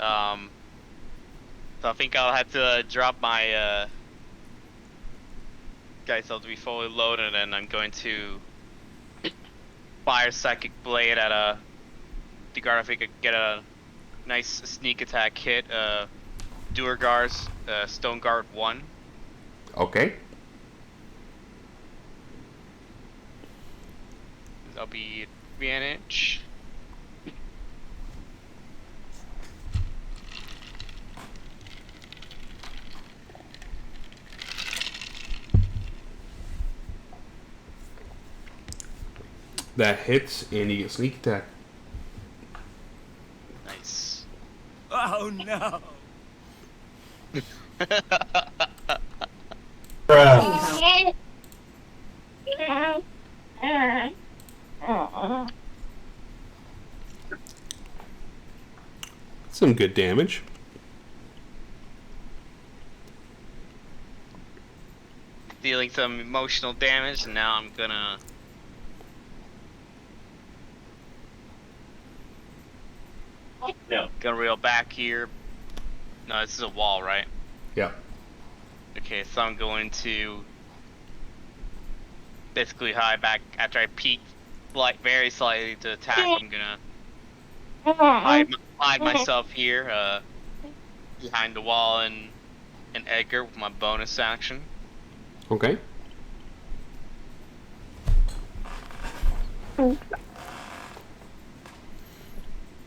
I think I'll have to drop my guys, I'll be fully loaded, and I'm going to fire Psychic Blade at the guard. If I could get a nice sneak attack hit, Doer Guards, Stone Guard 1. Okay. That'll be advantage. That hits, and you get sneak attack. Nice. Oh no! Some good damage. Dealing some emotional damage, and now I'm gonna reel back here. No, this is a wall, right? Yeah. Okay, so I'm going to basically hide back after I peek very slightly to attack. I'm gonna hide myself here behind the wall and Edgar with my bonus action. Okay.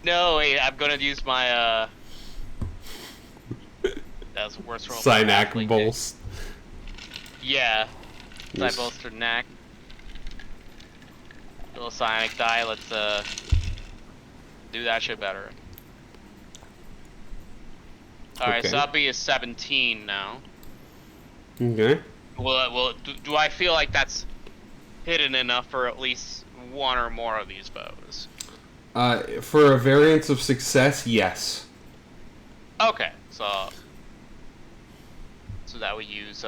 No, wait, I'm gonna use my that was the worst roll. Cynac bolts. Yeah. Yes. Bolster knack. Little psionic die, let's do that shit better. Alright, Okay. so that'll be a 17 now. Okay. Do I feel like that's hidden enough for at least one or more of these bows? For a variance of success, yes. Okay, so that would use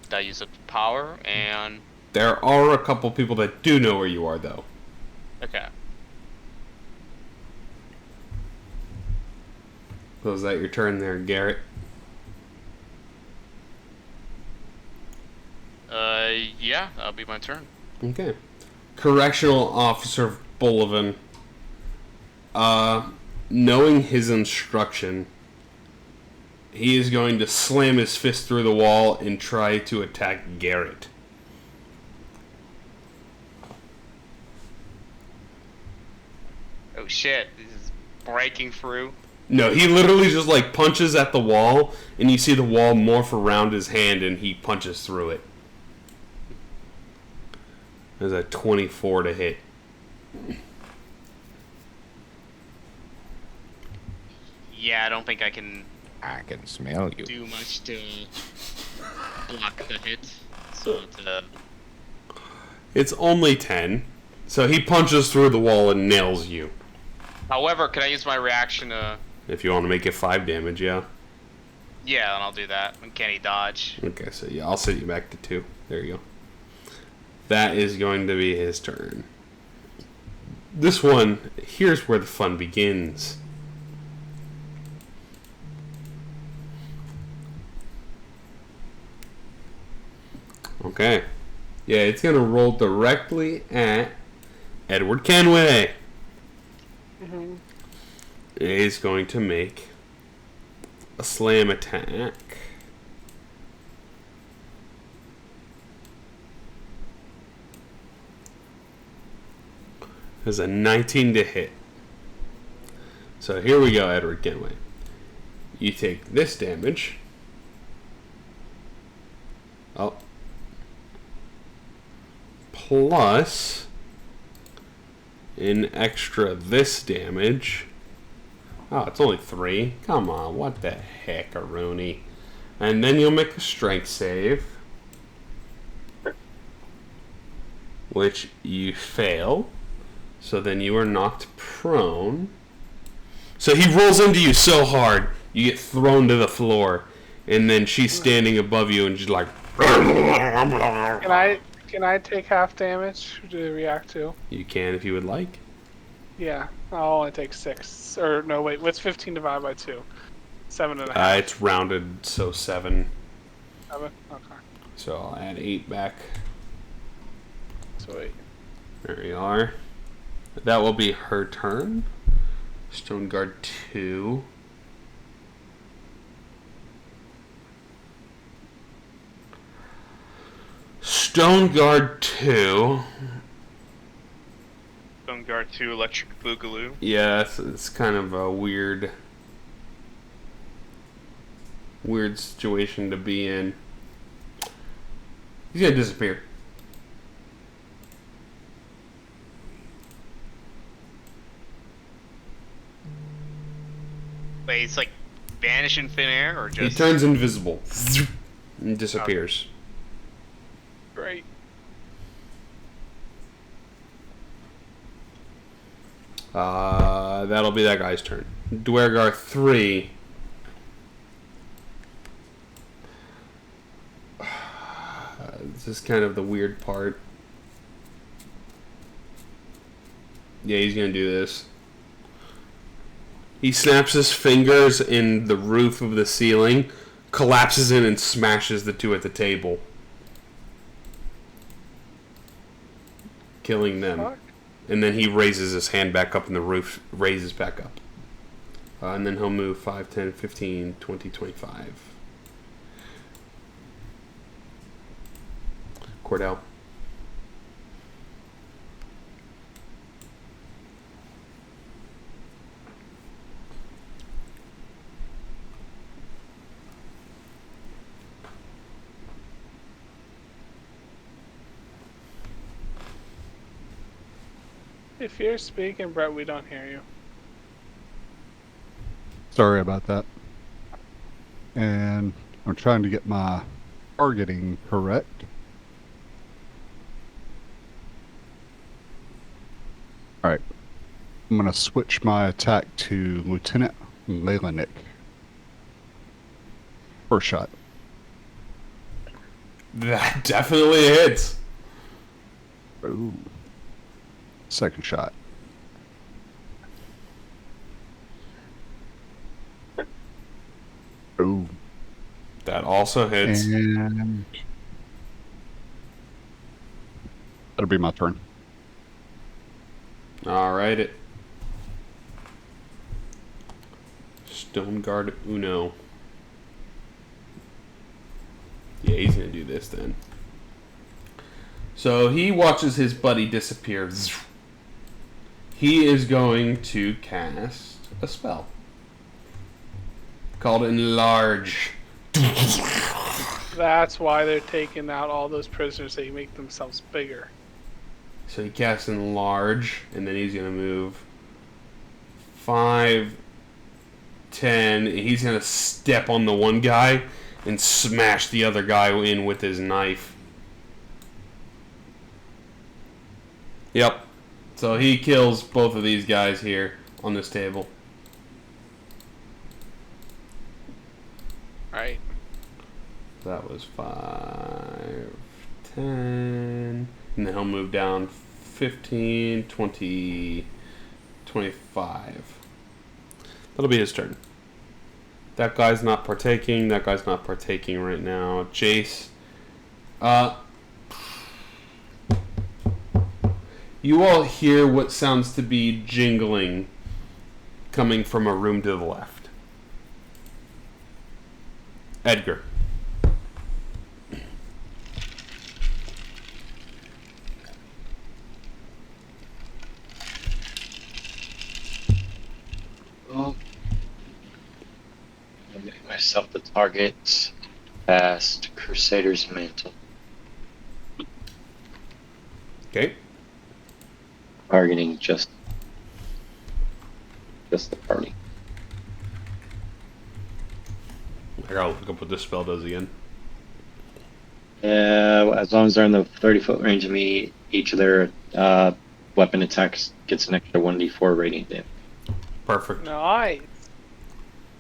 that use up power and There are a couple people that do know where you are, though. okay. So is that your turn there, Garrett? Yeah, that'll be my turn. Okay. Correctional Officer Bullivin, knowing his instruction, he is going to slam his fist through the wall and try to attack Garrett. Oh shit, this is breaking through. No, he literally just like punches at the wall, and you see the wall morph around his hand, and he punches through it. There's a 24 to hit. Yeah, I don't think I can I can smell you. do much to block the hit. So It's only 10. So he punches through the wall and nails you. However, can I use my reaction to... If you want to make it 5 damage, yeah. Yeah, then I'll do that. Uncanny dodge. Okay, so yeah, I'll set you back to 2. There you go. That is going to be his turn. This one, here's where the fun begins. Okay. Yeah, it's going to roll directly at Edward Kenway. Mm-hmm. He's going to make a slam attack. There's a 19 to hit. So here we go, Edward Kenway. You take this damage. Oh. Plus an extra this damage. Oh, it's only 3. Come on, what the heck, Aroni? And then you'll make a strength save. Which you fail. So then you are knocked prone. So he rolls into you so hard, you get thrown to the floor. And then she's standing above you and she's like... Can I take half damage to react to? You can if you would like. Yeah, I'll only take 6. Or, no, wait, what's 15 divided by 2? 7.5. It's rounded, so 7. 7? Okay. So I'll add 8 back. Sweet. There you are. That will be her turn. Stone Guard 2. Stone Guard 2. Stone Guard 2, Electric Boogaloo. Yeah, it's kind of a weird situation to be in. He's gonna disappear. Wait, it's like vanish in thin air, or just... He turns invisible and disappears. Great. That'll be that guy's turn. Dwergar 3. This is kind of the weird part. Yeah, he's gonna do this. He snaps his fingers in the roof of the ceiling, collapses in and smashes the 2 at the table, killing them. Fuck. And then he raises his hand back up and the roof raises back up. And then he'll move 5, 10, 15, 20, 25. Cordell. If you're speaking, Brett, we don't hear you. Sorry about that. And I'm trying to get my targeting correct. Alright. I'm going to switch my attack to Lieutenant Leylanik. First shot. That definitely hits. Ooh. Second shot. Ooh. That also hits. And that'll be my turn. Alright. Stone Guard Uno. Yeah, he's gonna do this then. So he watches his buddy disappear. He is going to cast a spell called Enlarge. That's why they're taking out all those prisoners. They make themselves bigger. So he casts Enlarge, and then he's going to move 5, 10. He's going to step on the one guy and smash the other guy in with his knife. Yep. So he kills both of these guys here on this table. Right. That was 5, 10. And then he'll move down 15, 20, 25. That'll be his turn. That guy's not partaking. That guy's not partaking right now. Jace. You all hear what sounds to be jingling coming from a room to the left. Edgar. Well, I'll make myself the target. Cast Crusader's Mantle. Okay. Targeting just the party. I gotta look up what this spell does again. As long as they're in the 30-foot range of me, each of their weapon attacks gets an extra 1d4 radiant damage. Perfect. Nice.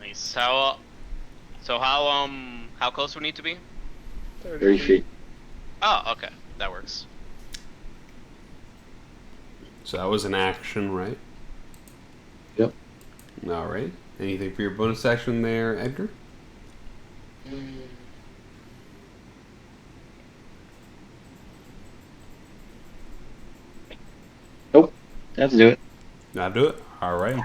Nice. So how close we need to be? 30 feet. Oh, okay, that works. So that was an action, right? Yep. Alright. Anything for your bonus action there, Edgar? Nope. Have to do it. Now do it. Alright.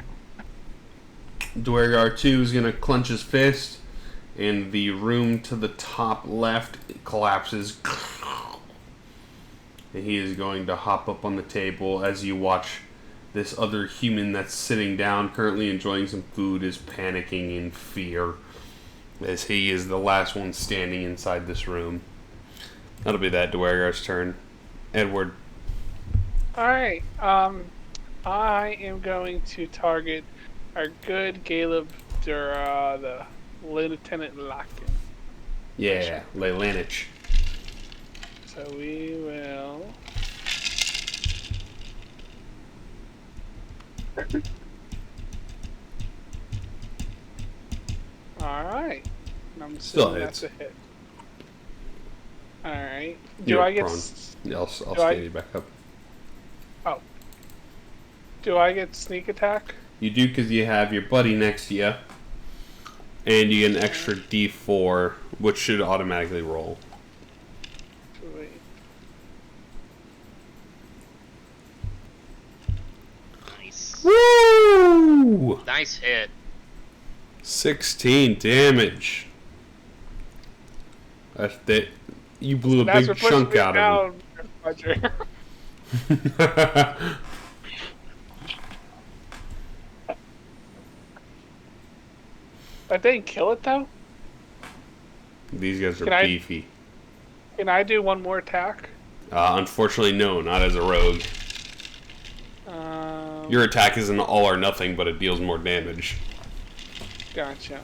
Dwargar 2 is going to clench his fist, and the room to the top left collapses. And he is going to hop up on the table as you watch this other human that's sitting down, currently enjoying some food, is panicking in fear as he is the last one standing inside this room. That'll be that Dwargar's turn. Edward. Alright, I am going to target our good Caleb Dura, the Lieutenant Locken. Yeah, Leylanich. So we will... Alright. I'm Still assuming hits. that's a hit. Alright. Do You're I get... prone. Yeah, I'll do stand you back up. Do I get sneak attack? You do because you have your buddy next to you. And you get an extra d4, which should automatically roll. Wait. Nice. Woo! Nice hit. 16 damage. That you blew a That's big what pushed chunk me out of down, Roger. him. That didn't kill it though? These guys are Can I- beefy. Can I do one more attack? Unfortunately, no, not as a rogue. Your attack isn't all or nothing, but it deals more damage. Gotcha.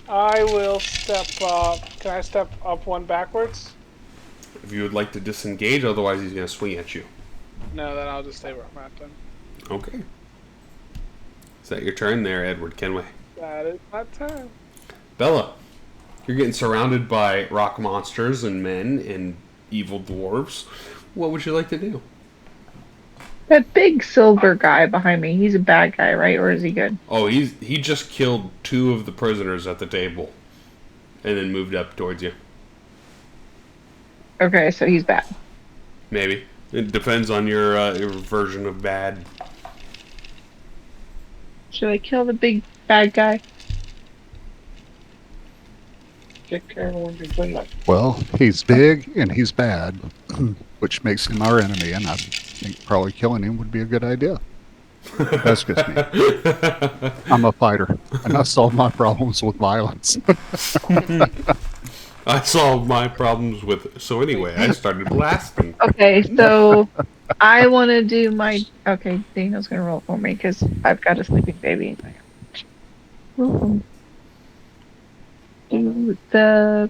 I will step up. Can I step up one backwards? If you would like to disengage, otherwise he's going to swing at you. No, then I'll just stay where I'm at then. Okay. Is that your turn there, Edward Kenway? That is my turn. Bella, you're getting surrounded by rock monsters and men and evil dwarves. What would you like to do? That big silver guy behind me, he's a bad guy, right? Or is he good? Oh, he just killed 2 of the prisoners at the table, and then moved up towards you. Okay, so he's bad. Maybe it depends on your version of bad. Should I kill the big bad guy? Well, he's big and he's bad, which makes him our enemy, and I think probably killing him would be a good idea. That's just me. I'm a fighter, and I solve my problems with violence. I solved my problems with. So anyway, I started blasting. Okay, so I want to do my. Okay, Daniel's gonna roll for me because I've got a sleeping baby. Do the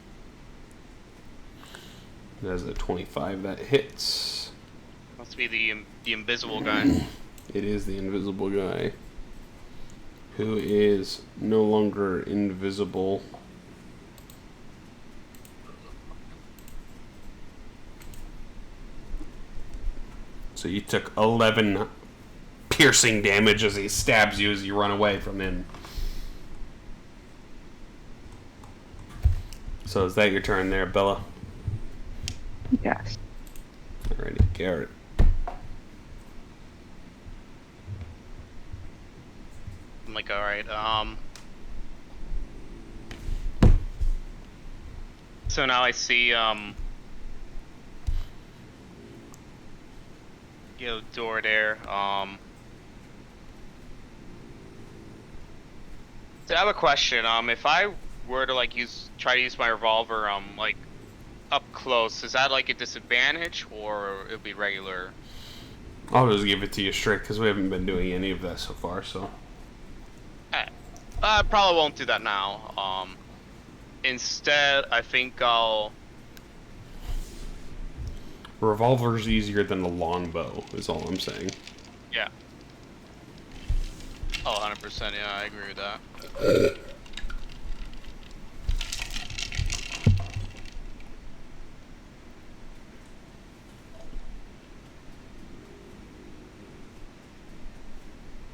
That's a 25 that hits. Must be the invisible guy. It is the invisible guy, who is no longer invisible. So you took 11 piercing damage as he stabs you as you run away from him. So is that your turn there, Bella? Yes. Alrighty, Garrett. I'm like, alright, so now I see, door there, so I have a question, if I were to, like, try to use my revolver, like, up close, is that, like, a disadvantage, or it would be regular? I'll just give it to you straight, because we haven't been doing any of that so far, so... I probably won't do that now. Instead, I think I'll... Revolver's easier than a longbow, is all I'm saying. Yeah. Oh, 100%, yeah, I agree with that.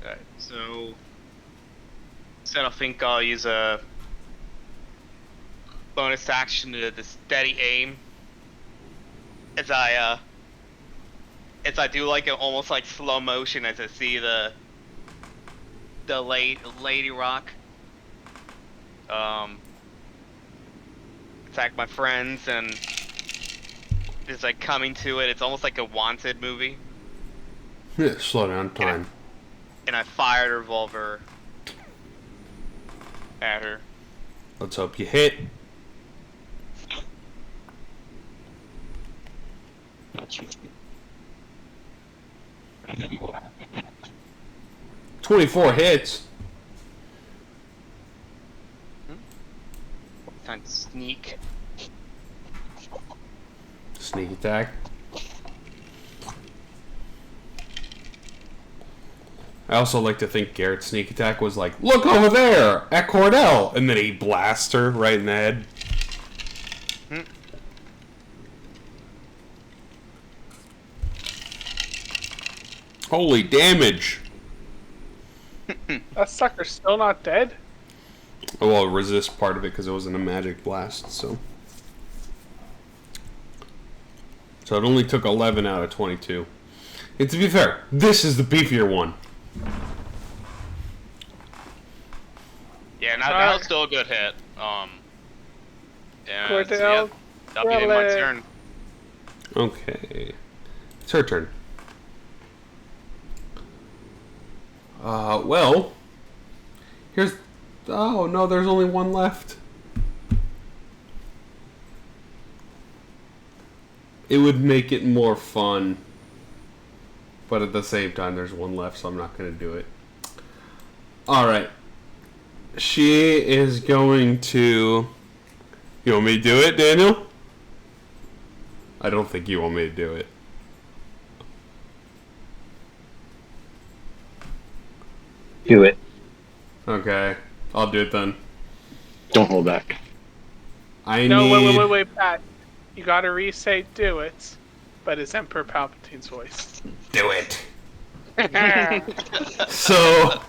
Okay, so... Instead, I think I'll use a bonus action to the steady aim as I do like almost like slow motion as I see the lady rock attack my friends, and it's like coming to it. It's almost like a Wanted movie. Yeah, slow down time. And I fired a revolver at her. Let's hope you hit. "24 hits." Time to sneak. Sneak attack. I also like to think Garrett's sneak attack was like, "Look over there at Cordell," and then he blasts her right in the head. Holy damage! That sucker's still not dead? Oh, well, resist part of it because it wasn't a magic blast, so. So it only took 11 out of 22. And to be fair, this is the beefier one. Yeah, now that was still a good hit. Yeah, so yeah, that'll be my turn. Okay. It's her turn. Well, here's... Oh, no, there's only one left. It would make it more fun. But at the same time, there's one left, so I'm not going to do it. Alright. She is going to... You want me to do it, Daniel? I don't think you want me to do it. Do it. Okay. I'll do it then. Don't hold back. Wait, Pat. You gotta re-say "do it," but it's Emperor Palpatine's voice. Do it. So,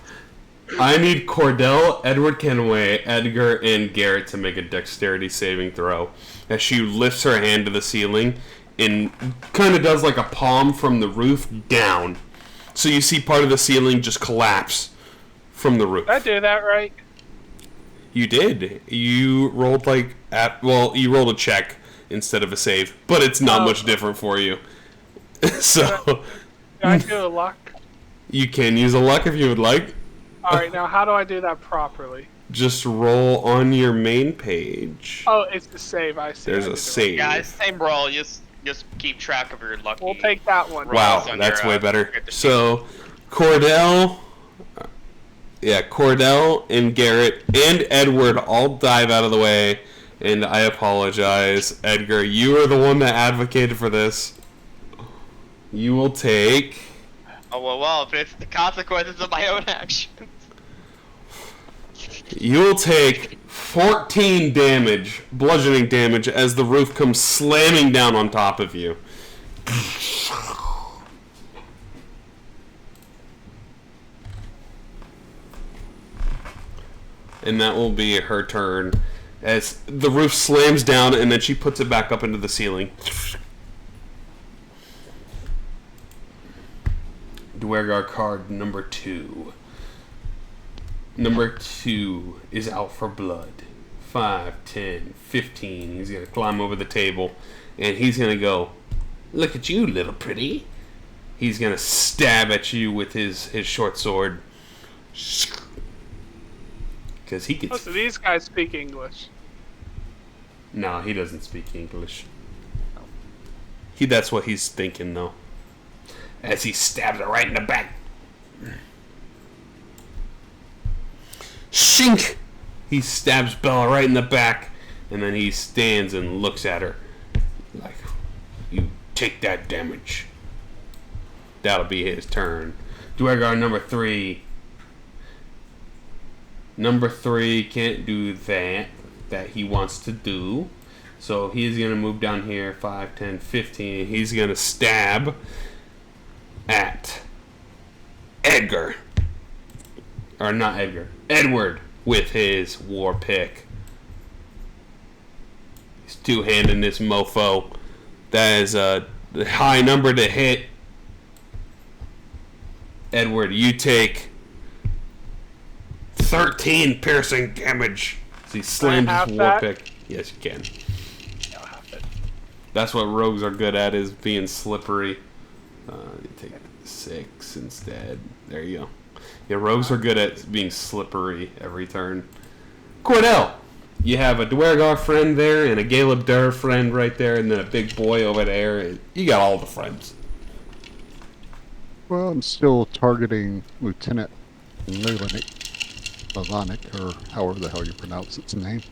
I need Cordell, Edward Kenway, Edgar, and Garrett to make a dexterity saving throw as she lifts her hand to the ceiling and kind of does like a palm from the roof down. So you see part of the ceiling just collapse from the roof. Did I do that right? You did. You rolled you rolled a check instead of a save, but it's not much different for you. So Can I do a luck? You can use a luck if you would like. Alright, now how do I do that properly? Just roll on your main page. Oh, it's the save, I see. There's a save. Yeah, it's the same roll. Just keep track of your lucky. We'll take that one. Wow, that's way better. So, Cordell and Garrett and Edward all dive out of the way And I apologize, Edgar. You are the one that advocated for this. You will take... Oh, well, if it's the consequences of my own actions. You will take 14 damage, bludgeoning damage, as the roof comes slamming down on top of you. And that will be her turn, as the roof slams down and then she puts it back up into the ceiling. Dwergar card number 2. Number 2 is out for blood. 5, 10, 15. He's going to climb over the table and he's going to go, "Look at you, little pretty." He's going to stab at you with his short sword. Because he gets... Oh, so these guys speak English. No, he doesn't speak English. That's what he's thinking, though. As he stabs her right in the back. Shink! He stabs Bella right in the back, and then he stands and looks at her. Like, "You take that damage." That'll be his turn. Dwergar number 3. Number 3 can't do that he wants to do. So he's going to move down here, 5, 10, 15. He's going to stab at Edgar. Or not Edgar. Edward with his war pick. He's two-handing this mofo. That is a high number to hit. Edward, you take 13 piercing damage. So he slammed his war pick. Yes, you can. I'll have it. That's what rogues are good at, is being slippery. You take 6 instead. There you go. Yeah, rogues are good at being slippery every turn. Cordell, you have a Dwergar friend there and a Galeb Dur friend right there, and then a big boy over there. You got all the friends. Well, I'm still targeting Lieutenant Lalanic, or however the hell you pronounce its name.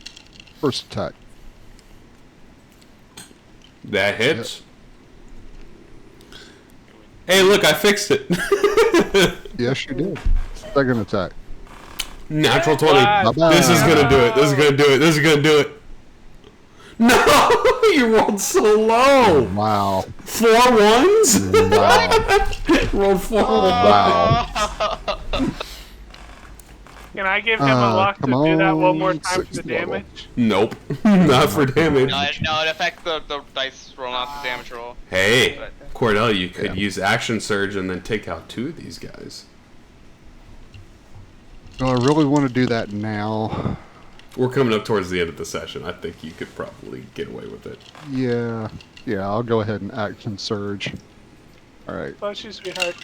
First attack. That hits. Yep. Hey, look, I fixed it. Yes, you did. Second attack. Natural 20. Bye-bye. This is gonna do it. This is gonna do it. This is gonna do it. No! You rolled so low! Wow. 4 ones? Wow. Rolled 4 Wow. Can I give him a luck to do that one more on, time for the 6th level. damage? Nope. Not for damage. No, it affects the dice roll, not the damage roll. Hey, But- Cordell, you could use Action Surge and then take out 2 of these guys. No, I really want to do that now. We're coming up towards the end of the session. I think you could probably get away with it. Yeah. Yeah, I'll go ahead and action surge. Alright, Bless you, sweetheart.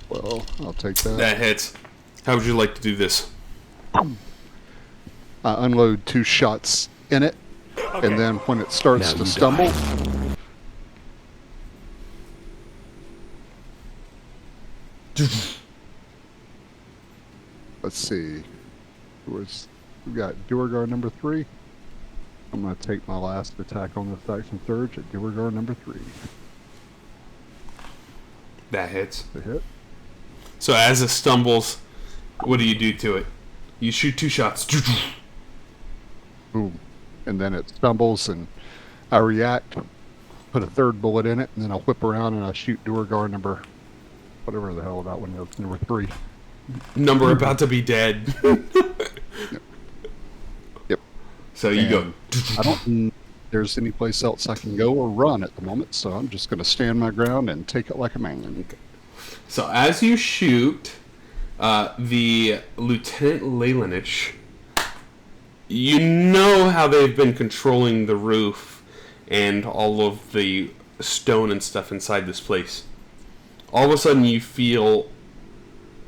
well, I'll take that. That hits. How would you like to do this? I unload 2 shots in it, and then when it starts Now to you stumble, let's see. We got Dwergar number 3. I'm going to take my last attack on this action surge at Dwergar number 3. That hits. The hit. So as it stumbles, what do you do to it? You shoot 2 shots. Boom. And then it stumbles, and I react, put a 3rd bullet in it, and then I whip around and I shoot Dwergar number, whatever the hell that one is, number 3. Number about to be dead. Yep. So you go. I don't think there's any place else I can go or run at the moment, so I'm just going to stand my ground and take it like a man. So as you shoot, the Lieutenant Lalanic, you know how they've been controlling the roof and all of the stone and stuff inside this place. All of a sudden you feel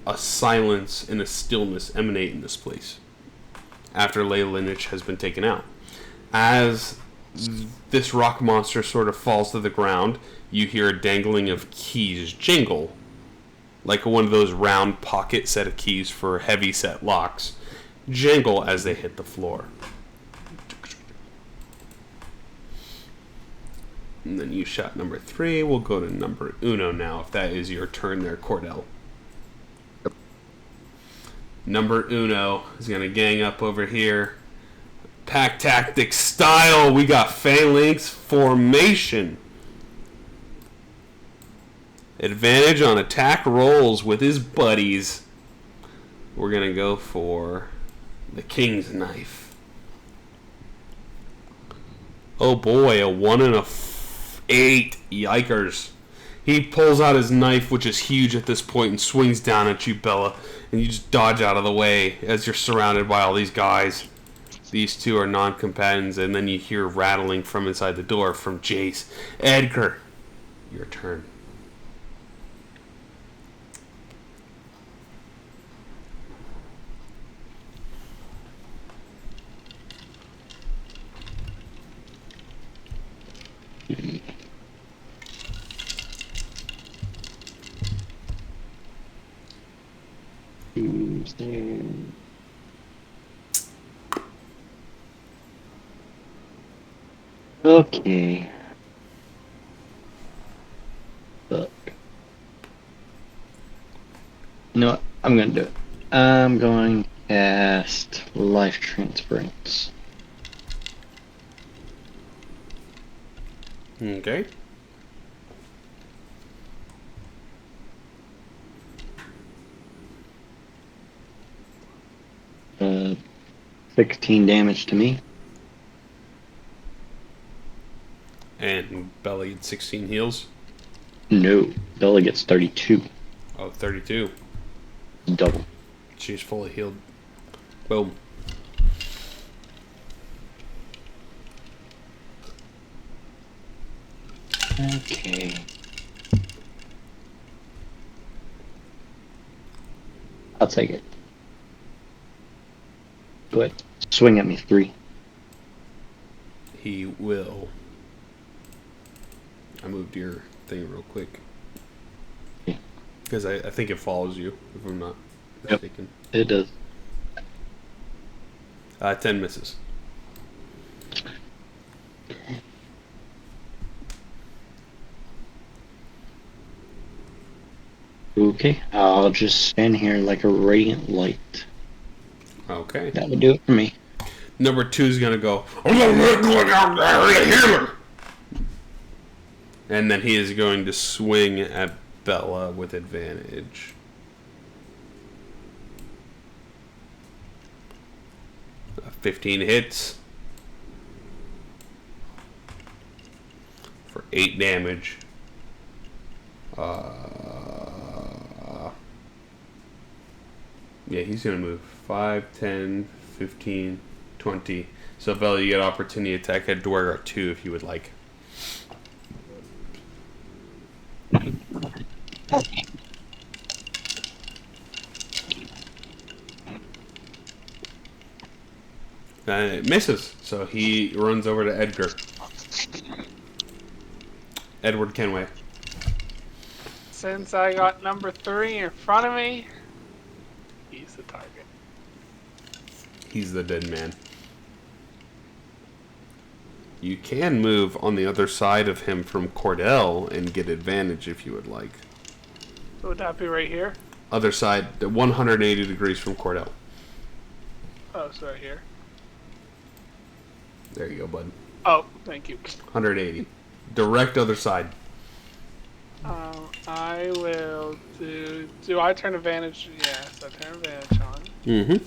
a silence and a stillness emanate in this place after Lalanic has been taken out. As this rock monster sort of falls to the ground, you hear a dangling of keys jingle, like one of those round pocket set of keys for heavy set locks, jangle as they hit the floor. And then you shot number 3. We'll go to number uno now, if that is your turn there, Cordell. Yep. Number uno is going to gang up over here. Pack tactic style. We got phalanx formation. Advantage on attack rolls with his buddies. We're going to go for the King's Knife. Oh boy, a 1 and a 8. Yikers. He pulls out his knife, which is huge at this point, and swings down at you, Bella. And you just dodge out of the way as you're surrounded by all these guys. These two are non-combatants, and then you hear rattling from inside the door from Jace. Edgar, your turn. Okay. Look. You know what? I'm gonna do it. I'm going to cast Life Transference. Okay. Uh, 16 damage to me. And Bella gets 16 heals. No, Bella gets 32. Oh, 32. Double. She's fully healed. Boom. Okay. I'll take it. Go ahead. Swing at me 3. He will. I moved your thing real quick. Yeah. Because I think it follows you, if I'm not mistaken. It does. 10 misses. Okay, I'll just stand here like a radiant light. Okay. That would do it for me. Number 2 is going to go. And then he is going to swing at Bella with advantage. Uh, 15 hits. For 8 damage. Yeah, he's going to move 5, 10, 15, 20. So, Bella, you get opportunity attack at Dwargar 2 if you would like. And it misses, so he runs over to Edgar. Edward Kenway. Since I got number 3 in front of me, he's the target. He's the dead man. You can move on the other side of him from Cordell and get advantage if you would like. So would that be right here? Other side, 180 degrees from Cordell. Oh, it's right here. There you go, bud. Oh, thank you. 180. Direct other side. I will do... Do I turn advantage? Yes, I turn advantage on. Mm-hmm. And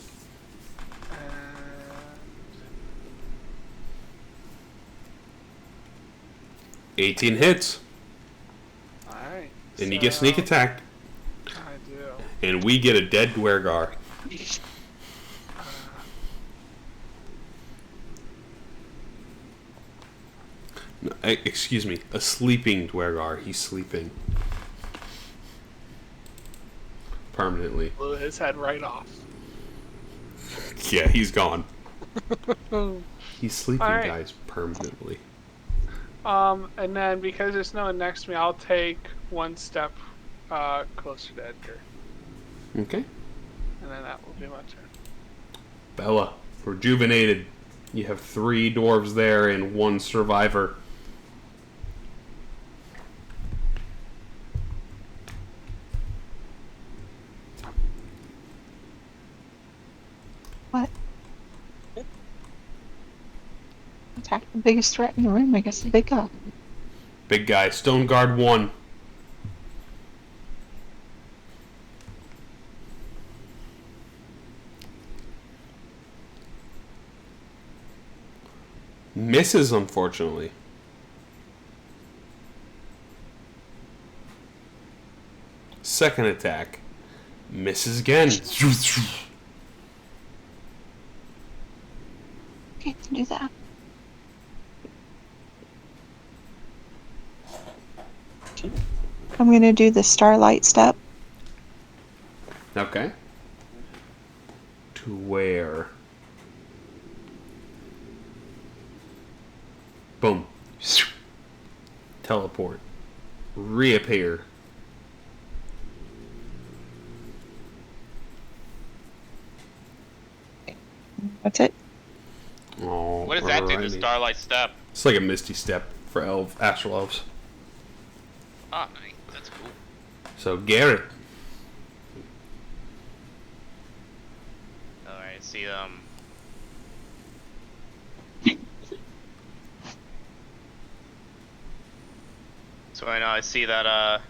18 hits. alright. And you get sneak attack. I do. And we get a dead Dwergar. No, excuse me, a sleeping Dwergar. He's sleeping. Permanently. Blew his head right off. Yeah, he's gone. He's sleeping, Alright. guys, permanently. And then because there's no one next to me, I'll take 1 step closer to Edgar. Okay. And then that will be my turn. Bella, rejuvenated. You have 3 dwarves there and 1 survivor. What? Attack the biggest threat in the room, I guess the big guy. Big guy, Stone Guard 1. Misses, unfortunately. Second attack. Misses again. Okay, do that. I'm gonna do the starlight step. Okay. To where? Boom. Teleport. Reappear. That's it. Oh, What does that do, the alrighty. Starlight Step? It's like a Misty Step for astral elves. Oh, nice. That's cool. So, Garrett. Alright, see, So I know, I see that,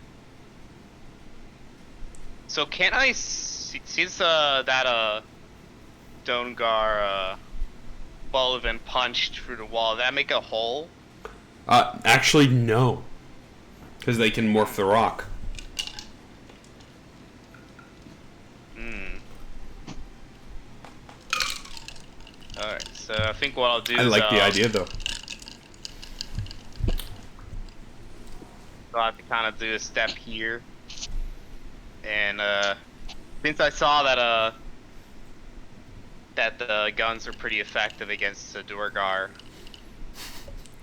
So can't I see, since, that, Dongar, ball have been punched through the wall, that make a hole? Actually, no. Because they can morph the rock. Hmm. Alright, so I think what I'll do I is, like the idea, though. I'll have to kind of do a step here. And, since I saw that, that the guns are pretty effective against the Duergar,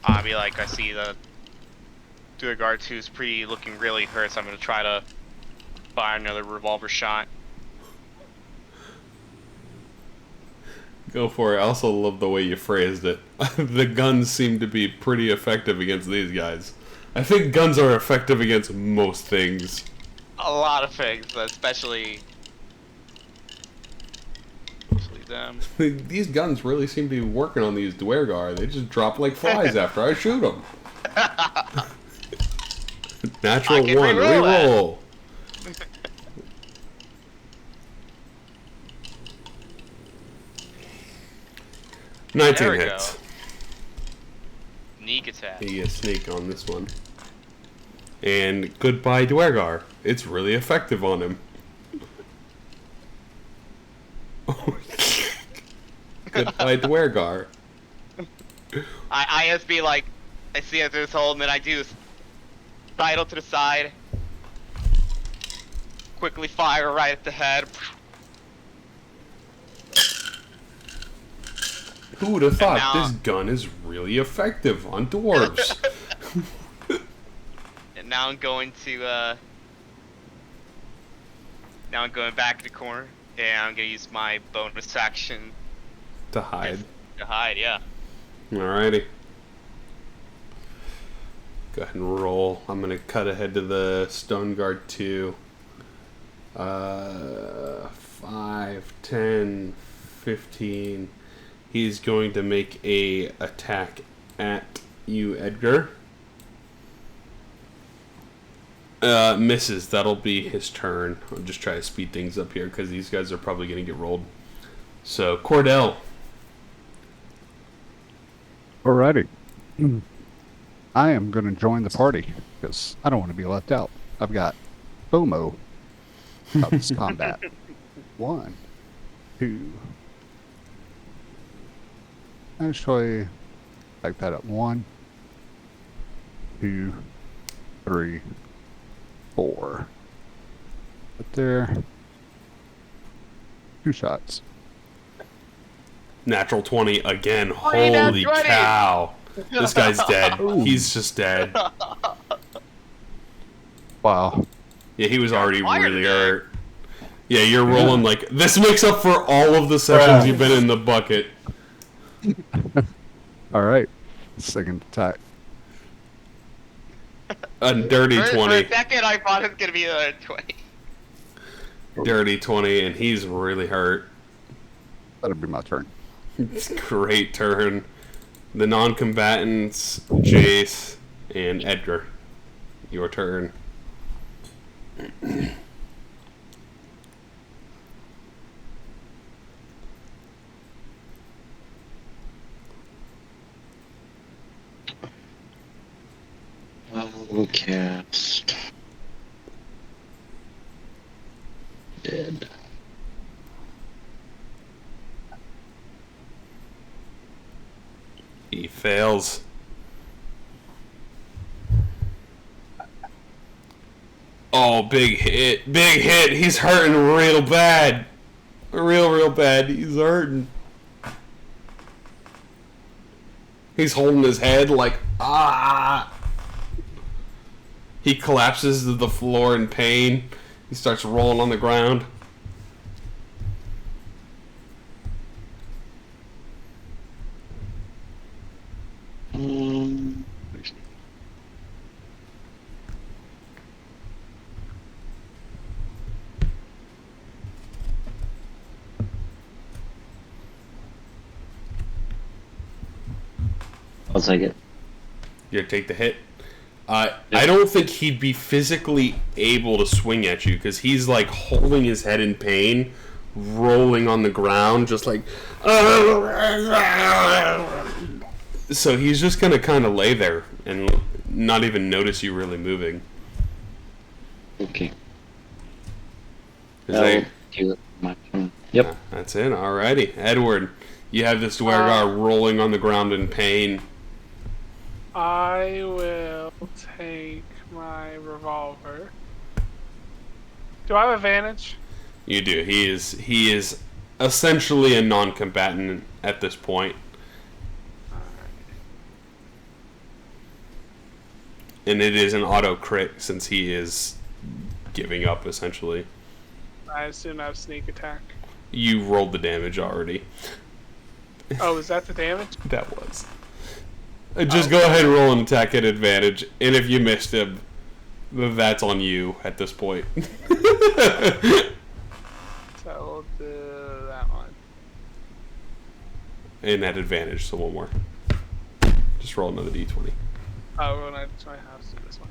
I'll be like, I see the Duergar 2 is looking really hurt, so I'm gonna try to fire another revolver shot. Go for it. I also love the way you phrased it. The guns seem to be pretty effective against these guys. I think guns are effective against most things. A lot of things, especially them. These guns really seem to be working on these Duergar. They just drop like flies after I shoot them. Natural I can 1. reroll Reroll. 19 There we hits. Sneak attack. You get sneak on this one. And goodbye Duergar. It's really effective on him. Goodbye Duergar. I just be like, I see it through this hole, and then I do this sidle to the side, quickly fire right at the head. Who would have thought now- this gun is really effective on dwarves? And now I'm going to, now I'm going back to the corner, and I'm gonna use my bonus action To hide. to hide, yeah. Alrighty. Go ahead and roll. I'm gonna cut ahead to the Stone Guard 2. 5, 10, 15. He's going to make a attack at you, Edgar. Misses. That'll be his turn. I'll just try to speed things up here because these guys are probably going to get rolled. So, Cordell. Alrighty. I am going to join the party because I don't want to be left out. I've got FOMO of this combat. 1, 2. Actually, back that up. 1, 2, 3, 4. Right there. 2 shots. Natural 20 again. Hey, nat Holy 20. cow. This guy's dead. Ooh. He's just dead. Wow. Yeah, he was already fired really again. hurt. Yeah, you're rolling like... This makes up for all of the sessions you've been in the bucket. Alright. Second attack. A dirty For 20. a second, I thought it was gonna be another 20. Dirty 20, and he's really hurt. That'll be my turn. Great turn. The non-combatants, Jace and Edgar. Your turn. I'll cast Dead. He fails. Oh, big hit. Big hit. He's hurting real bad. Real bad. He's hurting. He's holding his head like, ah. He collapses to the floor in pain. He starts rolling on the ground. I'll take it. You take the hit. I don't think he'd be physically able to swing at you because he's like holding his head in pain, rolling on the ground, just like. So he's just gonna kind of lay there and not even notice you really moving. Okay. Is that- Do it my turn. Yep. That's it. Alrighty, Edward, you have this dwergar rolling on the ground in pain. I will take my revolver. Do I have advantage? You do. He is essentially a non-combatant at this point. And it is an auto crit since he is giving up essentially. I assume I have sneak attack. You rolled the damage already. Oh, is that the damage? That was. Just go ahead and roll an attack at advantage, and if you missed him, that's on you at this point. So we'll do that one. And at advantage, so one more. Just roll another d20. Oh, when I try to do this one.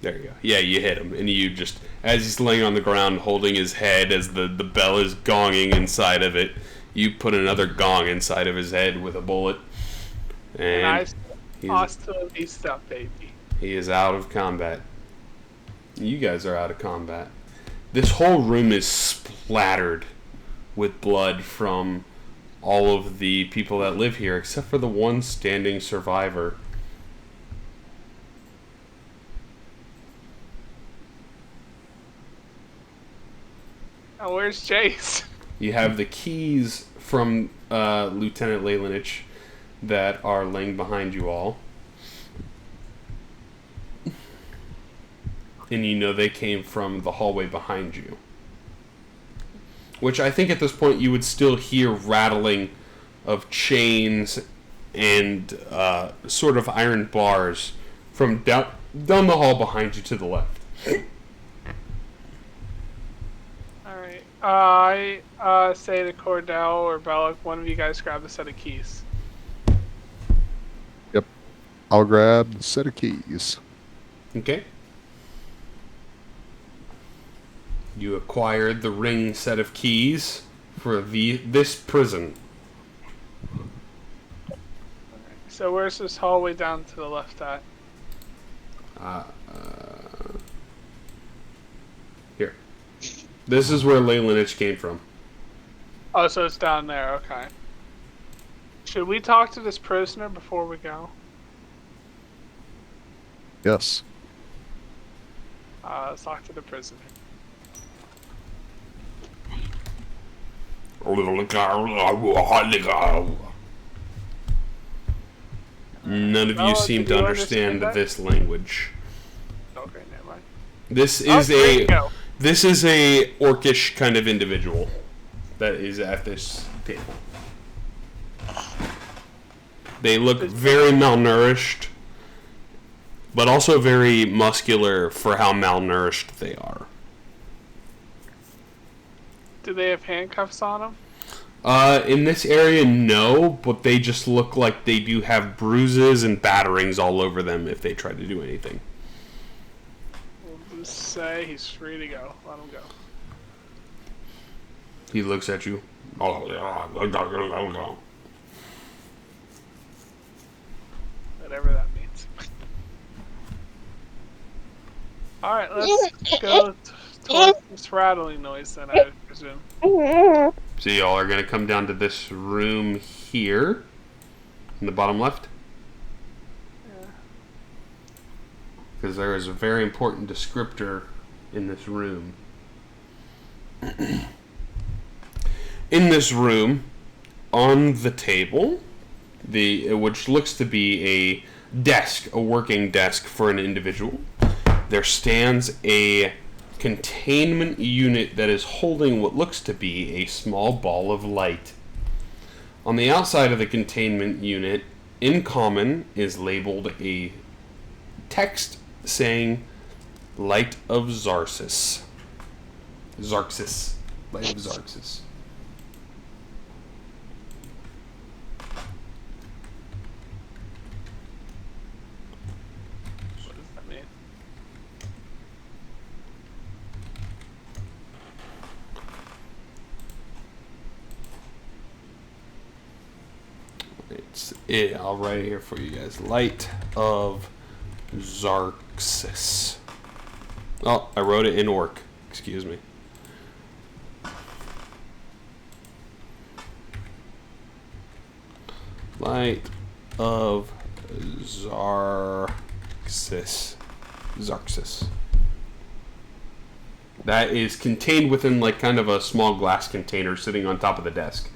There you go. Yeah, you hit him, and you just, as he's laying on the ground holding his head as the bell is gonging inside of it, you put another gong inside of his head with a bullet. And Hasta vista, baby. he is out of combat. You guys are out of combat. This whole room is splattered with blood from all of the people that live here, except for the one standing survivor. Oh, where's Jace? You have the keys from Lieutenant Leylinich that are laying behind you all. And you know they came from the hallway behind you. Which I think at this point you would still hear rattling of chains and sort of iron bars from down the hall behind you to the left. Alright. I say to Cordell or Bellic, one of you guys grab a set of keys. Yep. I'll grab the set of keys. Okay. You acquired the ring set of keys for this prison. So where's this hallway down to the left at? Here. This is where Leylinich came from. Oh, so it's down there, okay. Should we talk to this prisoner before we go? Yes. Let's talk to the prisoner. None of you seem to understand this language. Okay, never mind. This is a This is a orcish kind of individual that is at this table. They look very malnourished, but also very muscular for how malnourished they are. Do they have handcuffs on them? In this area, no, but they just look like they do have bruises and batterings all over them if they try to do anything. We'll just say he's free to go. Let him go. He looks at you. Whatever that means. Alright, let's go towards this rattling noise then, I presume. So y'all are going to come down to this room here, in the bottom left. Yeah. Because there is a very important descriptor in this room. In this room, on the table, which looks to be a desk, a working desk for an individual, there stands a containment unit that is holding what looks to be a small ball of light. On the outside of the containment unit, in common, is labeled a text saying Light of Xaryxis. Light of Xaryxis. What does that mean? I'll write it here for you guys. Light of Xaryxis. Oh, I wrote it in orc. Excuse me. Light of Xaryxis. Xaryxis. That is contained within like kind of a small glass container sitting on top of the desk.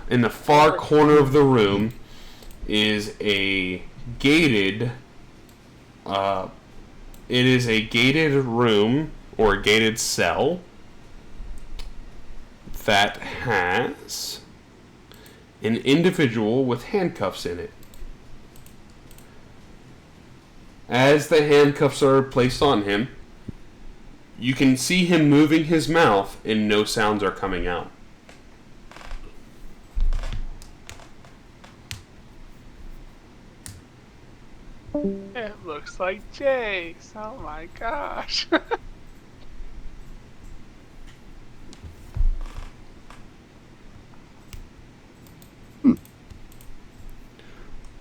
In the far corner of the room is a gated it is a gated room or a gated cell that has an individual with handcuffs in it. As the handcuffs are placed on him, you can see him moving his mouth and no sounds are coming out. It looks like Jace. Oh my gosh.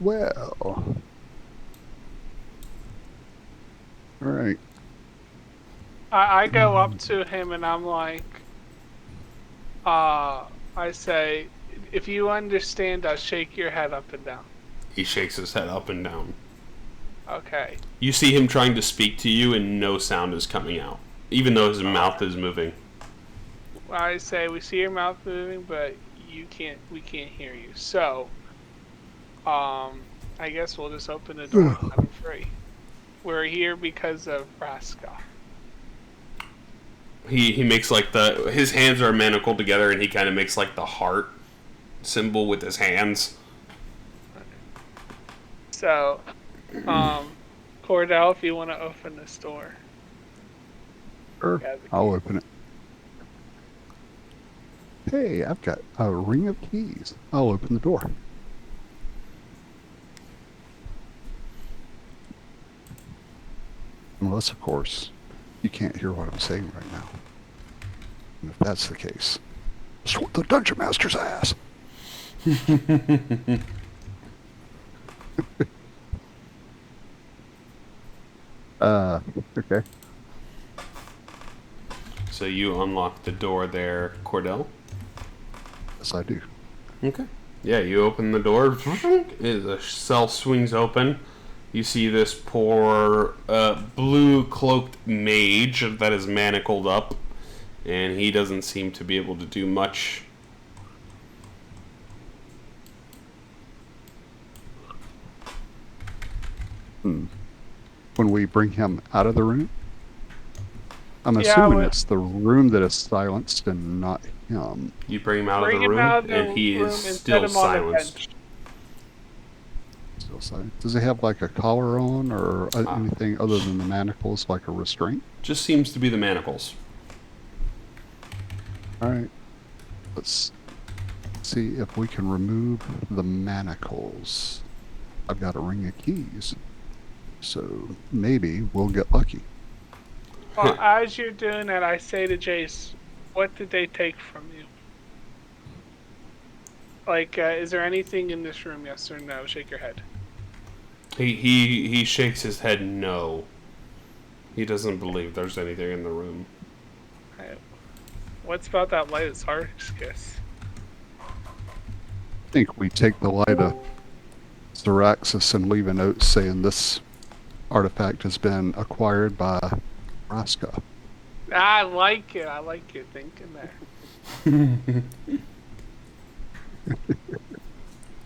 Well. Alright. I go up to him and I'm like, I say, if you understand, I'll shake your head up and down. He shakes his head up and down. Okay. You see him trying to speak to you and no sound is coming out, even though his mouth is moving. I say, we see your mouth moving, but we can't hear you. So, I guess we'll just open the door and let him free. We're here because of Raska. He makes like his hands are manacled together and he kind of makes like the heart symbol with his hands. So, Cordell, if you want to open this door. Sure, I'll open it. Hey, I've got a ring of keys. I'll open the door. Unless, of course, you can't hear what I'm saying right now. And if that's the case, sweep the Dungeon Master's ass. Okay. So you unlock the door there, Cordell? Yes, I do. Okay. Yeah, you open the door. The cell swings open. You see this poor blue-cloaked mage that is manacled up. And he doesn't seem to be able to do much. When we bring him out of the room? I'm Yeah, assuming well- it's the room that is silenced and not him. You bring him out Bring of the him room, out of the and he room is and still set him on the silenced. bench. Still silent. Does he have like a collar on or anything other than the manacles, like a restraint? Just seems to be the manacles. All right. Let's see if we can remove the manacles. I've got a ring of keys, so maybe we'll get lucky. Well, as you're doing that, I say to Jace, what did they take from you? Like, is there anything in this room, yes or no? Shake your head. He shakes his head no. He doesn't believe there's anything in the room. Right. What's about that Light of Xaryxis? I think we take the Light of Xaryxis and leave a note saying this artifact has been acquired by Raska. I like it. I like your thinking there.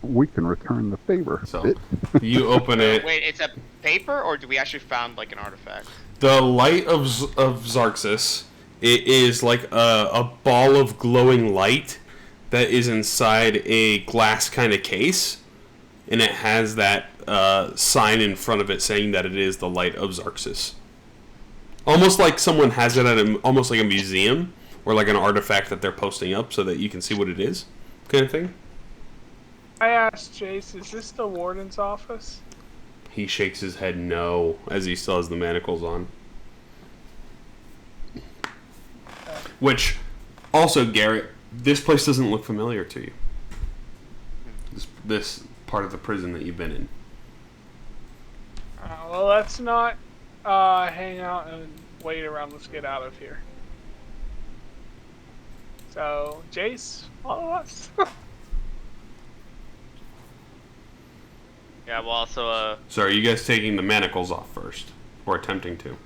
We can return the favor. So you open it. Wait, it's a paper, or do we actually found like an artifact? The Light of Xaryxis, it is like a ball of glowing light that is inside a glass kind of case, and it has that sign in front of it saying that it is the Light of Xaryxis. Almost like someone has it at almost like a museum, or like an artifact that they're posting up so that you can see what it is, kind of thing. I asked Jace, is this the warden's office? He shakes his head no, as he still has the manacles on. Which, also, Garrett, this place doesn't look familiar to you. This part of the prison that you've been in. Well, let's not hang out and wait around. Let's get out of here. So, Jace, follow us. Yeah, well, also, So are you guys taking the manacles off first? Or attempting to?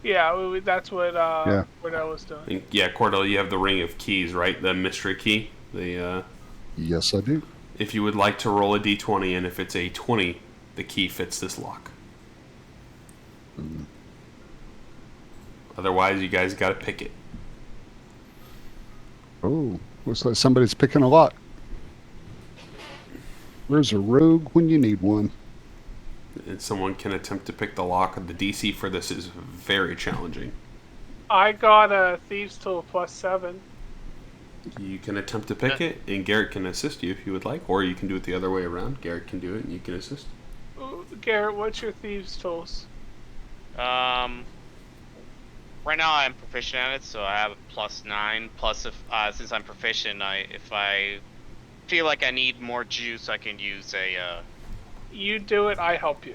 Yeah, that's what Cordell was doing. And, yeah, Cordell, you have the ring of keys, right? The mystery key? Yes, I do. If you would like to roll a d20, and if it's a 20, the key fits this lock. Otherwise, you guys gotta pick it. Oh, looks like somebody's picking a lock. Where's a rogue when you need one? And someone can attempt to pick the lock. The DC for this is very challenging. I got a Thieves' Tool +7. You can attempt to pick it, and Garrett can assist you if you would like, or you can do it the other way around. Garrett can do it, and you can assist. Ooh, Garrett, what's your Thieves' Tools? right now I'm proficient at it, so I have a +9. Plus, if since I'm proficient, if I feel like I need more juice, I can use a. You do it, I help you.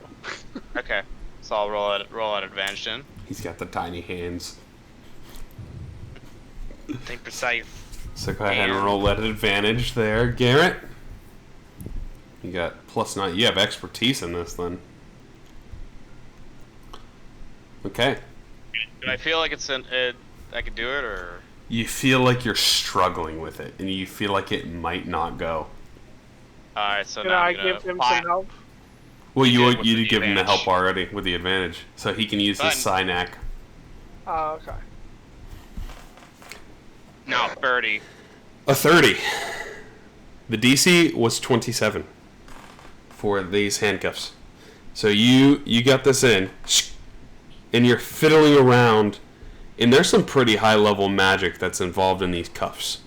Okay, so I'll roll at advantage then. He's got the tiny hands. Think precise. So go ahead and roll at advantage there, Garrett. You got +9. You have expertise in this, then. Okay. Do I feel like I could do it, or? You feel like you're struggling with it, and you feel like it might not go. Alright, so Can now I I'm gonna give him apply- some help? Well, did you with did the give him the advantage. help already with the advantage, so he can use his Fine. Synac. Oh, okay. No, 30. A 30. The DC was 27 for these handcuffs. So you got this in, and you're fiddling around, and there's some pretty high level magic that's involved in these cuffs.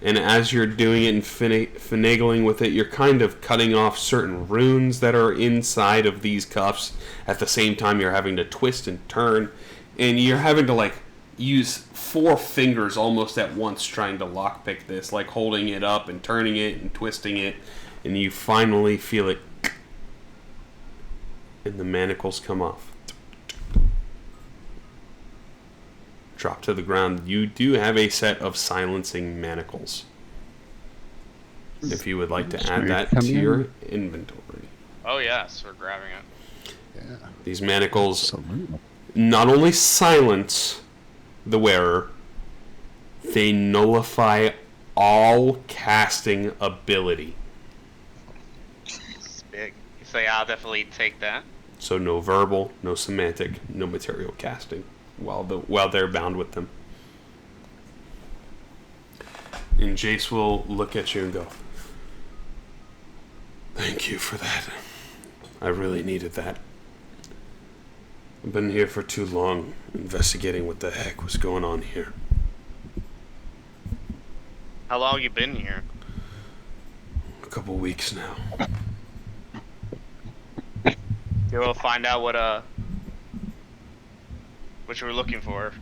And as you're doing it and finagling with it, you're kind of cutting off certain runes that are inside of these cuffs. At the same time, you're having to twist and turn, and you're having to use 4 fingers almost at once trying to lockpick this, like holding it up and turning it and twisting it, and you finally feel it, and the manacles come off. Drop to the ground. You do have a set of silencing manacles. If you would like to add that to your inventory. Oh yes, we're grabbing it. Yeah, These manacles absolutely. not only silence the wearer, they nullify all casting ability. It's big. So yeah, I'll definitely take that. So no verbal, no semantic, no material casting. while they're bound with them. And Jace will look at you and go, "Thank you for that. I really needed that. I've been here for too long, investigating what the heck was going on here." How long you been here? A couple weeks now. You'll find out what you were looking for.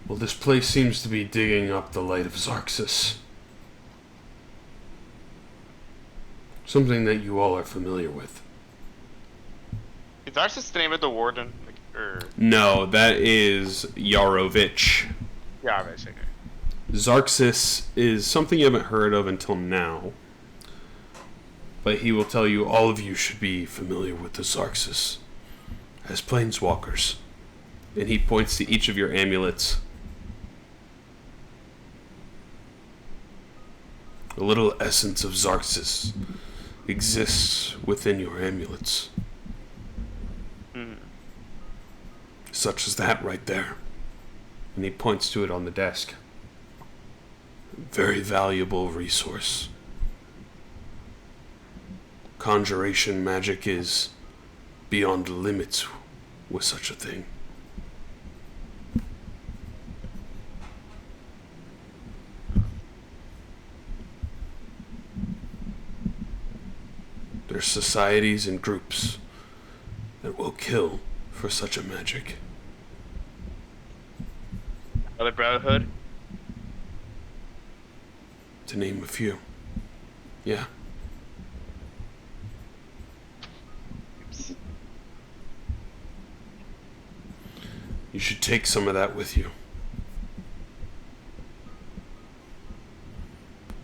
Well, this place seems to be digging up the Light of Xaryxis. Something that you all are familiar with. Is Xaryxis the name of the warden? No, that is Yarovich. Yeah, basically. Xaryxis is something you haven't heard of until now. But he will tell you all of you should be familiar with the Xaryxis as planeswalkers. And he points to each of your amulets. A little essence of Xaryxis exists within your amulets. Such as that right there. And he points to it on the desk. Very valuable resource. Conjuration magic is beyond limits with such a thing. There's societies and groups that will kill for such a magic. Other Brotherhood? To name a few. Yeah. You should take some of that with you.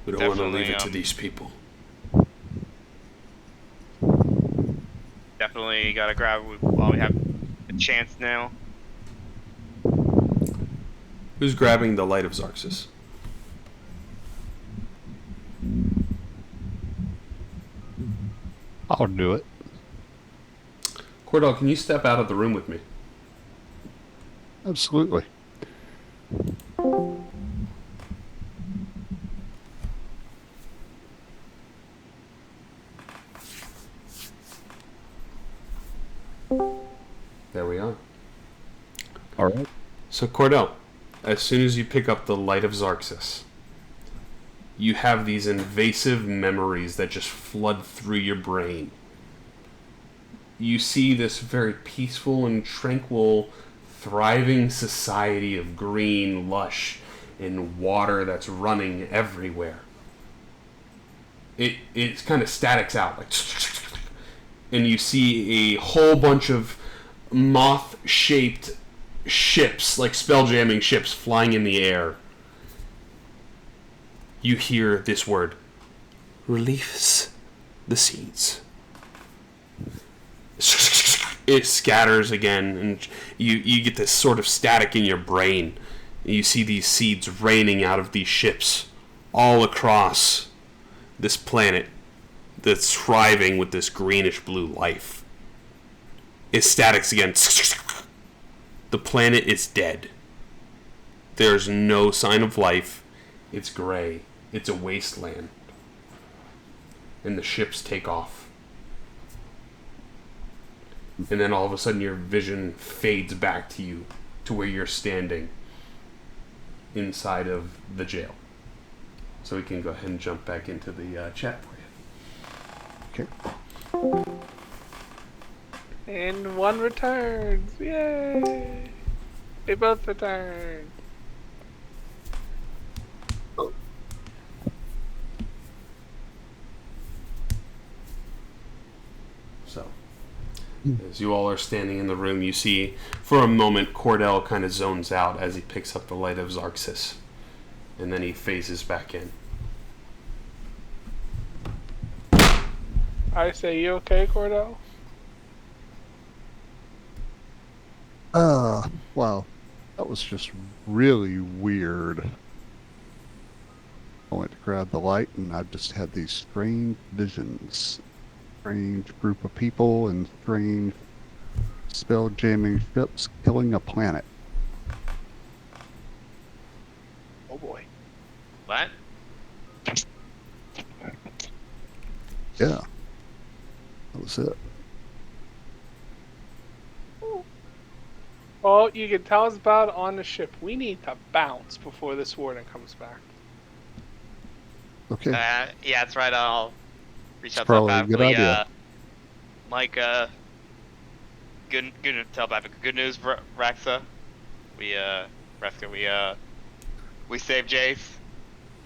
We don't want to leave it to these people. Definitely gotta grab it while we have a chance now. Who's grabbing the Light of Xaryxis? I'll do it. Cordell, can you step out of the room with me? Absolutely. There we are. All right. So Cordell, as soon as you pick up the Light of Xaryxis, you have these invasive memories that just flood through your brain. You see this very peaceful and tranquil, thriving society of green, lush, and water that's running everywhere. It kind of statics out, like, and you see a whole bunch of moth-shaped ships, like spelljamming ships, flying in the air. You hear this word: release the seeds. It scatters again, and you get this sort of static in your brain. And you see these seeds raining out of these ships all across this planet that's thriving with this greenish blue life. It statics again. The planet is dead. There's no sign of life. It's gray. It's a wasteland. And the ships take off. And then all of a sudden your vision fades back to you, to where you're standing inside of the jail. So we can go ahead and jump back into the chat for you. Okay. And one returns. Yay! They both returned. So, as you all are standing in the room, you see, for a moment, Cordell kind of zones out as he picks up the Light of Xaryxis. And then he phases back in. I say, you okay, Cordell? Wow. That was just really weird. I went to grab the light and I just had these strange visions. Strange group of people and strange spell jamming ships killing a planet. What? Yeah. That was it. Well, you can tell us about it on the ship. We need to bounce before this warden comes back. Okay. Yeah, that's right. I'll reach out Probably a to good Bavely. idea. Mike, good tell Bavely. Good news, Raxa. We saved Jace.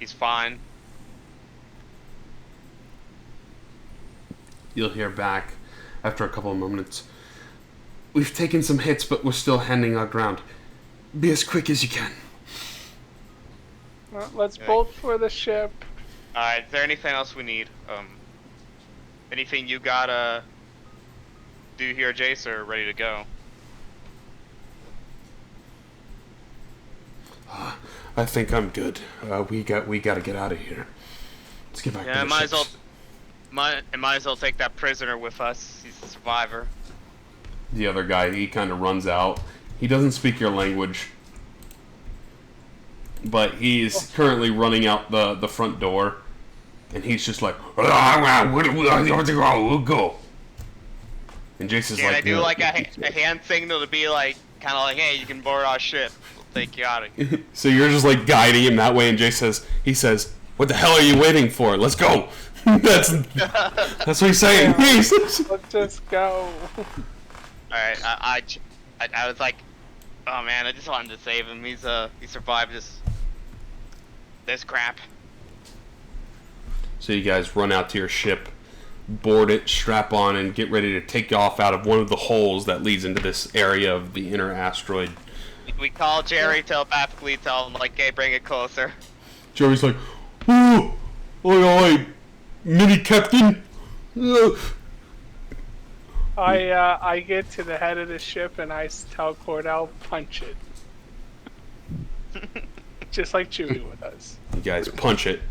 He's fine. You'll hear back after a couple of moments. We've taken some hits, but we're still handing our ground. Be as quick as you can. Well, let's bolt for the ship. Alright, is there anything else we need? Anything you gotta do here, Jace, or ready to go? I think I'm good. We gotta get out of here. Let's get back to the might ships. might as well take that prisoner with us. He's a survivor. The other guy, he kind of runs out. He doesn't speak your language, but he's currently running out the front door, and he's just like, we'll go. And Jace is Can like, I do like a hand signal to be like, kind of like, hey, you can board our ship. We'll take you out of here. So you're just like guiding him that way, and Jace says, what the hell are you waiting for? Let's go. That's what he's saying. Let's just go. Alright, I was like, oh man, I just wanted to save him. He survived this crap. So you guys run out to your ship, board it, strap on, and get ready to take off out of one of the holes that leads into this area of the inner asteroid. We call Jerry telepathically, tell him like, hey, bring it closer. Jerry's like, oh, oi, mini captain. I get to the head of the ship and I tell Cordell, punch it. Just like Chewie does. You guys punch it,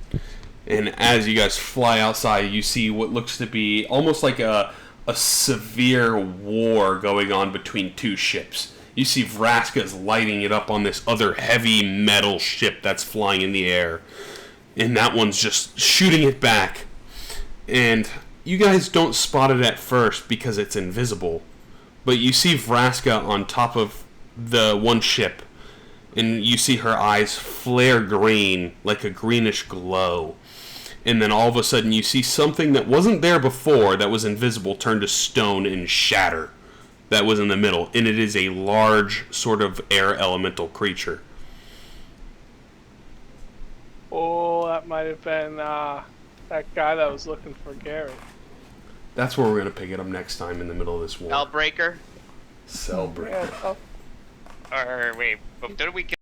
and as you guys fly outside, you see what looks to be almost like a severe war going on between two ships. You see Vraska's lighting it up on this other heavy metal ship that's flying in the air, and that one's just shooting it back. And you guys don't spot it at first because it's invisible, but you see Vraska on top of the one ship, and you see her eyes flare green, like a greenish glow. And then all of a sudden you see something that wasn't there before, that was invisible, turn to stone and shatter. That was in the middle, and it is a large sort of air elemental creature. Oh, that might have been that guy that was looking for Gary. That's where we're going to pick it up next time in the middle of this war. Hellbreaker? Cellbreaker. Yeah, Or wait, did we get